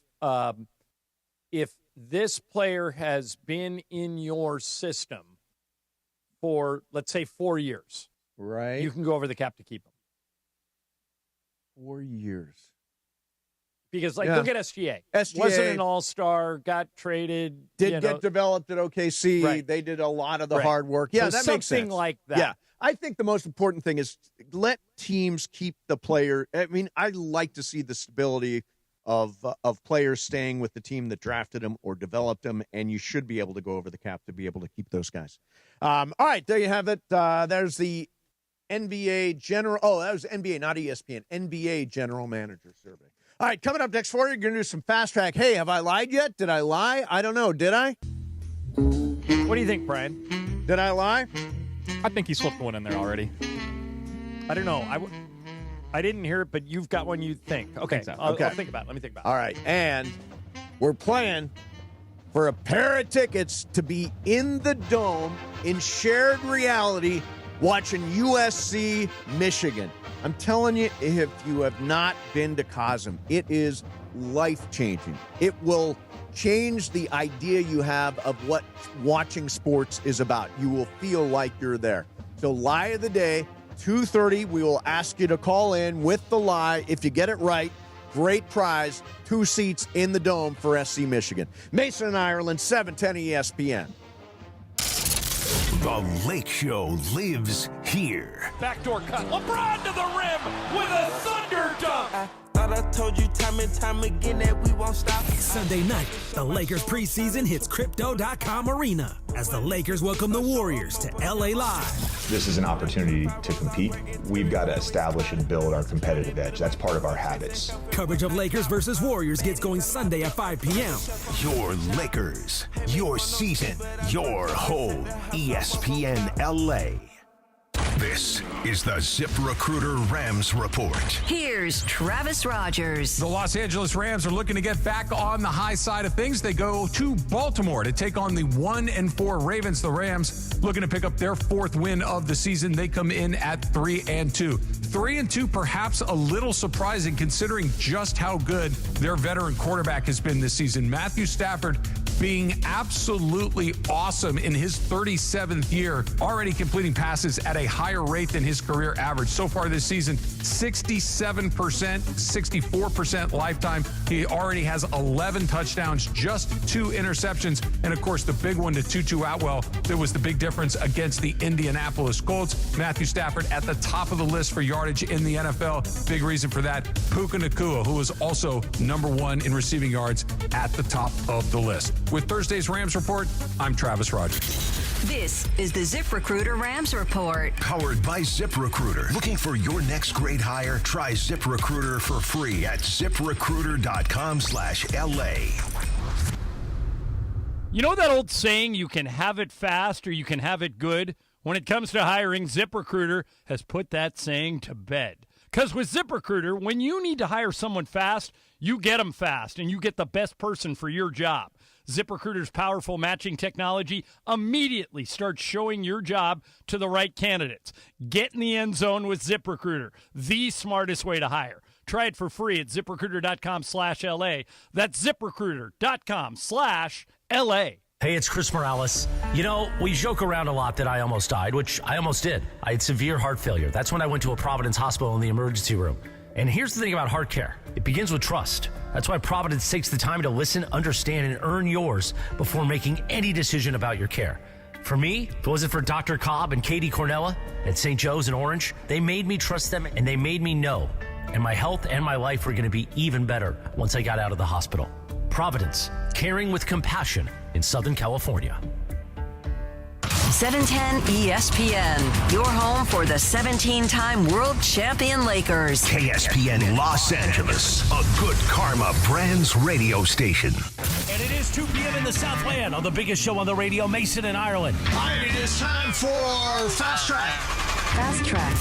this player has been in your system for, let's say, 4 years, right? You can go over the cap to keep him. 4 years. Because, look at SGA. SGA wasn't an all-star, got traded. Did get developed at OKC. Right. They did a lot of the hard work. Yeah, so that makes sense. Something like that. Yeah. I think the most important thing is let teams keep the player. I mean, I like to see the stability of players staying with the team that drafted them or developed them, and you should be able to go over the cap to be able to keep those guys. All right, there you have it. There's the NBA general. Oh, that was NBA, not ESPN. NBA general manager survey. All right, coming up next for you, you're going to do some fast track. Hey, have I lied yet? Did I lie? I don't know. Did I? What do you think, Brian? Did I lie? I think he slipped one in there already. I don't know. I didn't hear it, but you've got one you think. Okay, I'll think about it. Let me think about it. All right, and we're playing for a pair of tickets to be in the Dome in shared reality watching USC Michigan. I'm telling you, if you have not been to Cosm, it is life-changing. It will change the idea you have of what watching sports is about. You will feel like you're there. So lie of the day, 2:30, we will ask you to call in with the lie. If you get it right, great prize, 2 seats in the Dome for SC Michigan. Mason and Ireland, 710 ESPN. The Lake Show lives here. Backdoor cut. LeBron to the rim with a thunder dunk. Thought I told you time and time again that we won't stop. Sunday night, the Lakers preseason hits Crypto.com Arena as the Lakers welcome the Warriors to LA Live. This is an opportunity to compete. We've got to establish and build our competitive edge. That's part of our habits. Coverage of Lakers versus Warriors gets going Sunday at 5 p.m. Your Lakers, your season, your home. ESPN LA. This is the ZipRecruiter Rams Report. Here's Travis Rogers. The Los Angeles Rams are looking to get back on the high side of things. They go to Baltimore to take on the 1-4 Ravens. The Rams looking to pick up their 4th win of the season. They come in at 3-2. 3-2, perhaps a little surprising considering just how good their veteran quarterback has been this season. Matthew Stafford being absolutely awesome in his 37th year, already completing passes at a higher rate than his career average. So far this season, 67%, 64% lifetime. He already has 11 touchdowns, just 2 interceptions, and of course the big one to Tutu Atwell that was the big difference against the Indianapolis Colts. Matthew Stafford at the top of the list for yardage in the NFL. Big reason for that, Puka Nacua, who was also number 1 in receiving yards at the top of the list. With Thursday's Rams Report, I'm Travis Rogers. This is the ZipRecruiter Rams Report. Powered by ZipRecruiter. Looking for your next great hire? Try ZipRecruiter for free at ZipRecruiter.com/LA. You know that old saying, you can have it fast or you can have it good? When it comes to hiring, ZipRecruiter has put that saying to bed. Because with ZipRecruiter, when you need to hire someone fast, you get them fast and you get the best person for your job. ZipRecruiter's powerful matching technology immediately starts showing your job to the right candidates. Get in the end zone with ZipRecruiter, the smartest way to hire. Try it for free at ZipRecruiter.com/LA. That's ZipRecruiter.com/LA. Hey, it's Chris Morales. You know, we joke around a lot that I almost died, which I almost did. I had severe heart failure. That's when I went to a Providence hospital in the emergency room. And here's the thing about heart care. It begins with trust. That's why Providence takes the time to listen, understand, and earn yours before making any decision about your care. For me, if it wasn't for Dr. Cobb and Katie Cornella at St. Joe's in Orange, they made me trust them and they made me know. And my health and my life were going to be even better once I got out of the hospital. Providence, caring with compassion in Southern California. 710 ESPN, your home for the 17-time world champion Lakers. KSPN Los Angeles, a Good Karma Brands radio station. And it is 2 p.m. in the Southland on the biggest show on the radio, Mason in Ireland. All right, it is time for Fast Track. Fast Track.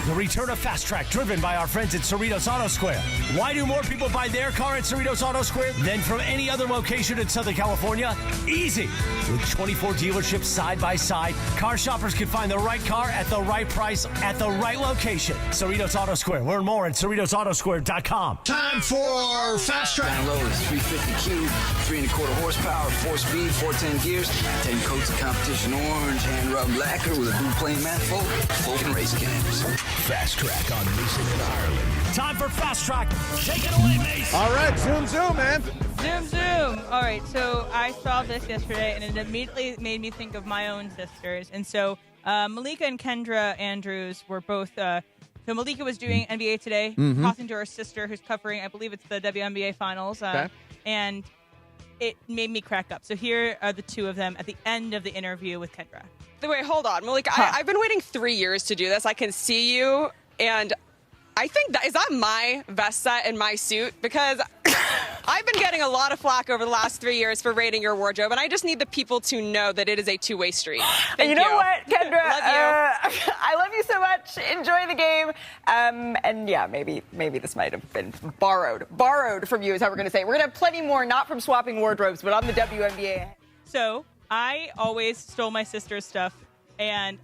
The return of Fast Track, driven by our friends at Cerritos Auto Square. Why do more people buy their car at Cerritos Auto Square than from any other location in Southern California? Easy. With 24 dealerships side by side, car shoppers can find the right car at the right price at the right location. Cerritos Auto Square. Learn more at CerritosAutoSquare.com. Time for Fast Track. Down low is 350 cube, 3 1/4 horsepower, 4-speed, 410 gears, 10 coats of competition orange, hand rubbed lacquer with a blue plane manifold, open race cams. Fast Track on Mason in Ireland. Time for Fast Track. Take it away, Mason. All right, zoom, man. Zoom. All right, so I saw this yesterday, and it immediately made me think of my own sisters. And so Malika and Kendra Andrews were both. So Malika was doing NBA Today, talking to her sister, who's covering, I believe it's the WNBA Finals, and it made me crack up. So here are the two of them at the end of the interview with Kendra. Wait, hold on, Malika. I've been waiting 3 years to do this. I can see you, and I think is that my vest set and my suit? Because I've been getting a lot of flack over the last 3 years for rating your wardrobe, and I just need the people to know that it is a two-way street. Thank you know what, Kendra? Love you. I love you so much. Enjoy the game. And yeah, maybe this might have been borrowed from you is how we're going to say it. We're going to have plenty more, not from swapping wardrobes, but on the WNBA. So I always stole my sister's stuff, and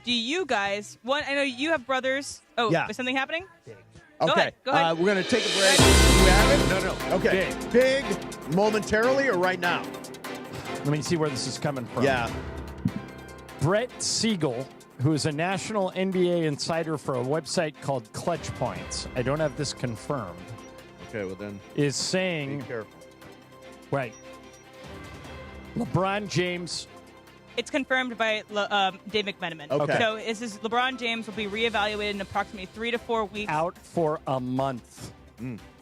do you guys? I know you have brothers. Oh, yeah. Is something happening? Okay. Go ahead. We're going to take a break. Do you have it? No. Okay. Big momentarily or right now? Let me see where this is coming from. Yeah. Brett Siegel, who is a national NBA insider for a website called Clutch Points. I don't have this confirmed. Okay, well then. Is saying. Be careful. Right. LeBron James. It's confirmed by Dave McMenamin. Okay. So LeBron James will be reevaluated in approximately 3 to 4 weeks. Out for a month.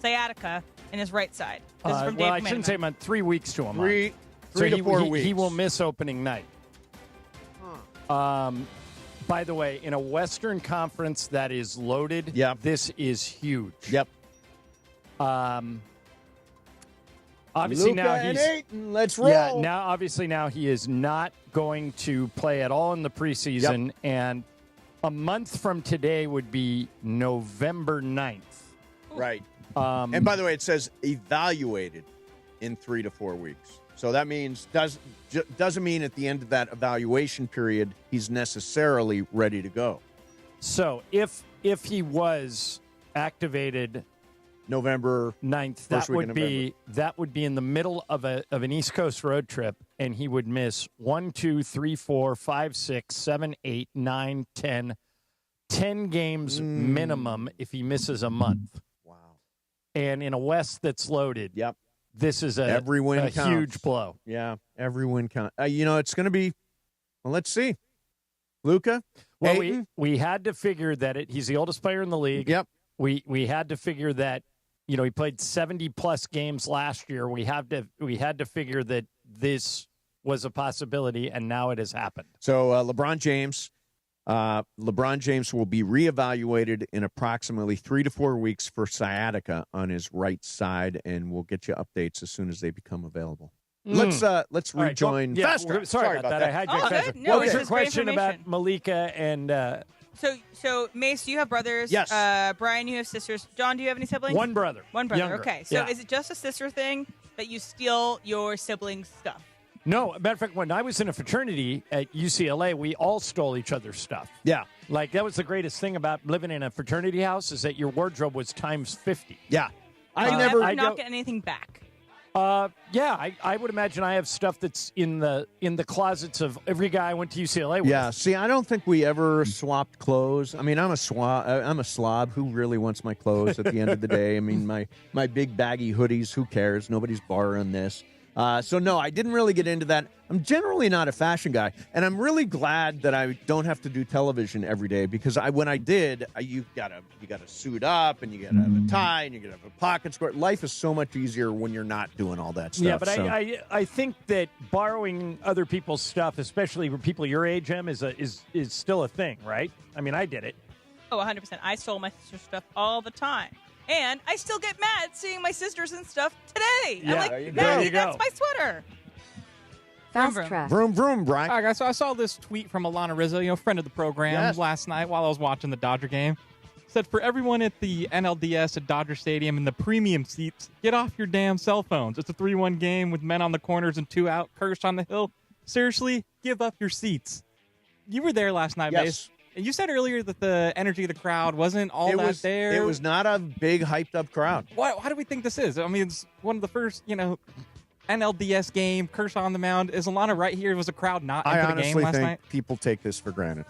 Sciatica in his right side. This is from Dave well, McMenamin. I shouldn't say a month. 3 weeks to a month. 3 to 4 weeks. He will miss opening night. By the way, in a Western Conference that is loaded, this is huge. Yep. Obviously Luka now and he's Ayton, let's roll. Yeah, now he is not going to play at all in the preseason, and a month from today would be November 9th. Right. And by the way, it says evaluated in 3 to 4 weeks. So that means doesn't mean at the end of that evaluation period he's necessarily ready to go. So if he was activated November 9th, that would be in the middle of an East Coast road trip, and he would miss 1, 2, 3, 4, 5, 6, 7, 8, 9, 10 games minimum if he misses a month. Wow. And in a West that's loaded, this is every win a counts. huge blow. Yeah, every win counts. It's going to be, well, let's see. Luka? Well, we had to figure that he's the oldest player in the league. Yep. We had to figure that, he played 70-plus games last year. We had to figure that this was a possibility, and now it has happened. So LeBron James, LeBron James will be reevaluated in approximately 3 to 4 weeks for sciatica on his right side, and we'll get you updates as soon as they become available. Let's rejoin Fast Track. Sorry about that. I hijacked Fast Track. No, What was your it's great question about information. Malika and So Mace, you have brothers. Yes. Brian, you have sisters. John, do you have any siblings? One brother. One brother. Younger. Okay. So Yeah. is it just a sister thing that you steal your siblings' stuff? No, matter of fact, when I was in a fraternity at UCLA, we all stole each other's stuff. Yeah. Like, that was the greatest thing about living in a fraternity house is that your wardrobe was times 50. Yeah. I never not get anything back. I would imagine I have stuff that's in the closets of every guy I went to UCLA with. Yeah, see, I don't think we ever swapped clothes. I mean, I'm a slob. Who really wants my clothes at the end of the day? I mean, my big baggy hoodies, who cares? Nobody's borrowing this. So, no, I didn't really get into that. I'm generally not a fashion guy, and I'm really glad that I don't have to do television every day because when I did, you gotta suit up, and you gotta have a tie, and you gotta have a pocket square. Life is so much easier when you're not doing all that stuff. Yeah, but I think that borrowing other people's stuff, especially for people your age, Em, is still a thing, right? I mean, I did it. Oh, 100%. I stole my sister's stuff all the time. And I still get mad seeing my sisters and stuff today. Yeah, I'm like, there you Maggie, go. that's my sweater. Fast Track. Vroom, vroom, Brian. All right, guys, so I saw this tweet from Alana Rizzo, friend of the program, last night while I was watching the Dodger game. Said, for everyone at the NLDS at Dodger Stadium in the premium seats, get off your damn cell phones. It's a 3-1 game with men on the corners and 2 out, Kershaw on the hill. Seriously, give up your seats. You were there last night, Mace. And you said earlier that the energy of the crowd wasn't all there. It was not a big, hyped-up crowd. Why do we think this is? I mean, it's one of the first, NLDS game, Kershaw on the mound. Is Alana right here? Was a crowd not into the game last I honestly night? think people take this for granted.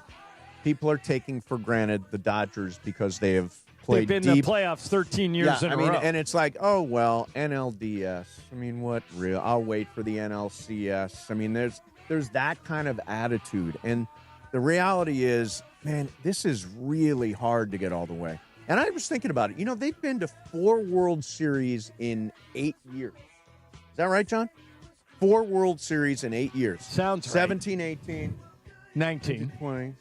People are taking for granted the Dodgers because they have played They've been deep. in the playoffs 13 years in a row. And it's like, oh, well, NLDS. I mean, what real? I'll wait for the NLCS. I mean, there's that kind of attitude. And the reality is, man, this is really hard to get all the way. And I was thinking about it. They've been to 4 World Series in 8 years. Is that right, John? 4 World Series in 8 years. Sounds right. 17, 18, 19, 20.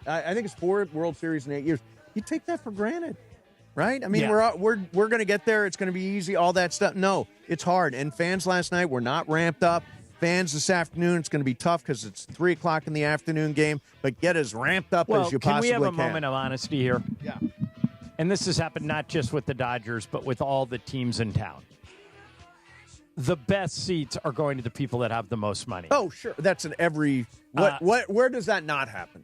I think it's 4 World Series in 8 years. You take that for granted, right? I mean, Yeah. we're going to get there. It's going to be easy. All that stuff. No, it's hard. And fans last night were not ramped up. Fans this afternoon, it's going to be tough because it's 3 o'clock in the afternoon game. But get as ramped up as you possibly can. Can we have a moment of honesty here? Yeah. And this has happened not just with the Dodgers, but with all the teams in town. The best seats are going to the people that have the most money. Oh, sure. That's in every. Where does that not happen?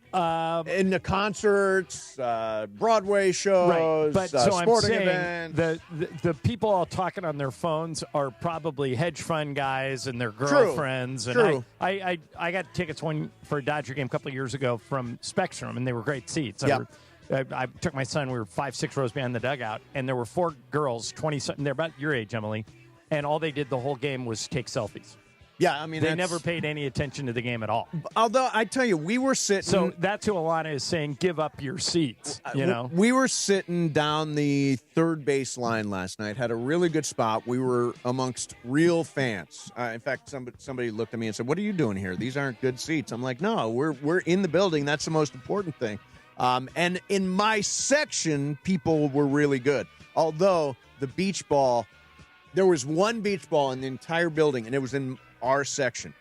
In the concerts, Broadway shows, Right, but so I'm sporting saying events. the people all talking on their phones are probably hedge fund guys and their girlfriends. True. And I got tickets for a Dodger game a couple of years ago from Spectrum, and they were great seats. I took my son. We were 5-6 rows behind the dugout, and there were 4 girls, 20-something. They're about your age, Emily, and all they did the whole game was take selfies. Yeah, I mean, they never paid any attention to the game at all. Although I tell you, we were sitting. So that's who Alana is saying. Give up your seats. We were sitting down the third base line last night. Had a really good spot. We were amongst real fans. In fact, somebody looked at me and said, "What are you doing here? These aren't good seats." I'm like, "No, we're in the building. That's the most important thing." And in my section, people were really good. Although the beach ball, there was one beach ball in the entire building, and it was in our section.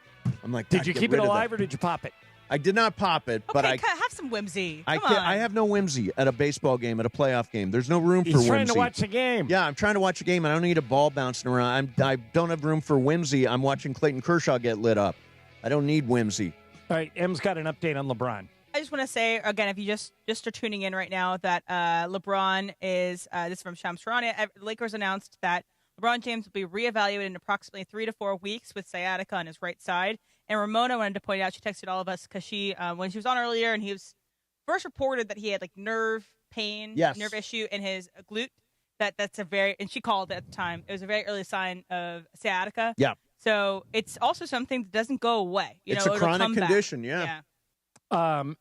I'm like, did you keep it alive or did you pop it? I did not pop it, but have some whimsy. I have no whimsy at a baseball game, at a playoff game. There's no room for whimsy. He's trying to watch a game. Yeah, I'm trying to watch a game. I don't need a ball bouncing around. I don't have room for whimsy. I'm watching Clayton Kershaw get lit up. I don't need whimsy. All right, Em's got an update on LeBron. I just want to say, again, if you just are tuning in right now, that LeBron is, this is from Shams Charania, Lakers announced that LeBron James will be reevaluated in approximately 3 to 4 weeks with sciatica on his right side. And Ramona wanted to point out, she texted all of us because she, when she was on earlier, and he was first reported that he had nerve pain, nerve issue in his glute. That's a very, and she called it at the time. It was a very early sign of sciatica. Yeah. So it's also something that doesn't go away. It's a chronic condition. Yeah. And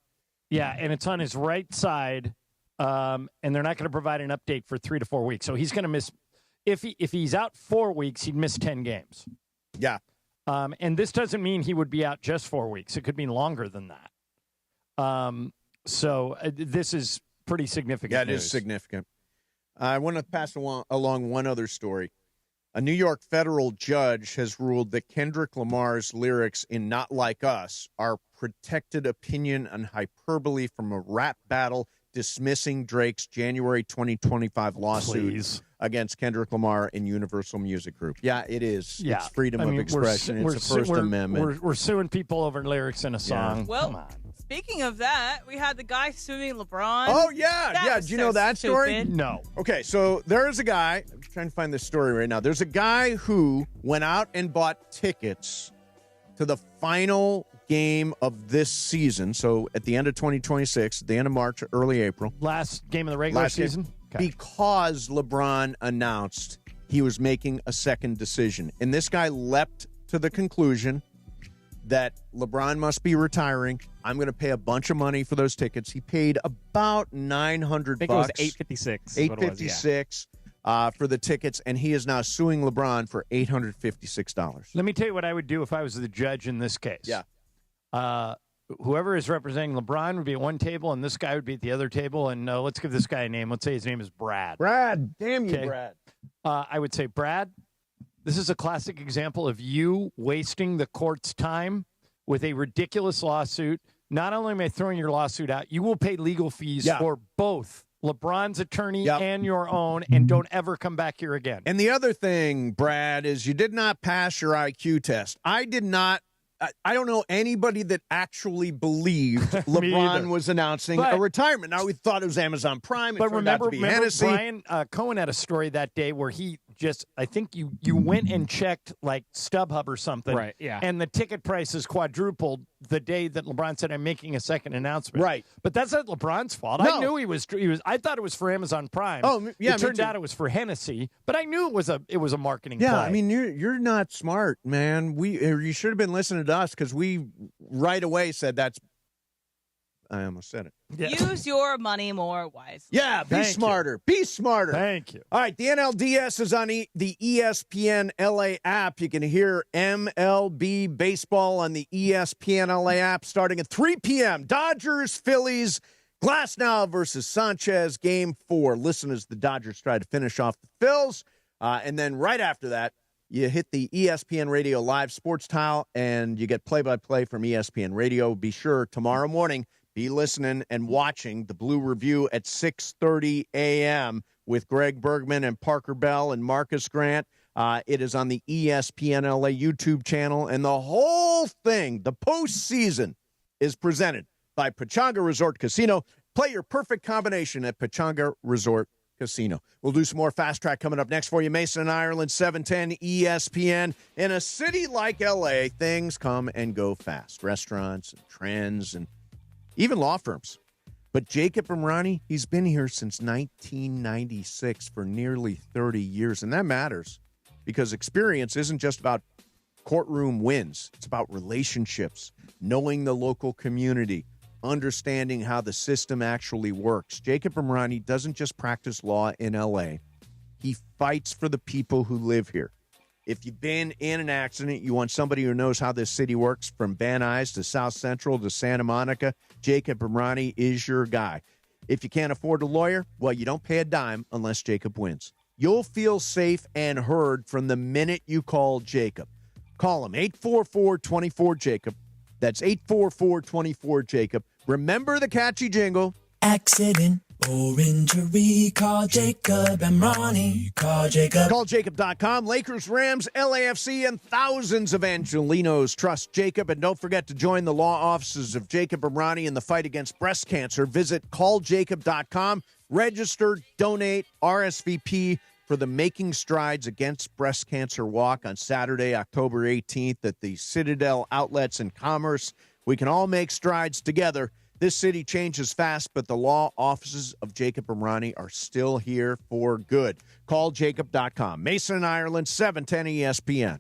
it's on his right side, and they're not going to provide an update for 3 to 4 weeks. So he's going to miss. If he's out 4 weeks, he'd miss 10 games. Yeah. And this doesn't mean he would be out just 4 weeks. It could mean longer than that. So this is pretty significant. Yeah, it news. is significant. I want to pass along one other story. A New York federal judge has ruled that Kendrick Lamar's lyrics in Not Like Us are protected opinion and hyperbole from a rap battle, dismissing Drake's January 2025 lawsuit against Kendrick Lamar and Universal Music Group. Yeah, it is. Yeah. It's freedom of expression. It's the First Amendment. We're suing people over lyrics in a song. Yeah. Well, Come on. Speaking of that, we had the guy suing LeBron. Oh, yeah. That Do you know that story? stupid. No. Okay, so there is a guy. I'm trying to find this story right now. There's a guy who went out and bought tickets to the final game of this season. So at the end of 2026, at the end of March, early April. Last game of the regular season? Okay. Because LeBron announced he was making a second decision. And this guy leapt to the conclusion that LeBron must be retiring. I'm going to pay a bunch of money for those tickets. He paid about $900. I think it was $856. $856 for the tickets, and he is now suing LeBron for $856. Let me tell you what I would do if I was the judge in this case. Yeah. Whoever is representing LeBron would be at one table, and this guy would be at the other table. And let's give this guy a name. Let's say his name is Brad. Brad. Damn you, Brad. I would say, Brad, this is a classic example of you wasting the court's time with a ridiculous lawsuit. Not only am I throwing your lawsuit out, you will pay legal fees for both LeBron's attorney and your own, and don't ever come back here again. And the other thing, Brad, is you did not pass your IQ test. I did not. I don't know anybody that actually believed LeBron was announcing a retirement. Now, we thought it was Amazon Prime. It turned out to be Hennessy. Brian Cohen had a story that day where he I think you went and checked like StubHub or something. Right, yeah. And the ticket prices quadrupled the day that LeBron said, I'm making a second announcement. Right. But that's not LeBron's fault. No. I knew he was, I thought it was for Amazon Prime. Oh, yeah. It turned out it was for Hennessy, but I knew it was a marketing Yeah, play. I mean, you're not smart, man. You should have been listening to us because we right away said that's. I almost said it. Yeah. Use your money more wisely. Yeah, be smarter. Be smarter. Thank you. All right, the NLDS is on the ESPN LA app. You can hear MLB baseball on the ESPN LA app starting at 3 p.m. Dodgers, Phillies, Glasnow versus Sanchez, Game 4. Listen as the Dodgers try to finish off the Phils. And then right after that, you hit the ESPN Radio Live Sports Tile, and you get play-by-play from ESPN Radio. Be sure tomorrow morning, be listening and watching the Blue Review at 6:30 a.m. with Greg Bergman and Parker Bell and Marcus Grant. It is on the ESPN LA YouTube channel, and the whole thing, the postseason, is presented by Pechanga Resort Casino. Play your perfect combination at Pechanga Resort Casino. We'll do some more Fast Track coming up next for you. Mason and Ireland, 710 ESPN. In a city like L.A., things come and go fast. Restaurants and trends and even law firms. But Jacob Imrani, he's been here since 1996 for nearly 30 years, and that matters because experience isn't just about courtroom wins. It's about relationships, knowing the local community, understanding how the system actually works. Jacob Imrani doesn't just practice law in L.A. He fights for the people who live here. If you've been in an accident, you want somebody who knows how this city works, from Van Nuys to South Central to Santa Monica, Jacob Imrani is your guy. If you can't afford a lawyer, well, you don't pay a dime unless Jacob wins. You'll feel safe and heard from the minute you call Jacob. Call him, 844-24-JACOB. That's 844-24-JACOB. Remember the catchy jingle. Accident or injury, call Jacob Imrani. Call Jacob. CallJacob.com. Lakers, Rams, LAFC, and thousands of Angelinos trust Jacob. And don't forget to join the law offices of Jacob Imrani in the fight against breast cancer. Visit CallJacob.com. Register, donate, RSVP for the Making Strides Against Breast Cancer Walk on Saturday, October 18th at the Citadel Outlets and Commerce. We can all make strides together. This city changes fast, but the law offices of Jacob Imrani are still here for good. Call Jacob.com. Mason and Ireland, 710 ESPN.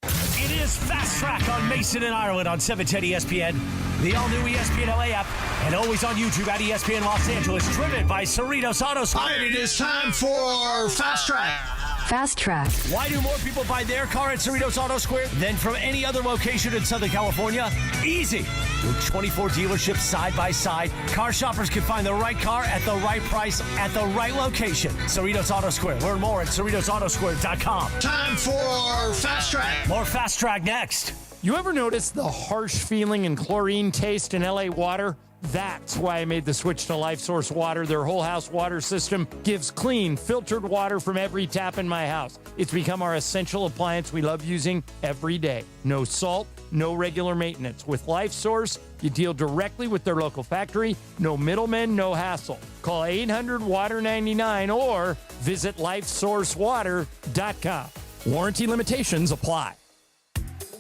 It is Fast Track on Mason and Ireland on 710 ESPN, the all-new ESPN LA app, and always on YouTube at ESPN Los Angeles, driven by Cerritos Auto. All right, it is time for Fast Track. Fast Track. Why do more people buy their car at Cerritos Auto Square than from any other location in Southern California? Easy. With 24 dealerships side by side, car shoppers can find the right car at the right price at the right location. Cerritos Auto Square. Learn more at CerritosAutoSquare.com. Time for Fast Track. More Fast Track next. You ever notice the harsh feeling and chlorine taste in LA water? That's why I made the switch to Life Source Water. Their whole house water system gives clean, filtered water from every tap in my house. It's become our essential appliance we love using every day. No salt, no regular maintenance. With Life Source, you deal directly with their local factory. No middlemen, no hassle. Call 800-WATER-99 or visit lifesourcewater.com. Warranty limitations apply.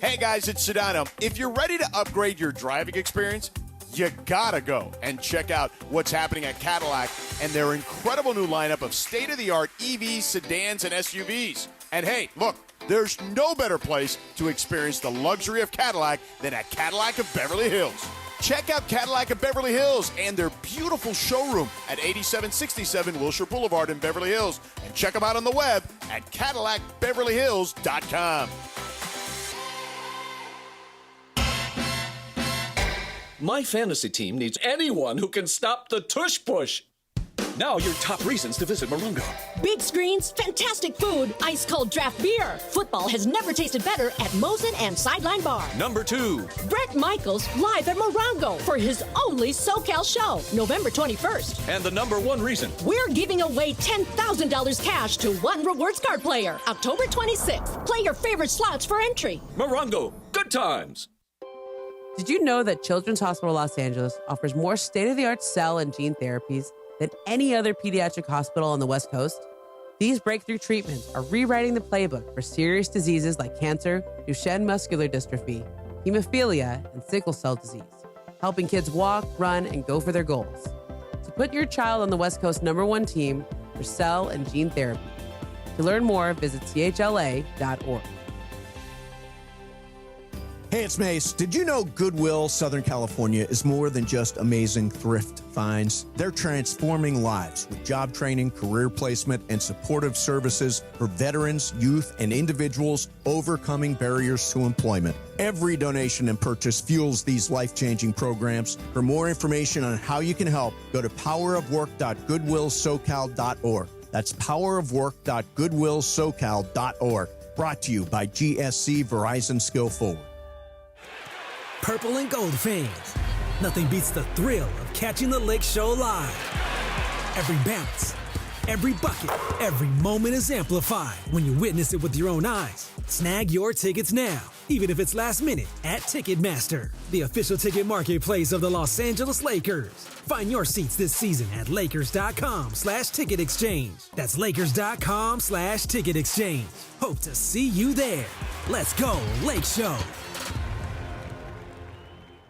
Hey guys, it's Sedano. If you're ready to upgrade your driving experience, you gotta go and check out what's happening at Cadillac and their incredible new lineup of state-of-the-art EVs, sedans, and SUVs. And hey, look, there's no better place to experience the luxury of Cadillac than at Cadillac of Beverly Hills. Check out Cadillac of Beverly Hills and their beautiful showroom at 8767 Wilshire Boulevard in Beverly Hills. And check them out on the web at CadillacBeverlyHills.com. My fantasy team needs anyone who can stop the tush push. Now your top reasons to visit Morongo. Big screens, fantastic food, ice-cold draft beer. Football has never tasted better at Mosen and Sideline Bar. Number 2. Bret Michaels live at Morongo for his only SoCal show, November 21st. And the number 1 reason. We're giving away $10,000 cash to one rewards card player, October 26th. Play your favorite slots for entry. Morongo, good times. Did you know that Children's Hospital Los Angeles offers more state-of-the-art cell and gene therapies than any other pediatric hospital on the West Coast? These breakthrough treatments are rewriting the playbook for serious diseases like cancer, Duchenne muscular dystrophy, hemophilia, and sickle cell disease, helping kids walk, run, and go for their goals. So put your child on the West Coast #1 team for cell and gene therapy. To learn more, visit chla.org. Hey, it's Mace. Did you know Goodwill Southern California is more than just amazing thrift finds? They're transforming lives with job training, career placement, and supportive services for veterans, youth, and individuals overcoming barriers to employment. Every donation and purchase fuels these life-changing programs. For more information on how you can help, go to powerofwork.goodwillsocal.org. That's powerofwork.goodwillsocal.org. Brought to you by GSC Verizon Skill Forward. Purple and gold fans, nothing beats the thrill of catching the Lake Show live. Every bounce, every bucket, every moment is amplified when you witness it with your own eyes. Snag your tickets now, even if it's last minute, at Ticketmaster, the official ticket marketplace of the Los Angeles Lakers. Find your seats this season at Lakers.com/ticket exchange. That's Lakers.com/ticket exchange. Hope to see you there. Let's go, Lake Show.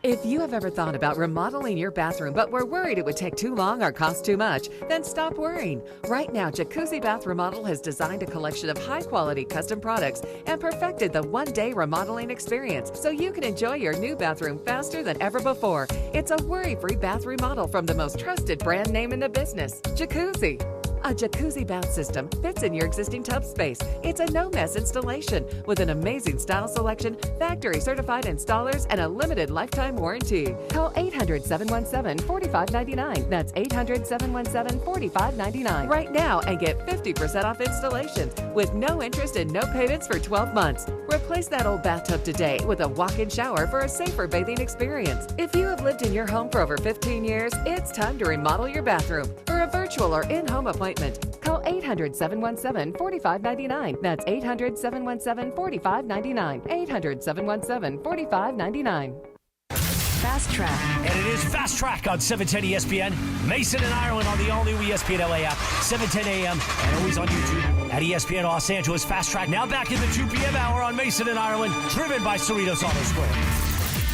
If you have ever thought about remodeling your bathroom but were worried it would take too long or cost too much, then stop worrying. Right now, Jacuzzi Bath Remodel has designed a collection of high-quality custom products and perfected the one-day remodeling experience so you can enjoy your new bathroom faster than ever before. It's a worry-free bath remodel from the most trusted brand name in the business, Jacuzzi. A jacuzzi bath system fits in your existing tub space. It's a no-mess installation with an amazing style selection, factory-certified installers, and a limited lifetime warranty. Call 800-717-4599. That's 800-717-4599 right now and get 50% off installations with no interest and no payments for 12 months. Replace that old bathtub today with a walk-in shower for a safer bathing experience. If you have lived in your home for over 15 years, it's time to remodel your bathroom. For a virtual or in-home appointment, call 800-717-4599. That's 800-717-4599. 800-717-4599. Fast Track. And it is Fast Track on 710 ESPN. Mason and Ireland on the all-new ESPN LA app, 7:10 a.m. and always on YouTube at ESPN Los Angeles. Fast Track now back in the 2 p.m. hour on Mason and Ireland, driven by Cerritos Auto Square.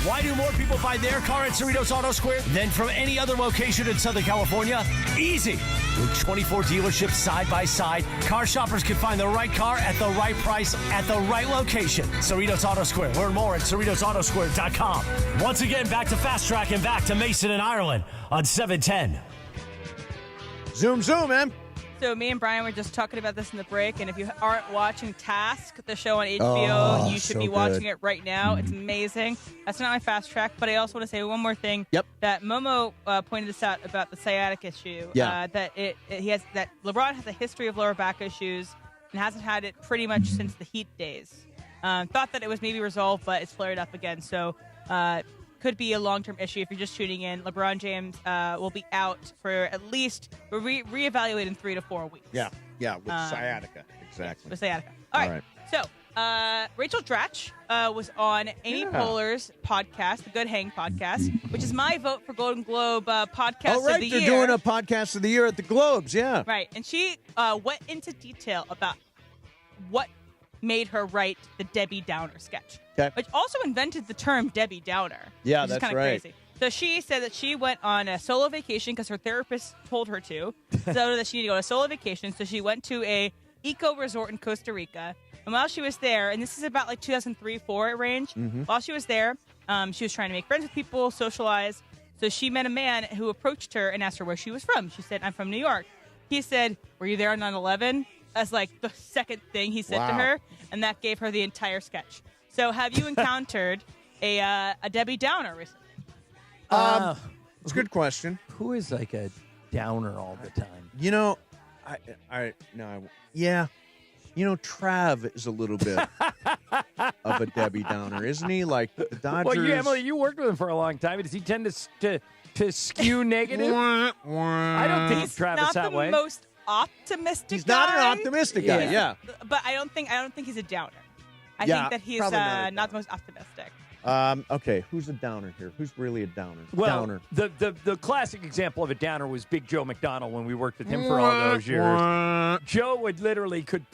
Why do more people buy their car at Cerritos Auto Square than from any other location in Southern California? Easy. With 24 dealerships side by side, car shoppers can find the right car at the right price at the right location. Cerritos Auto Square. Learn more at CerritosAutoSquare.com. Once again, back to Fast Track and back to Mason and Ireland on 710. Zoom, man. So me and Brian were just talking about this in the break, and if you aren't watching Task, the show on HBO, you should be watching it right now. It's amazing. That's not my fast track, but I also want to say one more thing. Yep. That Momo pointed this out about the sciatic issue. Yeah. That LeBron has a history of lower back issues and hasn't had it pretty much since the Heat days. Thought that it was maybe resolved, but it's flared up again. So could be a long-term issue if you're just tuning in. LeBron James will be out for at least reevaluate in 3 to 4 weeks. Yeah, with sciatica. Exactly. With sciatica. All right. So Rachel Dratch was on Amy Poehler's podcast, the Good Hang podcast, which is my vote for Golden Globe podcast of the year. They're doing a podcast of the year at the Globes, yeah. Right, and she went into detail about what made her write the Debbie Downer sketch, which also invented the term Debbie Downer. Yeah, which that's is kind of right. crazy. So she said that she went on a solo vacation because her therapist told her to, so that she needed to go on a solo vacation. So she went to a eco resort in Costa Rica. And while she was there, and this is about like 2003-04 range, while she was there, she was trying to make friends with people, socialize. So she met a man who approached her and asked her where she was from. She said, "I'm from New York." He said, "Were you there on 9/11?" As like the second thing he said to her, and that gave her the entire sketch. So have you encountered a Debbie Downer recently? It's a good question. Who is like a downer all the time? You know, yeah. You know, Trav is a little bit of a Debbie Downer, isn't he? Like the Dodgers. Well, Emily, you worked with him for a long time. Does he tend to skew negative? I don't think Travis that way. He's not the most optimistic He's guy. not an optimistic guy, yeah. But I don't think he's a downer. I Yeah, think that he's probably not a not the most optimistic. Okay, who's a downer here? Who's really a downer? Well, Downer. the classic example of a downer was Big Joe McDonald when we worked with him for all those years. Joe would literally could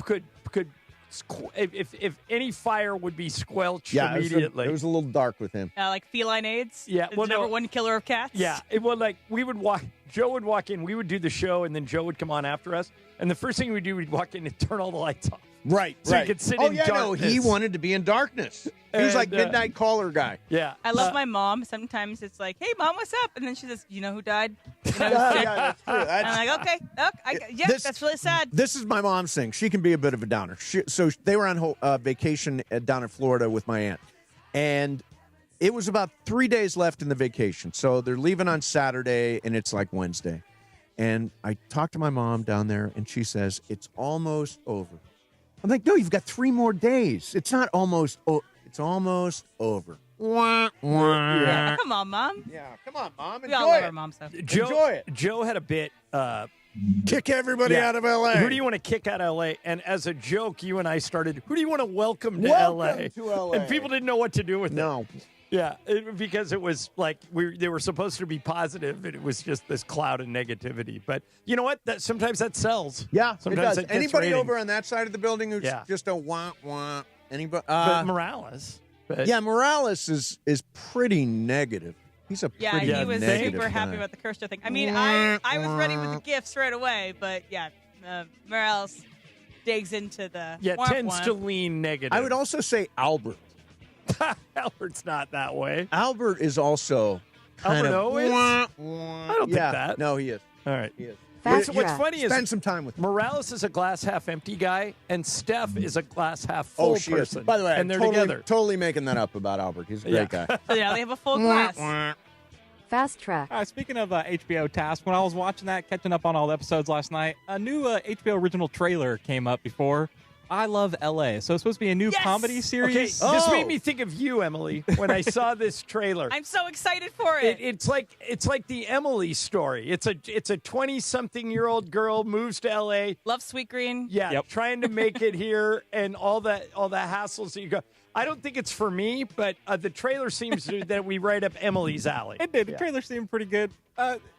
if any fire would be squelched immediately. It was a little dark with him. Like feline AIDS. Yeah, the number one killer of cats. Yeah, like we would walk. Joe would walk in. We would do the show, and then Joe would come on after us. And the first thing we'd do, we'd walk in and turn all the lights off. Right, so right. he could sit oh, in yeah, darkness. No, he wanted to be in darkness. He was like midnight caller guy. Yeah. I love my mom. Sometimes it's like, "Hey, Mom, what's up?" And then she says, "You know who died?" You know who's sick?" Yeah, that's true. And I'm like, "Okay, that's really sad." This is my mom's thing. She can be a bit of a downer. So they were on vacation down in Florida with my aunt. And it was about 3 days left in the vacation. So they're leaving on Saturday, and it's like Wednesday. And I talked to my mom down there, and she says, "It's almost over." I'm like, "No, you've got 3 more days. It's not almost it's almost over." Yeah, come on, Mom. Yeah, come on, Mom. We all love our moms, though. Enjoy it. Joe had a bit. Kick everybody out of L.A. Who do you want to kick out of L.A.? And as a joke, you and I started, who do you want to welcome to Welcome to L.A. And people didn't know what to do with it. No. Yeah, because it was like they were supposed to be positive, and it was just this cloud of negativity. But you know what? Sometimes that sells. Yeah, sometimes it does. that gets Anybody ratings. over on that side of the building who's Yeah. just a wah-wah? Anybody? But Morales. Yeah, Morales is pretty negative. He's a pretty he was negative super happy guy. about the Kershaw thing. I mean, I was ready with the gifts right away, but yeah, Morales digs into the tends to lean negative. I would also say Albert. Albert's not that way. Albert is also kind Alberto of. is? I don't think that. No, he is. All right. He is. What's funny is Spend some time with him. Morales is a glass half empty guy, and Steph is a glass half full she person. is. By the way, and they're totally, together. Totally making that up about Albert. He's a great guy. So now they have a full glass. Fast track. Speaking of HBO Task, when I was watching that, catching up on all the episodes last night, a new HBO original trailer came up before. I Love L.A. So it's supposed to be a new comedy series. Okay, this made me think of you, Emily, when I saw this trailer. I'm so excited for it. It's like the Emily story. It's a 20-something-year-old girl moves to L.A. Love Sweet Green. Yeah, trying to make it here and all the hassles that you go. I don't think it's for me, but the trailer seems that we right up Emily's alley. It did. The trailer seemed pretty good.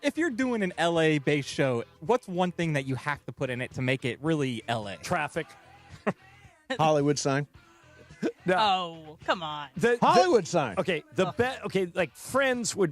If you're doing an LA-based show, what's one thing that you have to put in it to make it really LA? Traffic. Hollywood sign. No. Oh, come on. Hollywood sign. Okay, like Friends and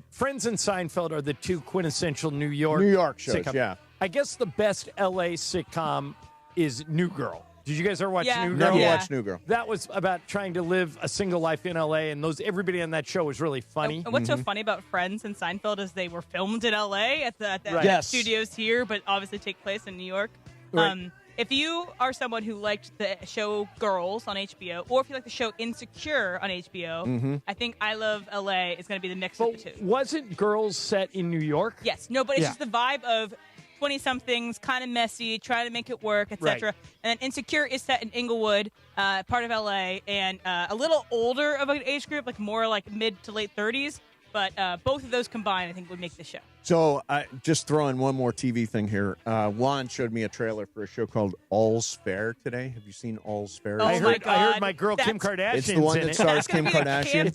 Seinfeld are the two quintessential New York shows. sitcoms. Yeah. I guess the best LA sitcom is New Girl. Did you guys ever watch New Girl? Never watched New Girl. That was about trying to live a single life in LA, and everybody on that show was really funny. And what's so funny about Friends and Seinfeld is they were filmed in LA at the Right. Yes. studios here, but obviously take place in New York. Right. If you are someone who liked the show Girls on HBO, or if you like the show Insecure on HBO, I think I Love LA is going to be the mix of the two. Wasn't Girls set in New York? Yes. No, but it's just the vibe of 20-somethings, kind of messy, trying to make it work, etc. Right. And then Insecure is set in Inglewood, part of LA, and a little older of an age group, like more like mid to late 30s. But both of those combined, I think, would make the show. So just throw in one more TV thing here. Juan showed me a trailer for a show called All's Fair today. Have you seen All's Fair? Oh, I heard my girl Kim Kardashian. It's the one that stars Kim Kardashian.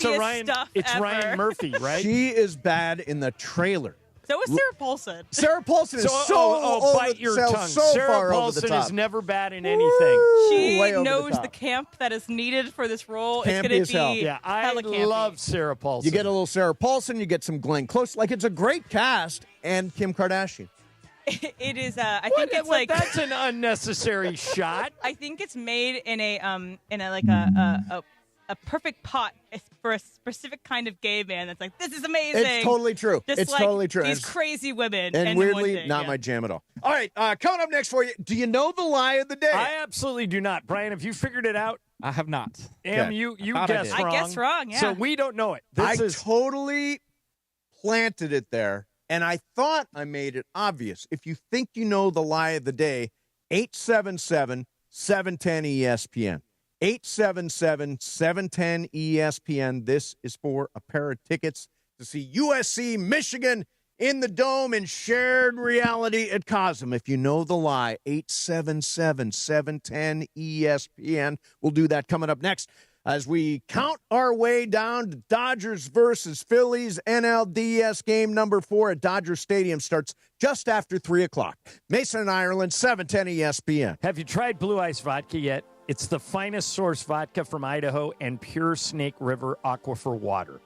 It's Ryan Murphy, right? She is bad in the trailer. So is Sarah Paulson. Sarah Paulson is bite your tongue. so Sarah far Paulson over the top. is never bad in anything. She way over the knows top. the camp that is needed for this role. Campy It's going as to hell. be Yeah, I hella campy. love Sarah Paulson. You get a little Sarah Paulson, you get some Glenn Close. Like, it's a great cast, and Kim Kardashian. It is. I think it's like that's an unnecessary shot. I think it's made in a perfect pot for a specific kind of gay man that's like, this is amazing. It's totally true. Just It's like totally true. These crazy women. And in weirdly, one thing, not my jam at all. All right, coming up next for you, do you know the lie of the day? I absolutely do not. Brian, have you figured it out? I have not. Am Okay. you I guessed did. wrong. I guessed wrong, yeah. So we don't know it. I totally planted it there, and I thought I made it obvious. If you think you know the lie of the day, 877-710-ESPN. 877-710-ESPN. This is for a pair of tickets to see USC Michigan in the Dome in shared reality at Cosm. If you know the lie, 877-710-ESPN. We'll do that coming up next as we count our way down to Dodgers versus Phillies. NLDS game number 4 at Dodger Stadium starts just after 3 o'clock. Mason and Ireland, 710 ESPN. Have you tried Blue Ice Vodka yet? It's the finest source vodka from Idaho and pure Snake River aquifer water.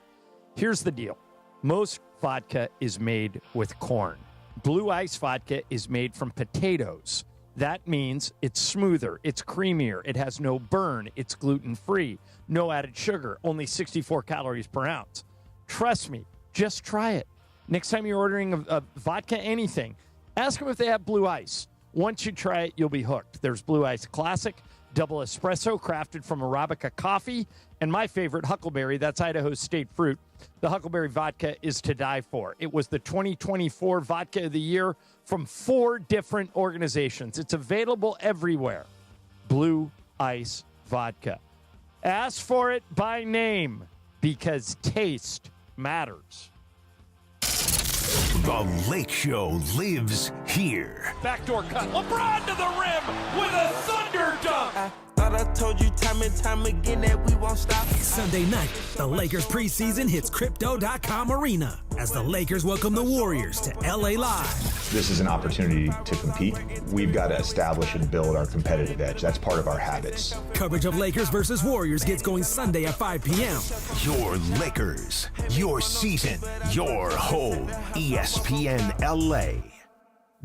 Here's the deal. Most vodka is made with corn. Blue Ice Vodka is made from potatoes. That means it's smoother, it's creamier, it has no burn, it's gluten-free, no added sugar, only 64 calories per ounce. Trust me, just try it. Next time you're ordering a vodka anything, ask them if they have Blue Ice. Once you try it, you'll be hooked. There's Blue Ice Classic, double espresso crafted from Arabica coffee, and my favorite, Huckleberry. That's Idaho's state fruit. The Huckleberry vodka is to die for. It was the 2024 Vodka of the Year from 4 different organizations. It's available everywhere. Blue Ice Vodka. Ask for it by name because taste matters. The Lake Show lives here. Backdoor cut. LeBron to the rim with a thunder dunk. Thought I told you time and time again that we won't stop. Sunday night, the Lakers preseason hits Crypto.com Arena as the Lakers welcome the Warriors to LA Live. This is an opportunity to compete. We've got to establish and build our competitive edge. That's part of our habits. Coverage of Lakers versus Warriors gets going Sunday at 5 p.m. Your Lakers, your season, your home. ESPN LA.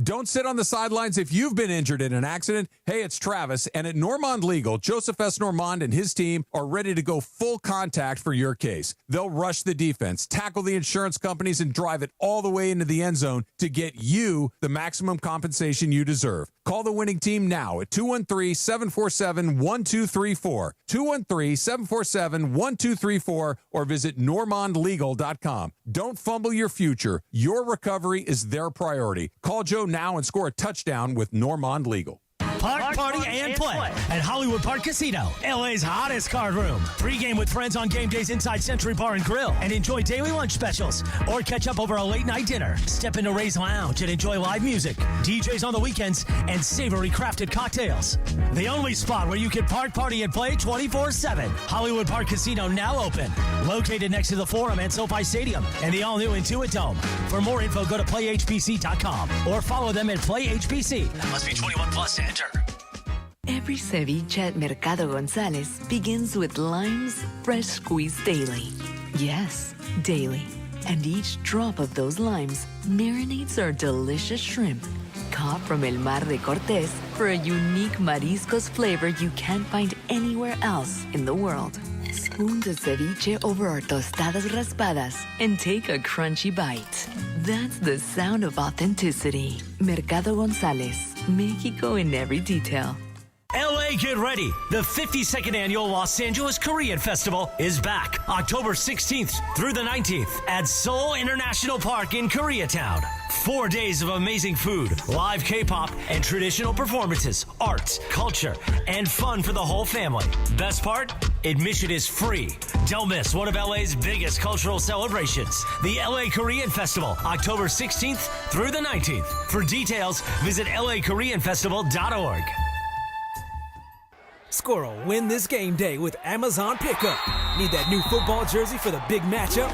Don't sit on the sidelines if you've been injured in an accident. Hey, it's Travis, and at Normand Legal, Joseph S. Normand and his team are ready to go full contact for your case. They'll rush the defense, tackle the insurance companies, and drive it all the way into the end zone to get you the maximum compensation you deserve. Call the winning team now at 213-747-1234, 213-747-1234, or visit normandlegal.com. Don't fumble your future. Your recovery is their priority. Call Joe now and score a touchdown with Normand Legal. Park, party, and play at Hollywood Park Casino, LA's hottest card room. Pre-game with friends on game days inside Century Bar and Grill and enjoy daily lunch specials or catch up over a late-night dinner. Step into Ray's Lounge and enjoy live music, DJs on the weekends, and savory crafted cocktails. The only spot where you can park, party, and play 24/7. Hollywood Park Casino now open. Located next to the Forum and SoFi Stadium and the all-new Intuit Dome. For more info, go to playhpc.com or follow them at playhpc. Must be 21 plus to enter. Every ceviche at Mercado Gonzalez begins with limes fresh squeezed daily. Yes, daily. And each drop of those limes marinates our delicious shrimp, caught from El Mar de Cortés for a unique mariscos flavor you can't find anywhere else in the world. Spoon the ceviche over our tostadas raspadas and take a crunchy bite. That's the sound of authenticity. Mercado Gonzalez, Mexico in every detail. LA, get ready. The 52nd annual Los Angeles Korean Festival is back October 16th through the 19th at Seoul International Park in Koreatown. 4 days of amazing food, live K-pop, and traditional performances, arts, culture, and fun for the whole family. Best part? Admission is free. Don't miss one of LA's biggest cultural celebrations, the LA Korean Festival, October 16th through the 19th. For details, visit lakoreanfestival.org. Score a win this game day with Amazon Pickup. Need that new football jersey for the big matchup?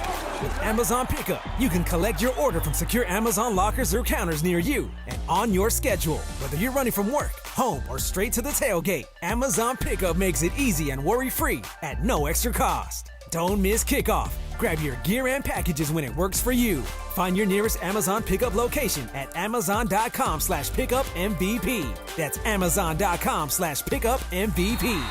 With Amazon Pickup, you can collect your order from secure Amazon lockers or counters near you and on your schedule. Whether you're running from work, home, or straight to the tailgate, Amazon Pickup makes it easy and worry-free at no extra cost. Don't miss kickoff. Grab your gear and packages when it works for you. Find your nearest Amazon Pickup location at amazon.com/pickupmvp. That's amazon.com/pickupmvp.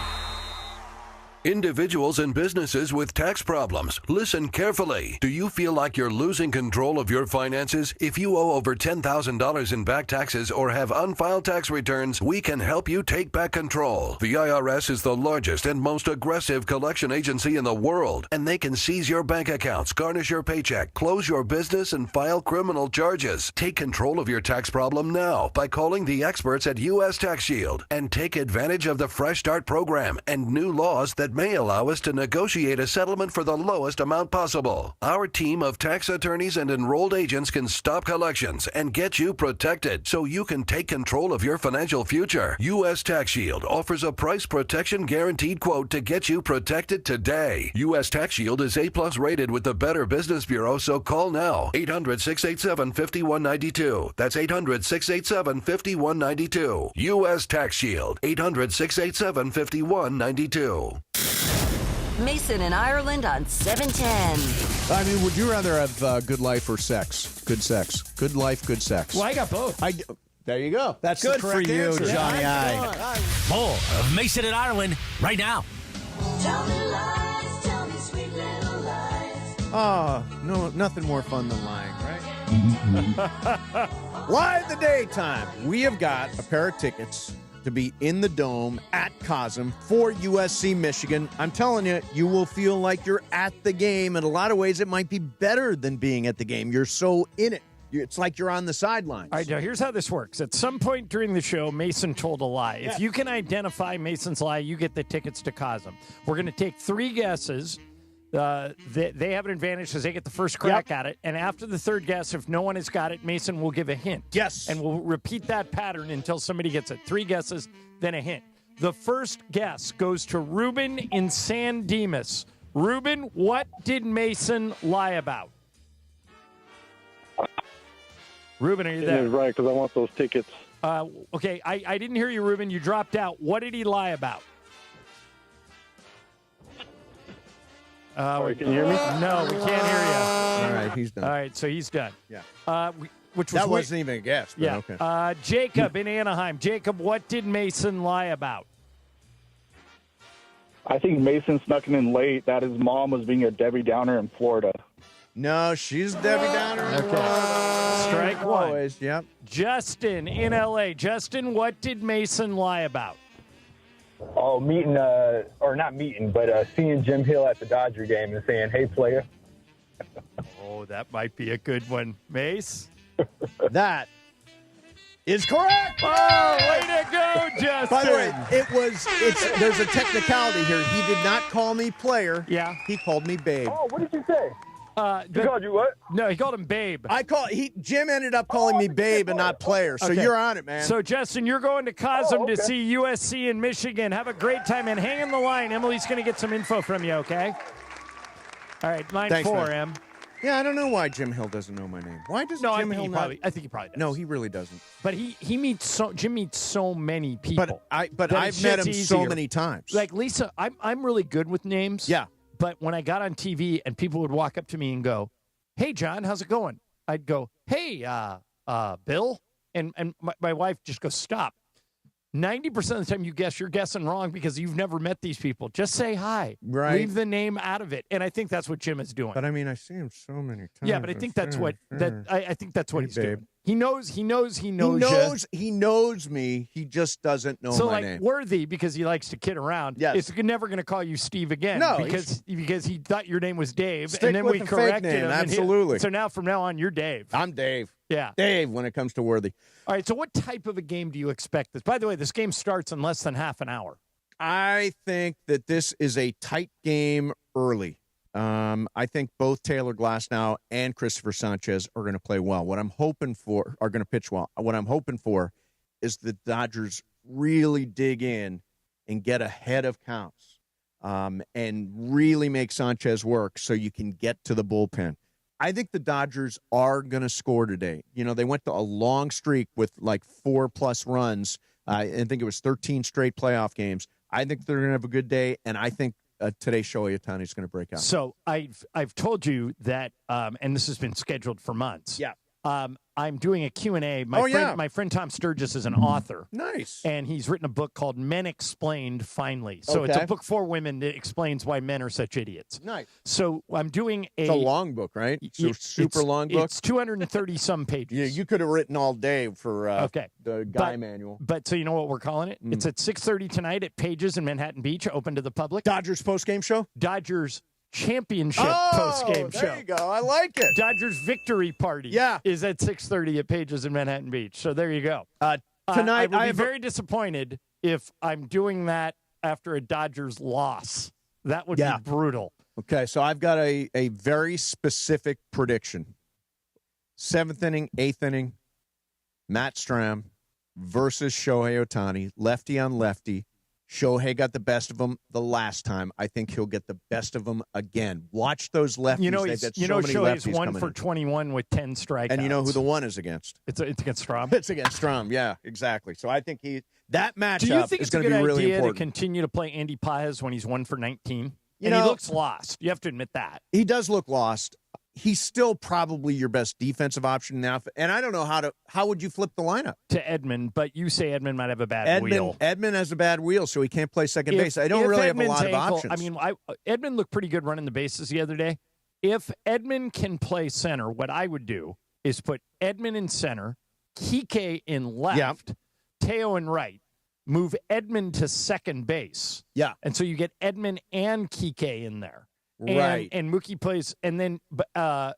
Individuals and businesses with tax problems, listen carefully. Do you feel like you're losing control of your finances? If you owe over $10,000 in back taxes or have unfiled tax returns, we can help you take back control. The IRS is the largest and most aggressive collection agency in the world, and they can seize your bank accounts, garnish your paycheck, close your business, and file criminal charges. Take control of your tax problem now by calling the experts at U.S. Tax Shield and take advantage of the Fresh Start program and new laws that may allow us to negotiate a settlement for the lowest amount possible. Our team of tax attorneys and enrolled agents can stop collections and get you protected so you can take control of your financial future. U.S. Tax Shield offers a price protection guaranteed quote to get you protected today. U.S. Tax Shield is A+ rated with the Better Business Bureau, so call now. 800-687-5192. That's 800-687-5192. U.S. Tax Shield. 800-687-5192. Mason in Ireland on 710. I mean, would you rather have good life or sex? Good sex. Good life, good sex. Well, I got both. There you go. That's good the correct for you, answer. Johnny Yeah, More of Mason in Ireland right now. Tell me lies, tell me sweet little lies. Oh, no, nothing more fun than lying, right? Lie of the daytime. We have got a pair of tickets to be in the Dome at Cosm for USC Michigan. I'm telling you, you will feel like you're at the game. In a lot of ways, it might be better than being at the game. You're so in it. It's like you're on the sidelines. All right, now here's how this works. At some point during the show, Mason told a lie. Yeah. If you can identify Mason's lie, you get the tickets to Cosm. We're going to take 3 guesses. They have an advantage because they get the first crack at it. And after the third guess, if no one has got it, Mason will give a hint. Yes. And we'll repeat that pattern until somebody gets it. 3 guesses, then a hint. The first guess goes to Ruben in San Dimas. Ruben, what did Mason lie about? Ruben, are you there? Right, because I want those tickets. Okay, I didn't hear you, Ruben. You dropped out. What did he lie about? Sorry, can you hear me? No, we can't hear you. All right, he's done. All right, so he's done. Yeah. Which that wasn't even a guess. But Yeah. Okay. Jacob in Anaheim. Jacob, what did Mason lie about? I think Mason snuck in late that his mom was being a Debbie Downer in Florida. No, she's Debbie Downer. Okay. Strike one. Always, yep. Justin in L.A. Justin, what did Mason lie about? Oh, seeing Jim Hill at the Dodger game and saying, "Hey, player." Oh, that might be a good one. Mace? That is correct. Oh, way to go, Justin. By the way, there's a technicality here. He did not call me player. Yeah. He called me babe. Oh, what did you say? He called you what? No, he called him babe. Jim ended up calling me babe and not player. So Okay. you're on it, man. So, Justin, you're going to Cosm to see USC in Michigan. Have a great time and hang in the line. Emily's going to get some info from you, okay? All right, line Thanks, 4, man. Em. Yeah, I don't know why Jim Hill doesn't know my name. Why does Jim Hill not? I think he probably does. No, he really doesn't. But Jim meets so many people. But I've met him so many times. Like Lisa, I'm really good with names. Yeah. But when I got on TV and people would walk up to me and go, "Hey, John, how's it going?" I'd go, "Hey, Bill," and my wife just goes, "Stop." 90% of the time you're guessing wrong because you've never met these people. Just say hi. Right. Leave the name out of it. And I think that's what Jim is doing. But I mean, I see him so many times. Yeah, but I think that's what I think that's what he's doing. He knows He you. knows me. He just doesn't know my name. Worthy, because he likes to kid around. Yes. It's never going to call you Steve again. No, because he thought your name was Dave, Stick and then with we the fake corrected name, him. absolutely. So from now on, you're Dave. I'm Dave. Yeah, Dave. When it comes to Worthy, all right. So what type of a game do you expect? This. By the way, this game starts in less than half an hour. I think that this is a tight game early. I think both Taylor Glasnow and Christopher Sanchez are going to play well. What I'm hoping for are going to pitch well. What I'm hoping for is the Dodgers really dig in and get ahead of counts, and really make Sanchez work so you can get to the bullpen. I think the Dodgers are going to score today. You know, they went to a long streak with like 4+ runs. I think it was 13 straight playoff games. I think they're going to have a good day, and I think today Shohei Ohtani is going to break out. So I've told you that, and this has been scheduled for months. Yeah. I'm doing a Q&A. My friend Tom Sturgis is an author. Nice. And he's written a book called Men Explained Finally. So it's a book for women that explains why men are such idiots. Nice. So I'm doing It's a long book, right? Super long book? It's 230-some pages. Yeah, you could have written all day for the guy manual. But so you know what we're calling it? It's at 6:30 tonight at Pages in Manhattan Beach, open to the public. Dodgers post-game show? Dodgers championship post-game show. There you go. I like it. Dodgers victory party is at 6:30 at Pages in Manhattan Beach. So there you go. Tonight, I would be very disappointed if I'm doing that after a Dodgers loss. That would be brutal. Okay, so I've got a very specific prediction. 7th inning, 8th inning, Matt Strahm versus Shohei Ohtani, lefty on lefty. Shohei got the best of him the last time. I think he'll get the best of him again. Watch those lefties. You know, They've got many Shohei's lefties 1 coming for in. 21 with 10 strikeouts. And you know who the one is against? It's against Strahm. It's against Strahm. Yeah, exactly. So I think that matchup Do you think is it's a going to good be really idea important. to continue to play Andy Paez when he's 1 for 19? You And know, he looks lost. You have to admit that. He does look lost. He's still probably your best defensive option now. And I don't know how would you flip the lineup? To Edmund, but you say Edmund might have a bad wheel. Edmund has a bad wheel, so he can't play second base. I don't really have a lot of options. I mean, Edmund looked pretty good running the bases the other day. If Edmund can play center, what I would do is put Edmund in center, Kike in left, Teo in right, move Edmund to second base. Yeah. And so you get Edmund and Kike in there. Right. And Mookie plays, and then I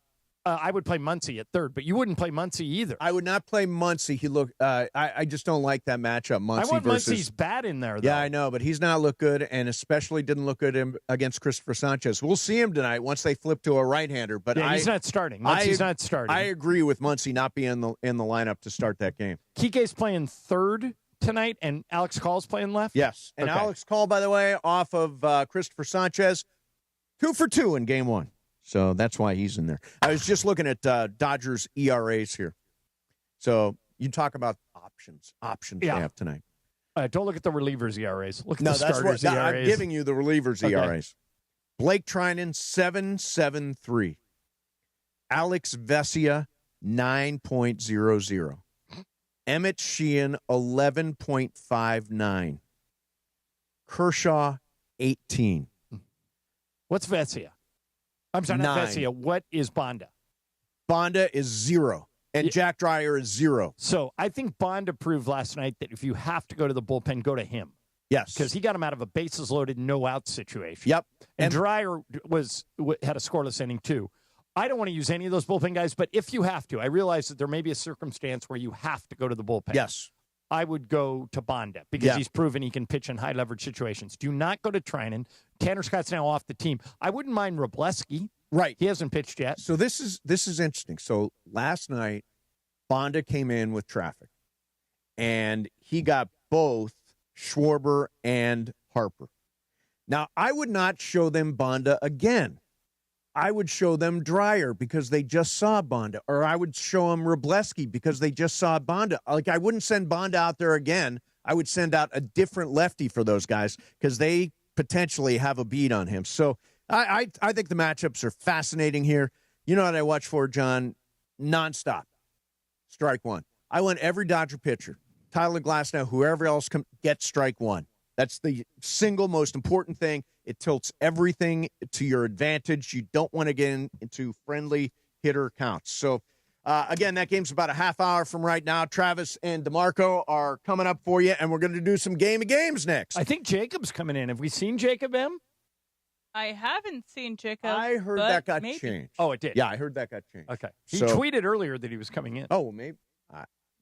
would play Muncy at third, but you wouldn't play Muncy either. I would not play Muncy. He looked. I just don't like that matchup. Muncy I want versus Muncy's bat in there, though. Yeah, I know, but he's not looked good, and especially didn't look good against Christopher Sanchez. We'll see him tonight once they flip to a right-hander. But he's not starting. Muncy's not starting. I agree with Muncy not being in the lineup to start that game. Kike's playing third tonight, and Alex Call's playing left. Yes, and Alex Call, by the way, off of Christopher Sanchez, 2 for 2 in game 1. So that's why he's in there. I was just looking at Dodgers ERAs here. So you talk about options they have tonight. Don't look at the relievers' ERAs. Look at the that's starters' what ERAs. I'm giving you the relievers' ERAs. Blake Trinan 7.73. Alex Vesia 9.00. Emmett Sheehan 11.59. Kershaw 18. What's Vesia? I'm sorry, not 9. Vesia. What is Bonda? Bonda is 0, and Jack Dreyer is 0. So I think Bonda proved last night that if you have to go to the bullpen, go to him. Yes. Because he got him out of a bases-loaded, no-out situation. Yep. And Dreyer had a scoreless inning, too. I don't want to use any of those bullpen guys, but if you have to, I realize that there may be a circumstance where you have to go to the bullpen. Yes. I would go to Bonda because he's proven he can pitch in high-leverage situations. Do not go to Trinan. Tanner Scott's now off the team. I wouldn't mind Robleski. Right. He hasn't pitched yet. So this is interesting. So last night, Bonda came in with traffic, and he got both Schwarber and Harper. Now, I would not show them Bonda again. I would show them Dreyer because they just saw Bonda, or I would show them Robleski because they just saw Bonda. Like, I wouldn't send Bonda out there again. I would send out a different lefty for those guys because they potentially have a beat on him. So I think the matchups are fascinating here. You know what I watch for, John? Nonstop. Strike one. I want every Dodger pitcher, Tyler Glasnow, whoever else gets strike one. That's the single most important thing. It tilts everything to your advantage. You don't want to get into friendly hitter counts. So Again, that game's about a half hour from right now. Travis and DeMarco are coming up for you, and we're going to do some game of games next. I think Jacob's coming in. Have we seen Jacob M? I haven't seen Jacob. I heard but that got maybe. changed. Oh, it did? Yeah, I heard that got changed. Okay. He So- tweeted earlier that he was coming in. Oh, maybe.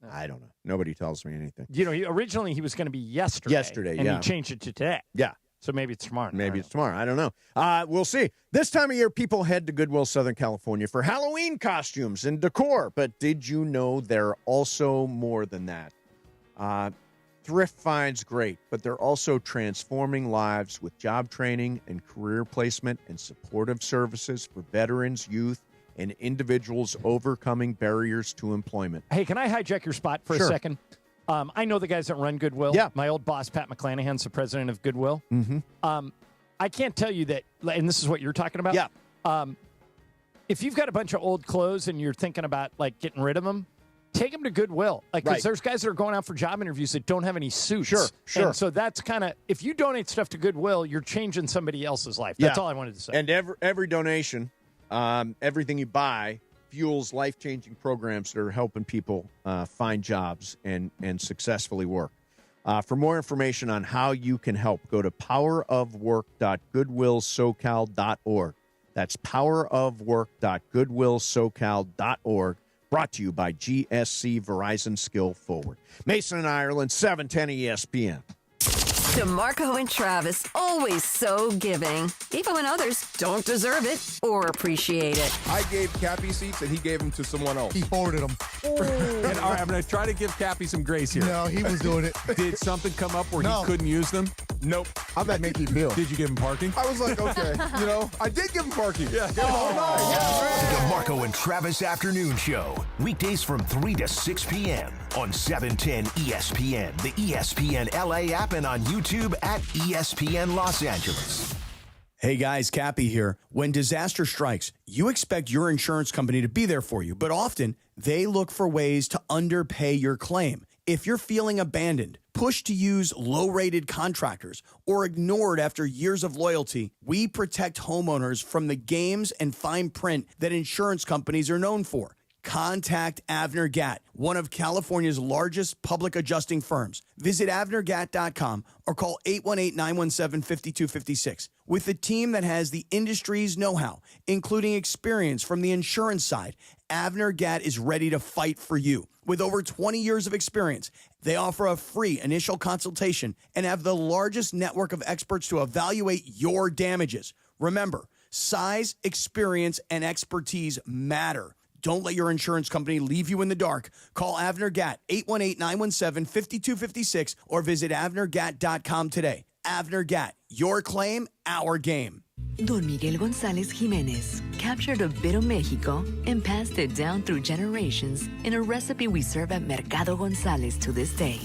I don't know. Nobody tells me anything. You know, originally he was going to be yesterday. Yesterday, and yeah. he changed it to today. Yeah. So maybe it's tomorrow. Maybe it's tomorrow. I don't know. We'll see. This time of year, people head to Goodwill, Southern California for Halloween costumes and decor. But did you know they're also more than that? Thrift finds great, but they're also transforming lives with job training and career placement and supportive services for veterans, youth, and individuals overcoming barriers to employment. Hey, can I hijack your spot for a second? I know the guys that run Goodwill. Yeah. My old boss, Pat McClanahan's the president of Goodwill. Mm-hmm. I can't tell you that, and this is what you're talking about. Yeah. If you've got a bunch of old clothes and you're thinking about, like, getting rid of them, take them to Goodwill. Like, because there's guys that are going out for job interviews that don't have any suits. Sure. And so that's kind of, if you donate stuff to Goodwill, you're changing somebody else's life. That's all I wanted to say. And every donation, everything you buy, fuels life-changing programs that are helping people find jobs and successfully work. For more information on how you can help, go to powerofwork.goodwillsocal.org. That's powerofwork.goodwillsocal.org. Brought to you by GSC Verizon Skill Forward. Mason and Ireland, 710 ESPN. DeMarco and Travis, always so giving, even when others don't deserve it or appreciate it. I gave Cappy seats and he gave them to someone else. He forwarded them. And, all right, I'm going to try to give Cappy some grace here. No, he was doing it. Did something come up where he couldn't use them? Nope. How'd that make you feel? Did you give him parking? I was like, okay, I did give him parking. Yeah. The Marco and Travis Afternoon Show. Weekdays from 3 to 6 p.m. on 710 ESPN, the ESPN LA app, and on YouTube at ESPN Los Angeles. Hey guys, Cappy here. When disaster strikes, you expect your insurance company to be there for you, but often they look for ways to underpay your claim. If you're feeling abandoned, pushed to use low-rated contractors, or ignored after years of loyalty, we protect homeowners from the games and fine print that insurance companies are known for. Contact Avner Gatt, one of California's largest public adjusting firms. Visit avnergatt.com or call 818-917-5256. With a team that has the industry's know-how, including experience from the insurance side, Avner Gatt is ready to fight for you. With over 20 years of experience, they offer a free initial consultation and have the largest network of experts to evaluate your damages. Remember, size, experience, and expertise matter. Don't let your insurance company leave you in the dark. Call Avner Gatt, 818-917-5256, or visit avnergatt.com today. Avner Gatt, your claim, our game. Don Miguel González Jiménez captured a bit of Mexico and passed it down through generations in a recipe we serve at Mercado González to this day.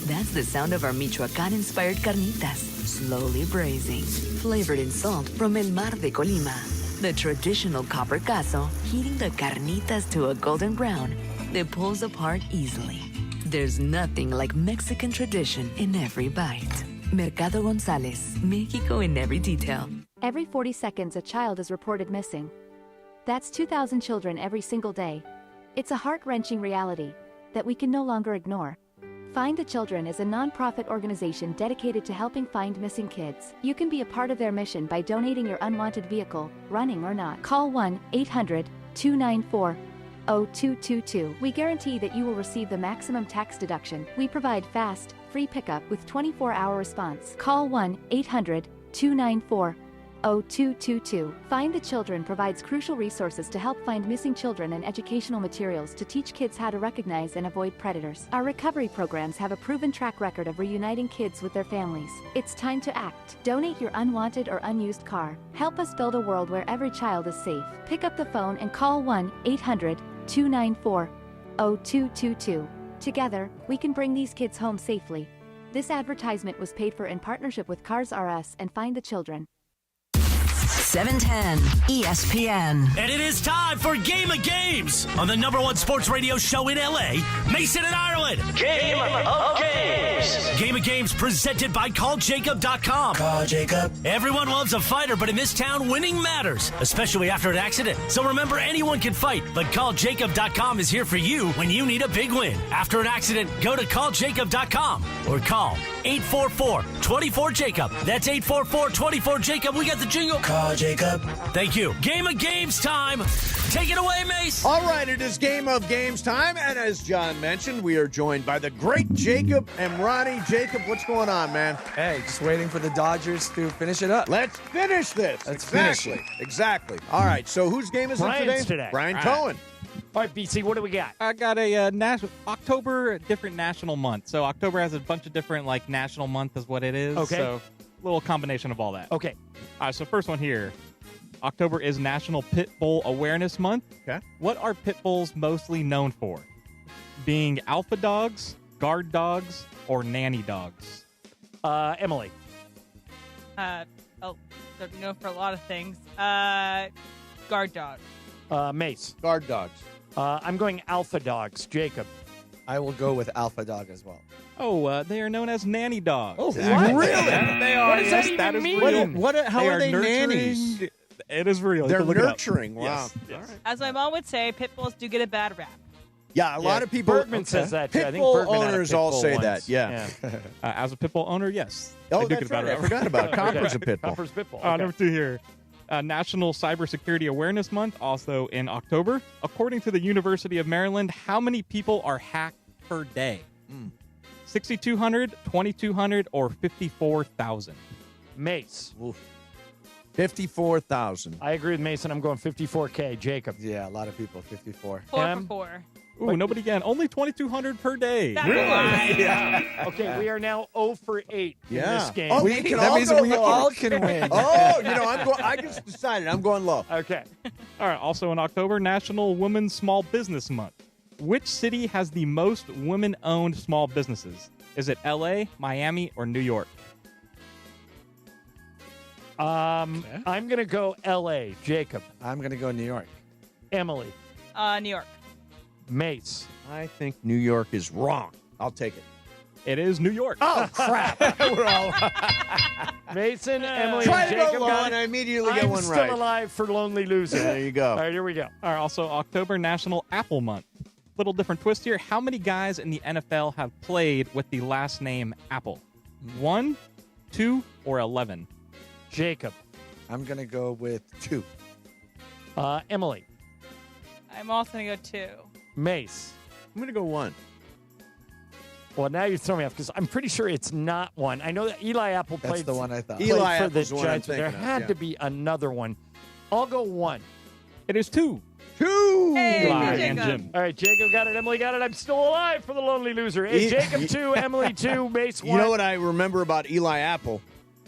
That's the sound of our Michoacán-inspired carnitas, slowly braising, flavored in salt from El Mar de Colima. The traditional copper cazo, heating the carnitas to a golden brown that pulls apart easily. There's nothing like Mexican tradition in every bite. Mercado González, Mexico in every detail. Every 40 seconds, a child is reported missing. That's 2,000 children every single day. It's a heart-wrenching reality that we can no longer ignore. Find the Children is a non-profit organization dedicated to helping find missing kids. You can be a part of their mission by donating your unwanted vehicle, running or not. Call 1-800-294-0222. We guarantee that you will receive the maximum tax deduction. We provide fast, free pickup with 24-hour response. Call 1-800-294-0222. Find the Children provides crucial resources to help find missing children and educational materials to teach kids how to recognize and avoid predators. Our recovery programs have a proven track record of reuniting kids with their families. It's time to act. Donate your unwanted or unused car. Help us build a world where every child is safe. Pick up the phone and call 1-800-294-0222. Together, we can bring these kids home safely. This advertisement was paid for in partnership with Cars R Us and Find the Children. 710 ESPN. And it is time for Game of Games on the number one sports radio show in LA, Mason and Ireland. Game of Games. Game of Games presented by CallJacob.com. Call Jacob. Everyone loves a fighter, but in this town, winning matters, especially after an accident. So remember, anyone can fight, but CallJacob.com is here for you when you need a big win. After an accident, go to CallJacob.com or call 844-24-JACOB. That's 844-24-JACOB. We got the jingle. Call Jacob. Thank you. Game of Games time. Take it away, Mace. All right, it is Game of Games time, and as John mentioned, we are joined by the great Jacob Emrani. Jacob, what's going on, man? Hey, just waiting for the Dodgers to finish it up. Let's finish this. Finish Exactly. All right, so whose game is Brian's it today? Brian All Cohen. All right, BC, what do we got? I got a October, different national month. So October has a bunch of different, national month is what it is. Okay. So a little combination of all that. Okay. All right, so first one here. October is National Pit Bull Awareness Month. Okay. What are pit bulls mostly known for? Being alpha dogs, guard dogs, or nanny dogs? Emily. They're known for a lot of things. Guard dog. Mace. Guard dogs. I'm going alpha dogs. Jacob. I will go with Alpha Dog as well. Oh, they are known as nanny dogs. Oh, what? Really? Yeah, they are. What does that Yes, even is mean? real. How are they nurturing- nannies? It is real. You They're can look it up. nurturing. Wow. Yes. All right. As my mom would say, pit bulls do get a bad rap. Yeah, a lot of people. Bergman says that, too. I Pit think bull Bergman had a owners pit all bull say once. that. Yeah. As a pit bull owner, yes. Oh, I do that's get a bad right. I rap. forgot about it. Copper's a pit bull. Copper's pit bull. Number 2 here. National Cybersecurity Awareness Month, also in October. According to the University of Maryland, how many people are hacked per day? 6,200, 2,200, or 54,000? Mace. 54,000. I agree with Mason. I'm going 54K. Jacob. Yeah, a lot of people. 54. 4 Em? for 4. Ooh, nobody again. Only 2,200 per day. That's right. Yeah. Okay, we are now 0 for 8 in this game. Oh, We can that all means go we low. all can win. Oh, I just decided I'm going low. Okay. All right, also in October, National Women's Small Business Month. Which city has the most women-owned small businesses? Is it L.A., Miami, or New York? I'm going to go L.A. Jacob. I'm going to go New York. Emily. New York. Mace. I think New York is wrong. I'll take it. It is New York. Oh, crap. We're all Mason, Emily, Try and to Jacob go low, got and it. I immediately get I'm one still right. alive for Lonely Loser. There you go. All right, here we go. All right, also October, National Apple Month. Little different twist here. How many guys in the NFL have played with the last name Apple? 1, 2, or 11? Jacob. I'm going to go with 2. Emily. I'm also going to go 2. Mace. I'm going to go 1. Well, now you're throwing me off because I'm pretty sure it's not 1. I know that Eli Apple That's played the one I thought. played Eli for the Apple's the one I'm Giants, but there thinking of, had yeah. to be another one. I'll go 1. It is 2. 2. Hey, Eli Jacob. and Jim. All right, Jacob got it. Emily got it. I'm still alive for the Lonely Loser. Hey, Jacob 2, Emily 2, Mace 1. You know what I remember about Eli Apple?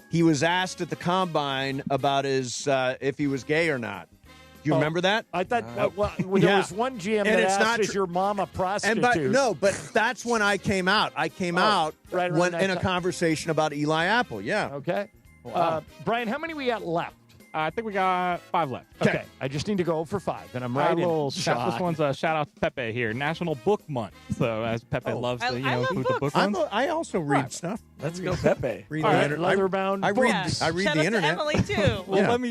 He was asked at the combine about his if he was gay or not. Do you remember that? I thought there Yeah. was one GM And that it's asked, not is your mom a prostitute? but that's when I came out. I came out right around when that in a time. conversation about Eli Apple. Yeah. Okay. Brian, how many we got left? I think we got 5 left. Okay. I just need to go for 5, and I'm right in. This one's a shout out to Pepe here. National Book Month. So as Pepe loves to, I love include the books. book ones. I also read stuff. Let's go, Pepe. Read All the right, internet. leatherbound I read. books. I read Shout the out internet. to Emily, too. Well, Yeah. let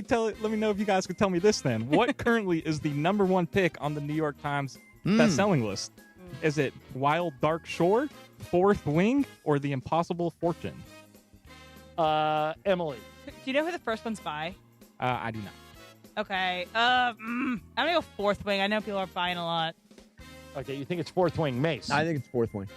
me know if you guys could tell me this then. What currently is the number 1 pick on the New York Times best-selling list? Is it Wild Dark Shore, Fourth Wing, or The Impossible Fortune? Emily. Do you know who the first one's by? I do not. Okay. I'm going to go Fourth Wing. I know people are buying a lot. Okay, you think it's Fourth Wing. Mace. I think it's Fourth Wing.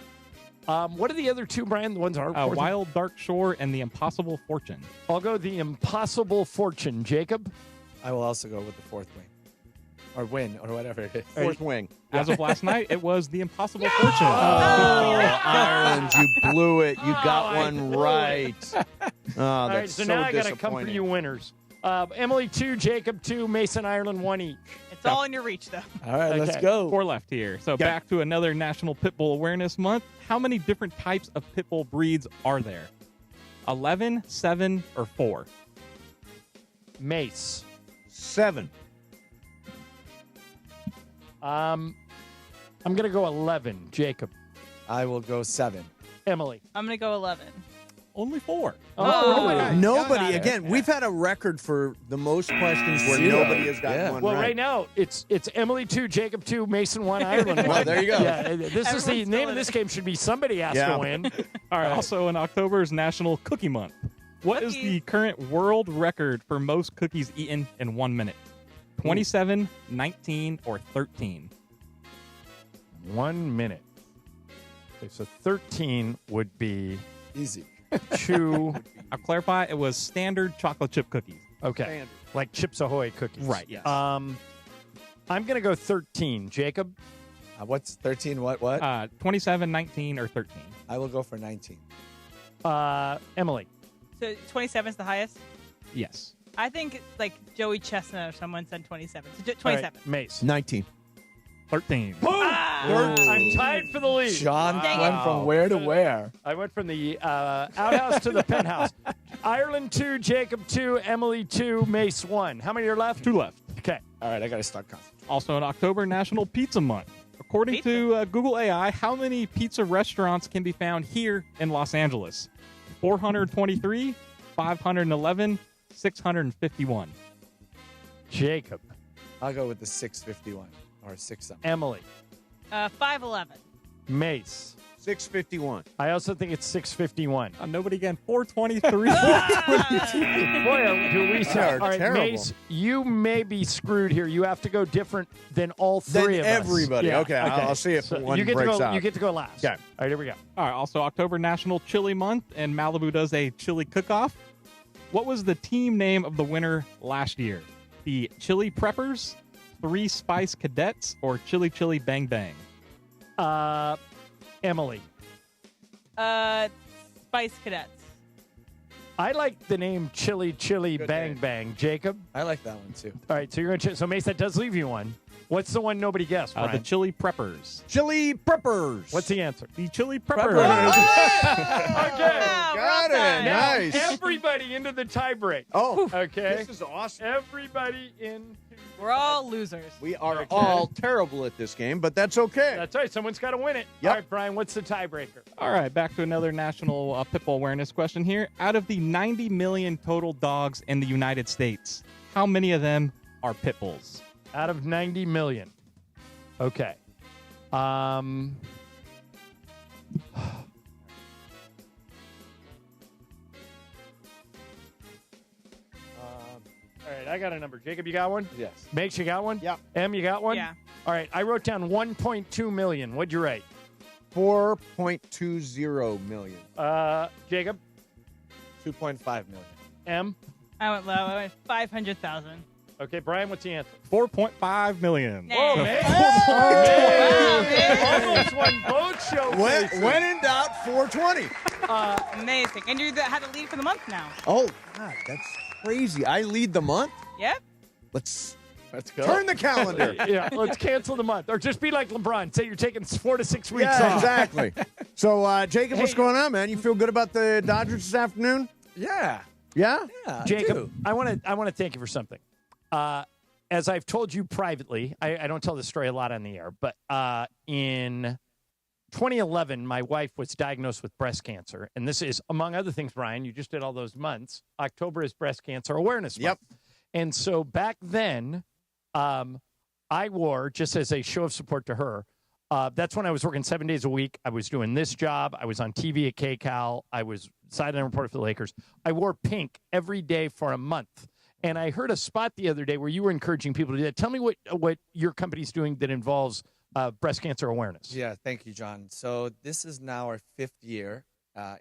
What are the other two, Brian? The ones are Fourth Wing? Wild Dark Shore and The Impossible Fortune. I'll go The Impossible Fortune. Jacob? I will also go with the Fourth Wing. Or Win, or whatever it is. Fourth Wing. As of last night, it was The Impossible Fortune. Ireland, you blew it. You got I one blew it. right. Oh, All right, that's so now I got to come for disappointing. you winners. Emily 2, Jacob 2, Mason Ireland 1 each. It's all in your reach, though. All right, let's Okay. go. 4 left here. So back to another National Pit Bull Awareness Month. How many different types of pit bull breeds are there? 11, 7, or 4? Mace. 7. I'm going to go 11. Jacob. I will go 7. Emily. I'm going to go 11. Only 4. Oh, Nobody. Again, we've had a record for the most questions where nobody has gotten one well, right. right now, it's Emily 2, Jacob 2, Mason 1, Ireland 1. Well, there you go. Yeah, this is the name of this game should be somebody has to win. All right. Also, in October is National Cookie Month. What is the current world record for most cookies eaten in 1 minute? 27, 19, or 13? 1 minute. Okay, so 13 would be easy. 2. I'll clarify. It was standard chocolate chip cookies. Okay. Standard. Like Chips Ahoy cookies. Right. Yes. I'm going to go 13. Jacob? What's 13? What? 27, 19, or 13? I will go for 19. Emily? So 27 is the highest? Yes. I think like Joey Chestnut or someone said 27. So 27. All right, Mace. 19. 13. I'm tied for the lead. John went from where to where? I went from the outhouse to the penthouse. Ireland 2, Jacob 2, Emily 2, Mace 1. How many are left? 2 left. Okay. All right, I got to start concentrating. Also in October, National Pizza Month. According to Google AI, how many pizza restaurants can be found here in Los Angeles? 423, 511, 651. Jacob. I'll go with the 651 or 6 something. Emily. 511. Mace. 651. I also think it's 651. Nobody again. 423. Boy, do we are All right, terrible. Mace, you may be screwed here. You have to go different than all three of us. everybody. Yeah, Okay, I'll see if one you get breaks to go, out. You get to go last. Okay. All right, here we go. All right. Also, October National Chili Month, and Malibu does a chili cook-off. What was the team name of the winner last year? The Chili Preppers, 3 Spice Cadets, or Chili Chili Bang Bang? Emily. Spice Cadets. I like the name Chili Chili Bang Bang. Jacob? I like that one too. All right, so you're going to... So, Mace, that does leave you one. What's the one nobody guessed, The Brian? Chili Preppers. Chili Preppers. What's the answer? The Chili Preppers. Okay. Got it. Now, Nice. everybody into the tiebreak. Oh, Okay. this is awesome. Everybody into... We're all losers. We are all terrible at this game, but that's okay. That's right. Someone's got to win it. Yep. All right, Brian, what's the tiebreaker? All right, back to another national pitbull awareness question here. Out of the 90 million total dogs in the United States, how many of them are pit bulls? Out of 90 million. Okay. All right, I got a number. Jacob, you got one? Yes. Mace, you got one? Yeah. Em, you got one? Yeah. All right, I wrote down 1.2 million. What'd you write? 4.20 million. Jacob? 2.5 million. M? I went low. I went 500,000. Okay, Brian, what's the answer? 4.5 million. Nah. Oh, man. Almost won both shows. When in doubt, 420. Amazing. And you had the lead for the month now. Oh, God, that's crazy. I lead the month? Yep. Let's go. turn the calendar. Yeah, let's cancel the month. Or just be like LeBron. Say you're taking 4 to 6 weeks Yeah, off. exactly. So, Jacob, what's going on, man? You feel good about the Dodgers this afternoon? Yeah. Yeah? Yeah. Jacob, I want to thank you for something. As I've told you privately, I don't tell this story a lot on the air, but in 2011, my wife was diagnosed with breast cancer. And this is, among other things, Brian, you just did all those months. October is Breast Cancer Awareness Month. Yep. And so back then, I wore, just as a show of support to her, that's when I was working 7 days a week. I was doing this job. I was on TV at KCAL. I was sideline reporter for the Lakers. I wore pink every day for a month. And I heard a spot the other day where you were encouraging people to do that. Tell me what your company's doing that involves breast cancer awareness. Yeah, thank you, John. So this is now our 5th year.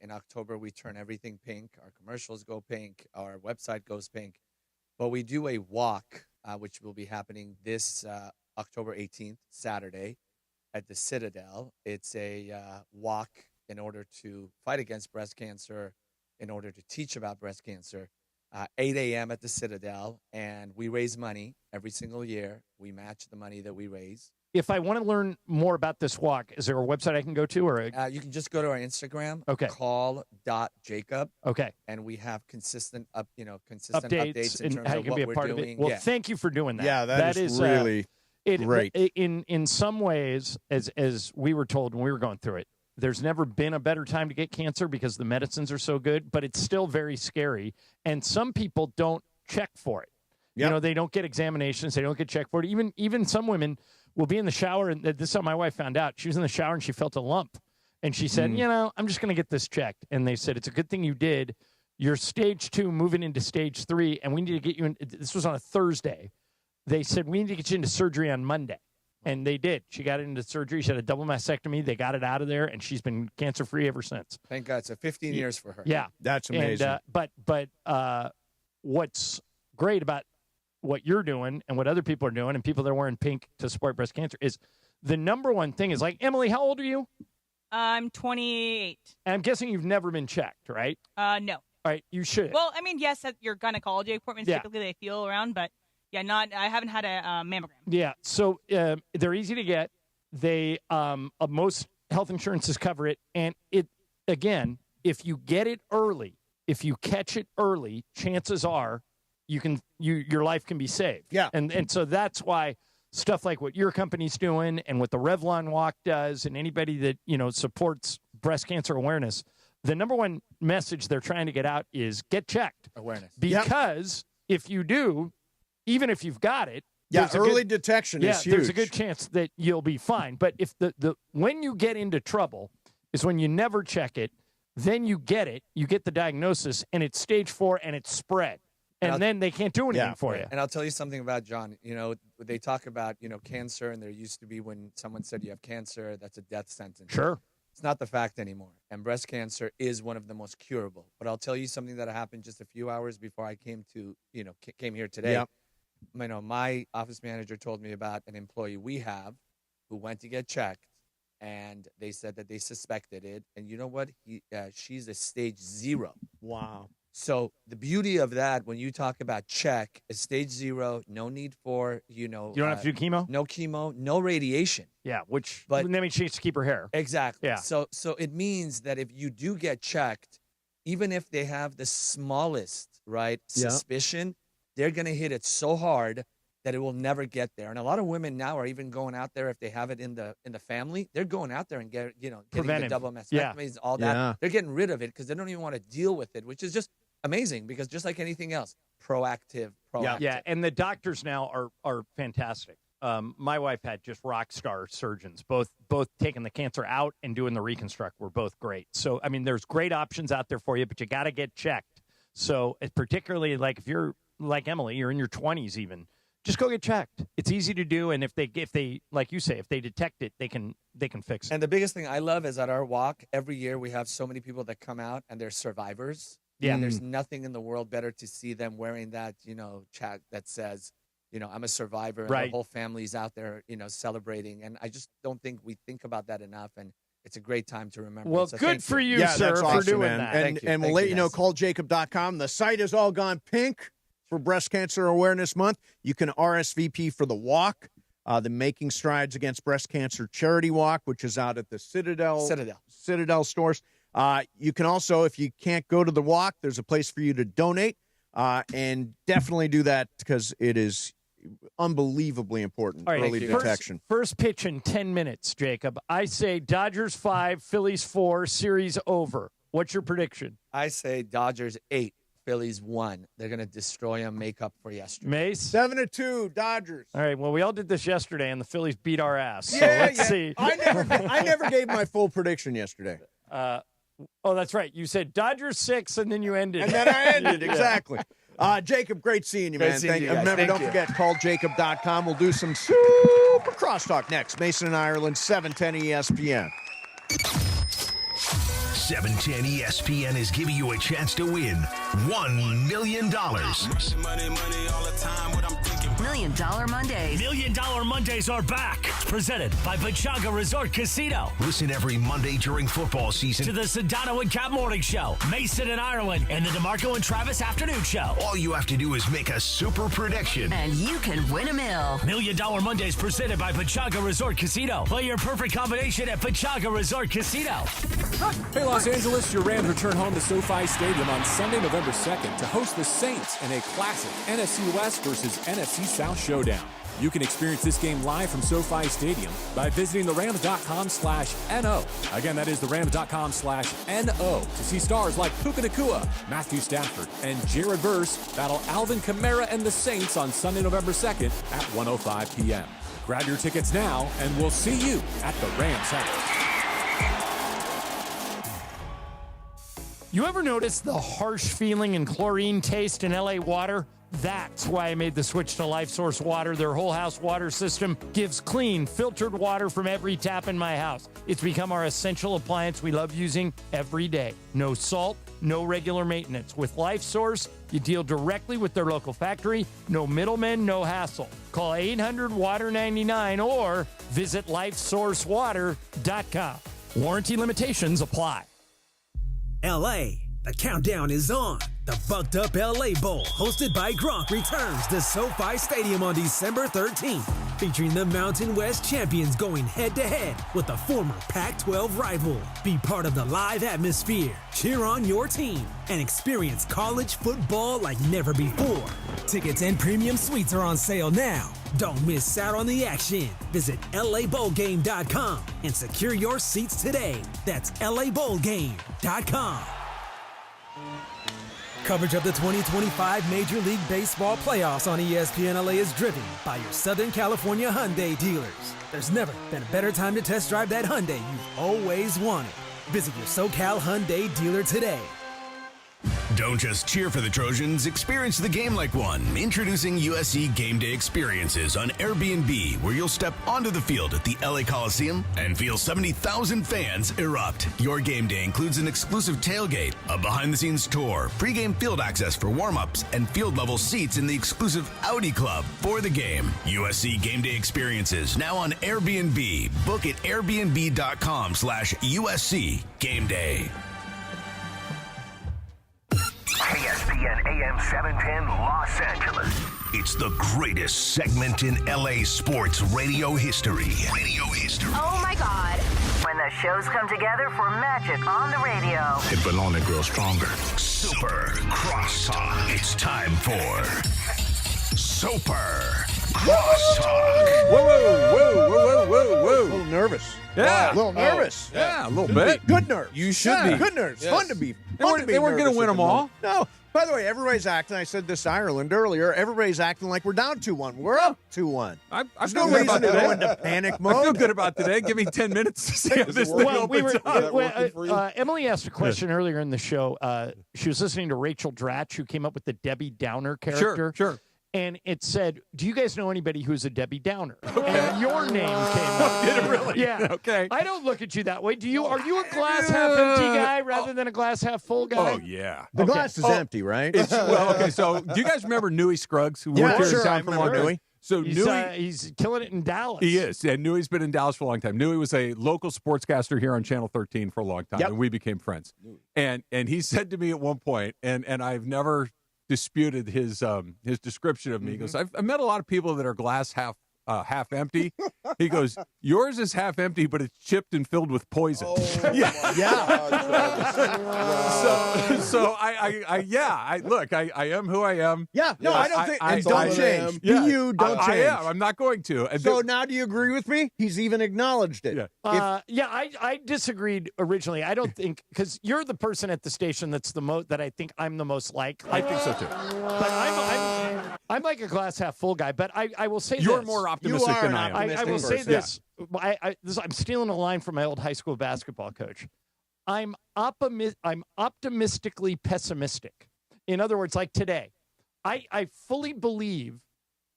In October, we turn everything pink. Our commercials go pink. Our website goes pink. But we do a walk, which will be happening this October 18th, Saturday, at the Citadel. It's a walk in order to fight against breast cancer, in order to teach about breast cancer. 8 a.m. at the Citadel, and we raise money every single year. We match the money that we raise. if I want to learn more about this walk, is there a website I can go to? Or you can just go to our Instagram, Okay. call.jacob. Okay. And we have consistent updates updates in and terms how you of can what be a we're part doing. of it. Well, Yeah. thank you for doing that. Yeah, that is really great. In some ways, as we were told when we were going through it, there's never been a better time to get cancer because the medicines are so good, but it's still very scary. And some people don't check for it. Yep. You know, they don't get examinations. They don't get checked for it. Even some women will be in the shower, and this is how my wife found out. She was in the shower, and she felt a lump. And she said, I'm just going to get this checked. And they said, it's a good thing you did. You're stage 2, moving into stage 3, and we need to get you in. This was on a Thursday. They said, we need to get you into surgery on Monday. And they did. She got into surgery. She had a double mastectomy. They got it out of there, and she's been cancer-free ever since. Thank God. So 15 years for her. Yeah. That's amazing. And, but what's great about what you're doing and what other people are doing and people that are wearing pink to support breast cancer is the number one thing is, like, Emily, how old are you? I'm 28. And I'm guessing you've never been checked, right? No. All right, you should. Well, I mean, yes, at your gynecology appointments, Yeah. typically they feel around, but yeah, I haven't had a mammogram. Yeah, so they're easy to get. They most health insurances cover it, and it again, if you get it early, if you catch it early, chances are your life can be saved. Yeah, and so that's why stuff like what your company's doing and what the Revlon Walk does, and anybody that supports breast cancer awareness, the number one message they're trying to get out is get checked. Awareness. Because if you do, even if you've got it, Yeah, early detection is huge. there's a good chance that you'll be fine. But if the when you get into trouble is when you never check it, then you get it, you get the diagnosis, and it's stage 4 and it's spread. And then they can't do anything for you. And I'll tell you something about John. They talk about, cancer, and there used to be when someone said you have cancer, that's a death sentence. Sure. It's not the fact anymore. And breast cancer is one of the most curable. But I'll tell you something that happened just a few hours before I came here today. Yep. My office manager told me about an employee we have who went to get checked, and they said that they suspected it. And you know what? She's a stage 0. Wow. So the beauty of that, when you talk about check, is stage 0, no need for, you don't have to do chemo? No chemo, no radiation. Yeah, but that means she needs to keep her hair. Exactly. Yeah. So it means that if you do get checked, even if they have the smallest, suspicion, they're going to hit it so hard that it will never get there. And a lot of women now are even going out there, if they have it in the family, they're going out there and getting the double mastectomies, all that. Yeah. They're getting rid of it because they don't even want to deal with it, which is just amazing because just like anything else, proactive. Yeah, and the doctors now are fantastic. My wife had just rock star surgeons, both taking the cancer out and doing the reconstruct were both great. So, I mean, there's great options out there for you, but you got to get checked. So particularly like if you're like Emily, you're in your 20s even, just go get checked. It's easy to do, and if they like you say, if they detect it, they can fix it. And the biggest thing I love is at our walk, every year we have so many people that come out and they're survivors. Yeah. And there's nothing in the world better to see them wearing that, chat that says, I'm a survivor, and the whole family's out there, celebrating. And I just don't think we think about that enough. And it's a great time to remember. Well, so good for you, yeah, sir, that's for awesome, doing man. that. And we'll let you know, calljacob.com. The site has all gone pink for Breast Cancer Awareness Month. You can RSVP for the walk, the Making Strides Against Breast Cancer Charity Walk, which is out at the Citadel stores. You can also, if you can't go to the walk, there's a place for you to donate, and definitely do that because it is unbelievably important. All right, early detection. First pitch in 10 minutes, Jacob. I say Dodgers 5, Phillies 4, series over. What's your prediction? I say Dodgers 8, Phillies 1. They're going to destroy them, make up for yesterday. Mace? 7-2, Dodgers. All right, well, we all did this yesterday, and the Phillies beat our ass. So let's see. I never gave my full prediction yesterday. Oh, that's right. You said Dodgers 6, and then you ended. And then I ended, exactly. Jacob, great seeing you, man. Thank you, guys. Remember, Thank don't you. forget, calljacob.com. We'll do some super crosstalk next. Mason and Ireland, 710 ESPN. 710 ESPN is giving you a chance to win $1 million. $1 Million Mondays. $1 Million Mondays are back. Presented by Pachanga Resort Casino. Listen every Monday during football season To the Sedano and Cap Morning Show, Mason and Ireland, and the DeMarco and Travis Afternoon Show. All you have to do is make a super prediction. And you can win $1 million. $1 Million Mondays presented by Pachanga Resort Casino. Play your perfect combination at Pachanga Resort Casino. Hey, Los Angeles, your Rams return home to SoFi Stadium on Sunday, November 2nd to host the Saints in a classic NFC West versus NFC South showdown. You can experience this game live from SoFi Stadium by visiting therams.com/NO. Again, that is therams.com/NO to see stars like Puka Nacua, Matthew Stafford, and Jared Verse battle Alvin Kamara and the Saints on Sunday, November 2nd at 1:05 p.m. Grab your tickets now, and we'll see you at the Rams house. You ever notice the harsh feeling and chlorine taste in LA water? That's why I made the switch to Life Source Water. Their whole house water system gives clean, filtered water from every tap in my house. It's become our essential appliance we love using every day. No salt, no regular maintenance. With Life Source, you deal directly with their local factory. No middlemen, no hassle. Call 800-WATER-99 or visit lifesourcewater.com. Warranty limitations apply. LA, the countdown is on. The Bucked Up LA Bowl, hosted by Gronk, returns to SoFi Stadium on December 13th, featuring the Mountain West champions going head-to-head with the former Pac-12 rival. Be part of the live atmosphere, cheer on your team, and experience college football like never before. Tickets and premium suites are on sale now. Don't miss out on the action. Visit LABowlGame.com and secure your seats today. That's LABowlGame.com. Coverage of the 2025 Major League Baseball playoffs on ESPN LA is driven by your Southern California Hyundai dealers. There's never been a better time to test drive that Hyundai you've always wanted. Visit your SoCal Hyundai dealer today. Don't just cheer for the Trojans, experience the game like one. Introducing USC Game Day Experiences on Airbnb, where you'll step onto the field at the LA Coliseum and feel 70,000 fans erupt. Your game day includes an exclusive tailgate, a behind-the-scenes tour, pregame field access for warm-ups, and field-level seats in the exclusive Audi Club for the game. USC Game Day Experiences, now on Airbnb. Book at airbnb.com/USC Game Day. ESPN AM 710 Los Angeles. It's the greatest segment in LA sports radio history. Oh my God. When the shows come together for magic on the radio. It will only grow stronger. Super Crosstalk. It's time for Super Crosstalk. Whoa. A little nervous. Yeah. A little nervous. Yeah, a little bit. Good nerves. You should be. Good nerves. Yes. Fun to be. They weren't going to win them all. No. By the way, everybody's acting. I said this to Ireland earlier. Everybody's acting like we're down 2-1. We're up 2-1. I There's feel no good reason about to today. go into panic mode. I feel good about today. Give me 10 minutes to see how this thing opens up. Emily asked a question earlier in the show. She was listening to Rachel Dratch, who came up with the Debbie Downer character. Sure. And it said, do you guys know anybody who's a Debbie Downer? And your name came up. Did it really? Yeah. Okay. I don't look at you that way. Do you? Are you a glass half empty guy rather than a glass half full guy? Oh, yeah. The glass is empty, right? Okay, so do you guys remember Newey Scruggs, who worked here in town for a long time? So He's killing it in Dallas. He is. Yeah, Newey's been in Dallas for a long time. Newey was a local sportscaster here on Channel 13 for a long time, and we became friends. And he said to me at one point, and I've never disputed his description of me. He goes, I've met a lot of people that are glass half empty. He goes, yours is half empty, but it's chipped and filled with poison. I am who I am. Yeah, no, I don't think. And don't change. Be you, don't change. I am. I'm not going to. And so now, do you agree with me? He's even acknowledged it. I disagreed originally. I don't think, because you're the person at the station that's the most that I think I'm the most like. I think so too. But I'm like a glass half full guy. But I will say you're this. more optimistic than I am. I will say this. I'm stealing a line from my old high school basketball coach. I'm optimistically pessimistic. In other words, like today, I fully believe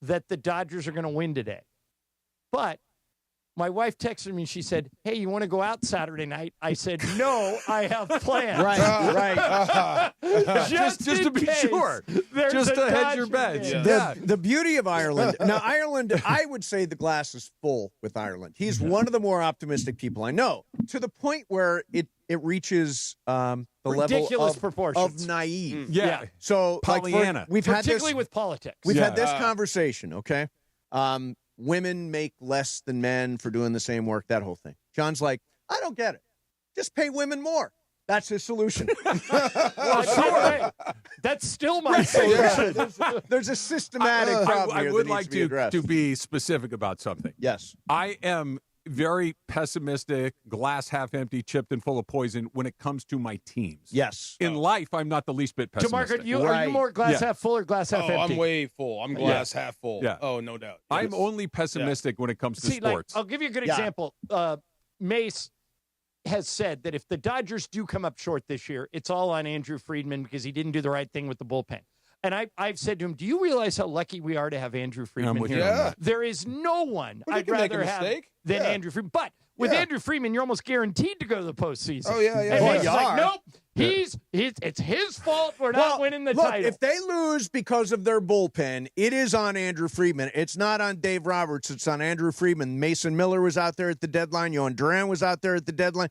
that the Dodgers are going to win today. But My wife texted me. She said, "Hey, you want to go out Saturday night?" I said, "No, I have plans." Right. Just to be sure. Just to hedge your bets. Yeah. The beauty of Ireland. Now, Ireland, I would say the glass is full with Ireland. He's one of the more optimistic people I know, to the point where it reaches the ridiculous level proportions of naive. Yeah. So, Pollyanna. we've had particularly this, with politics. We've had this conversation, okay? Women make less than men for doing the same work, that whole thing. John's like, I don't get it. Just pay women more. That's his solution. Well, sure. That's still my solution. There's a systematic problem I here would that like needs to be addressed. to be specific about something. Yes. I am very pessimistic, glass half empty, chipped and full of poison when it comes to my teams. Yes. In life, I'm not the least bit pessimistic. DeMarco, are you more glass half full or glass half empty? I'm way full. I'm glass half full. Yeah. Oh, no doubt. I'm only pessimistic when it comes to See, sports. I'll give you a good example. Mace has said that if the Dodgers do come up short this year, it's all on Andrew Friedman because he didn't do the right thing with the bullpen. And I've said to him, do you realize how lucky we are to have Andrew Friedman with here? you on that. There is no one Well, you I'd can make a rather have mistake. than Yeah. Andrew Friedman. But with Andrew Friedman, you're almost guaranteed to go to the postseason. Oh, yeah. And Well, Mace is you like, are. nope, it's his fault we're not winning the look, title. if they lose because of their bullpen, it is on Andrew Friedman. It's not on Dave Roberts. It's on Andrew Friedman. Mason Miller was out there at the deadline. Yohan Duran was out there at the deadline.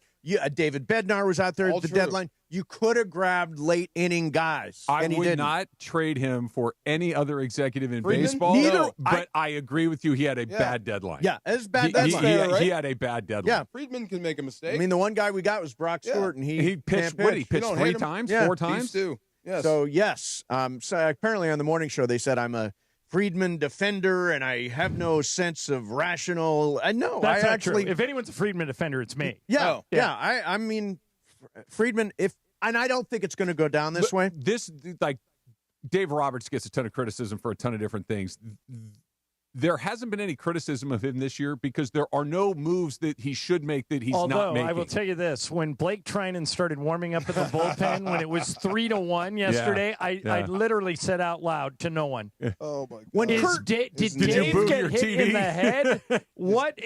David Bednar was out there All at the true. deadline. You could have grabbed late inning guys. I and he would didn't. not trade him for any other executive in Friedman? baseball. Neither- But I agree with you. He had a bad deadline. Yeah, it's bad He, deadline. fair, right? he had a bad deadline. Yeah. Friedman can make a mistake. I mean, the one guy we got was Brock Stewart, and He pitched. can't What? He pitch. pitched don't three hate him. times, Yeah. 4 These times. two. Yes. So yes, so apparently on the morning show they said I'm a Friedman defender and I have no sense of rational. I know. That's I not actually. true. If anyone's a Friedman defender, it's me. Yeah, Oh. yeah. I mean, Friedman. And I don't think it's going to go down this way. This, like, Dave Roberts gets a ton of criticism for a ton of different things. There hasn't been any criticism of him this year because there are no moves that he should make that he's Although, not making. I will tell you this: when Blake Trinan started warming up at the bullpen, when it was 3-1 yesterday, I literally said out loud to no one, Oh, my God. When Kurt, Did you Dave boo get your hit in TD? the head? What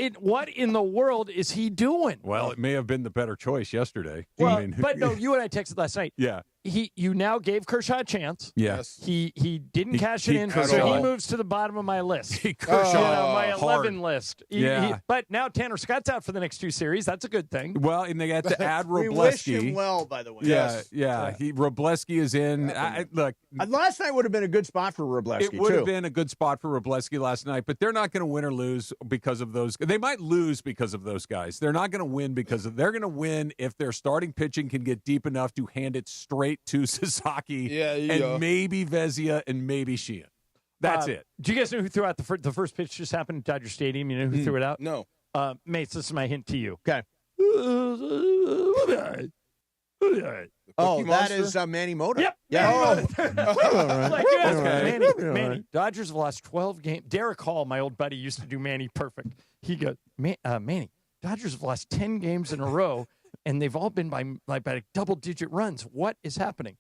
in the world is he doing? Well, it may have been the better choice yesterday. Well, I mean, but no, you and I texted last night. yeah, You now gave Kershaw a chance. yes. He didn't cash it he in, cut so it he all. moves to the bottom of my list. Kershaw, my hard. 11 list. Yeah. But now Tanner Scott's out for the next 2 series. That's a good thing. Well, and they had to add we wish him Robleski. well, by the way. Yeah, yeah. Robleski is in. Look, Last night would have been a good spot for Robleski, it would too. have been a good spot for Robleski last night, but they're not going to win or lose because of those. They might lose because of those guys. They're not going to win because of. They're going to win if their starting pitching can get deep enough to hand it straight to Sasaki. Yeah, and maybe Vezia and maybe Sheehan. That's it. Do you guys know who threw out the first pitch just happened at Dodger Stadium? You know who threw it out? No. Mates, this is my hint to you. Okay. Oh, that is Manny Mota. Yep. Yeah. Like, you asked Okay. Manny, Dodgers have lost 12 games. Derek Hall, my old buddy, used to do Manny perfect. He goes, Manny, Dodgers have lost 10 games in a row, and they've all been by double-digit runs. What is happening?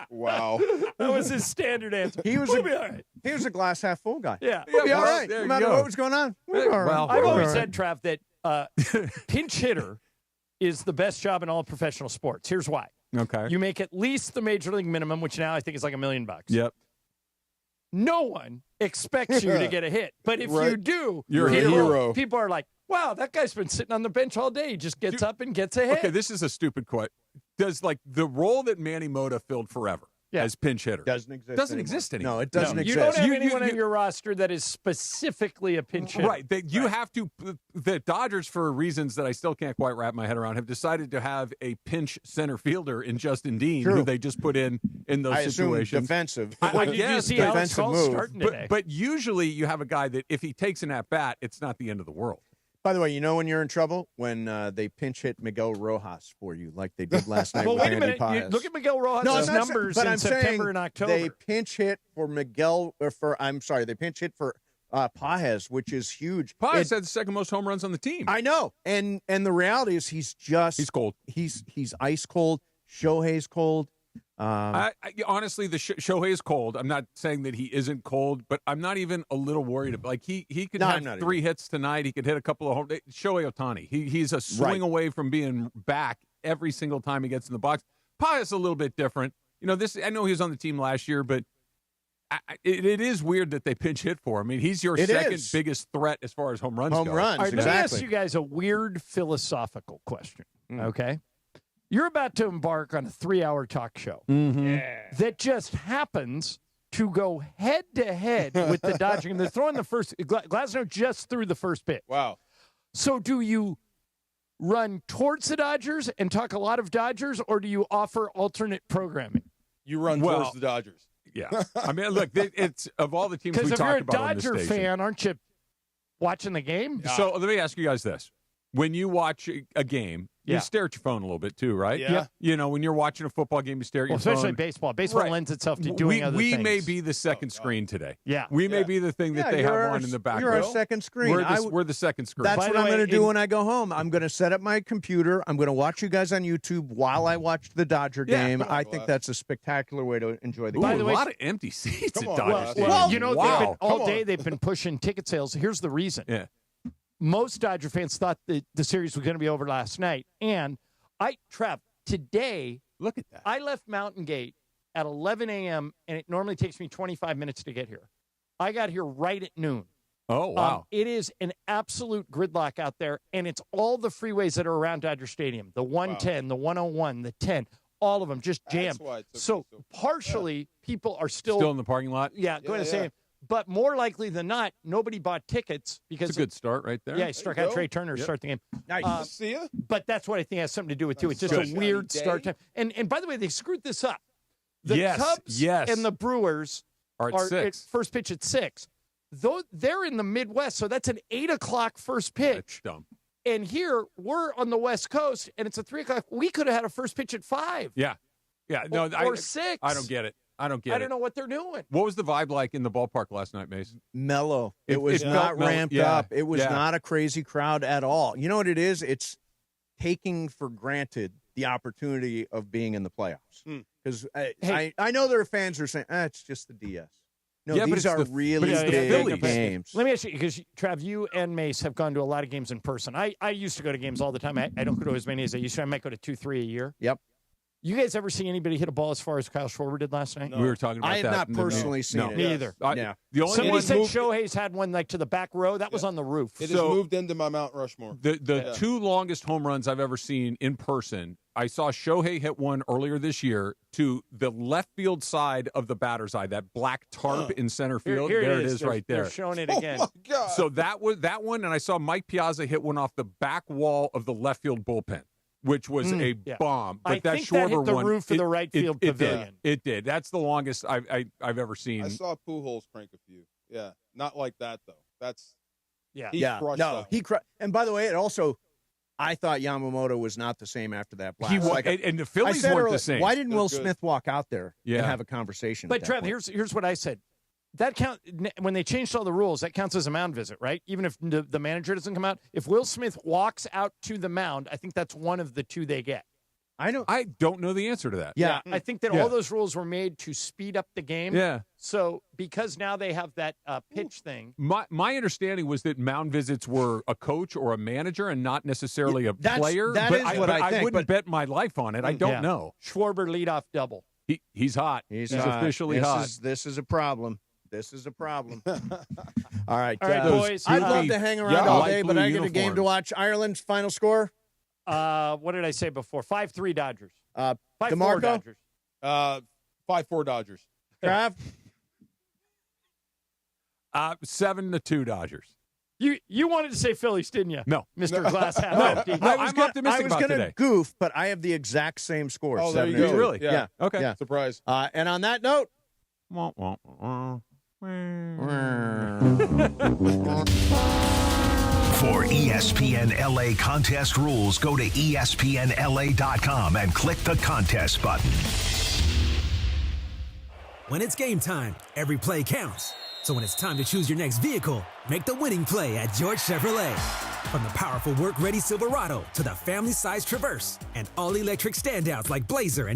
Wow. That was his standard answer. He was We'll be all right. He was a glass half full guy. Yeah. We'll be all well, right. there No you matter go. what was going on. We'll be all right. Well, I've We'll be always all right. said, Trav, that pinch hitter is the best job in all professional sports. Here's why. Okay. You make at least the major league minimum, which now I think is like $1 million. Yep. No one expects you to get a hit. But if you do, You're a people, hero. People are like, wow, that guy's been sitting on the bench all day. He just gets up and gets a hit. Okay, this is a stupid question. Does like the role that Manny Mota filled forever as pinch hitter Doesn't exist. doesn't anymore. exist anymore? No, it doesn't You exist. don't have You- anyone you- on your roster that is specifically a pinch hitter. Right. That you have to. The Dodgers, for reasons that I still can't quite wrap my head around, have decided to have a pinch center fielder in Justin Dean, True. who they just put in those I assume situations. defensive. I Did you guess, see but- Alex defensive Call move. starting today? but usually you have a guy that if he takes an at bat, it's not the end of the world. By the way, you know when you're in trouble? When they pinch hit Miguel Rojas for you, like they did last night well, with wait a Andy minute. Paez. Look at Miguel Rojas' No, I'm not numbers saying, but in I'm September saying and October. They pinch hit for Miguel, they pinch hit for Paez, which is huge. Paez had the second most home runs on the team. I know, and the reality is he's cold. He's ice cold. Shohei's cold. Honestly, the Shohei is cold. I'm not saying that he isn't cold, but I'm not even a little worried about. Like he could have 3 hits tonight. He could hit a couple of home. Shohei Ohtani. He's a swing away from being back every single time he gets in the box. Pius a little bit different. I know he was on the team last year, but it is weird that they pinch hit for him. I mean, he's your second biggest threat as far as home runs go. All right, let me ask you guys a weird philosophical question, okay? You're about to embark on a 3-hour talk show that just happens to go head-to-head with the Dodgers. And they're throwing the first – Glasnow just threw the first pitch. Wow. So do you run towards the Dodgers and talk a lot of Dodgers, or do you offer alternate programming? You run towards the Dodgers. Yeah. I mean, look, it's of all the teams we talked about on this station. Because if you're a Dodger fan, aren't you watching the game? Yeah. So let me ask you guys this. When you watch a game, you stare at your phone a little bit too, right? Yeah. When you're watching a football game, you stare at your phone. Especially baseball. Baseball lends itself to doing other things. We may be the second screen today. Yeah. We may be the thing that they have on in the background. You're our second screen. We're the second screen. That's what I'm going to do when I go home. I'm going to set up my computer. I'm going to watch you guys on YouTube while I watch the Dodger game. I think that's a spectacular way to enjoy the game. By the way, a lot of empty seats at Dodger Stadium. They've been pushing ticket sales. Here's the reason. Yeah. Most Dodger fans thought the series was going to be over last night. And today, look at that. I left Mountain Gate at 11 a.m., and it normally takes me 25 minutes to get here. I got here right at noon. Oh, wow. It is an absolute gridlock out there, and it's all the freeways that are around Dodger Stadium, the 110, the 101, the 10, all of them just jammed. So partially, people are still in the parking lot? Yeah, going to say. But more likely than not, nobody bought tickets because it's a good start right there. Yeah, he struck out Trey Turner to start the game. Nice. See ya. But that's what I think has something to do with, too. It's just a weird start time. And by the way, they screwed this up. The Cubs and the Brewers are at 6. First pitch at 6. Though they're in the Midwest, so that's an 8 o'clock first pitch. That's dumb. And here, we're on the West Coast, and it's a 3 o'clock. We could have had a first pitch at 5. Yeah. Yeah. No, or 6. I don't get it. I don't know what they're doing. What was the vibe like in the ballpark last night, Mason? Mellow. It was not ramped up. It was not a crazy crowd at all. You know what it is? It's taking for granted the opportunity of being in the playoffs. Because I know there are fans who are saying, it's just the DS. No, these are really big games. Let me ask you, because, Trav, you and Mace have gone to a lot of games in person. I used to go to games all the time. I don't go to as many as I used to. I might go to 2-3 a year. Yep. You guys ever see anybody hit a ball as far as Kyle Schwarber did last night? No. We were talking about that. I have not personally seen it. Me either. Yeah. Somebody said Shohei's had one to the back row. That was on the roof. It has moved into my Mount Rushmore. The 2 longest home runs I've ever seen in person, I saw Shohei hit one earlier this year to the left field side of the batter's eye, that black tarp in center field. Here there it is right there. They're showing it again. Oh, my God. So that one, and I saw Mike Piazza hit one off the back wall of the left field bullpen, which was a bomb. But I that think Schwarber that hit the one, roof of the right field pavilion. It did. That's the longest I've ever seen. I saw Pujols crank a few. Yeah, not like that though. That's he crushed no, that. he crushed. And by the way, it also, I thought Yamamoto was not the same after that blast. And the Phillies weren't the same. Why didn't Will Smith walk out there and have a conversation? But Trev, here's what I said. That count when they changed all the rules. That counts as a mound visit, right? Even if the manager doesn't come out. If Will Smith walks out to the mound, I think that's one of the 2 they get. I don't know the answer to that. Yeah, I think that all those rules were made to speed up the game. Yeah. So because now they have that pitch thing. My understanding was that mound visits were a coach or a manager and not necessarily a player. I wouldn't bet my life on it. I don't know. Schwarber leadoff double. He's hot. He's officially hot. This is a problem. This is a problem. All right, boys. I'd love to hang around all day, but I get a game to watch. Ireland's final score? What did I say before? 5-3 Dodgers. 5-4 DeMarco? Dodgers. 5-4 Dodgers. Trav? 7-2 Dodgers. You wanted to say Phillies, didn't you? No. Mr. Glass half empty. I'm optimistic about today. I was going to goof, but I have the exact same score. Oh, there you go. Really? Yeah. Okay. Yeah. Surprise. And on that note, For ESPN LA contest rules, go to ESPNLA.com and click the contest button. When it's game time, every play counts. So when it's time to choose your next vehicle, make the winning play at George Chevrolet. From the powerful work-ready Silverado to the family-sized Traverse and all-electric standouts like Blazer and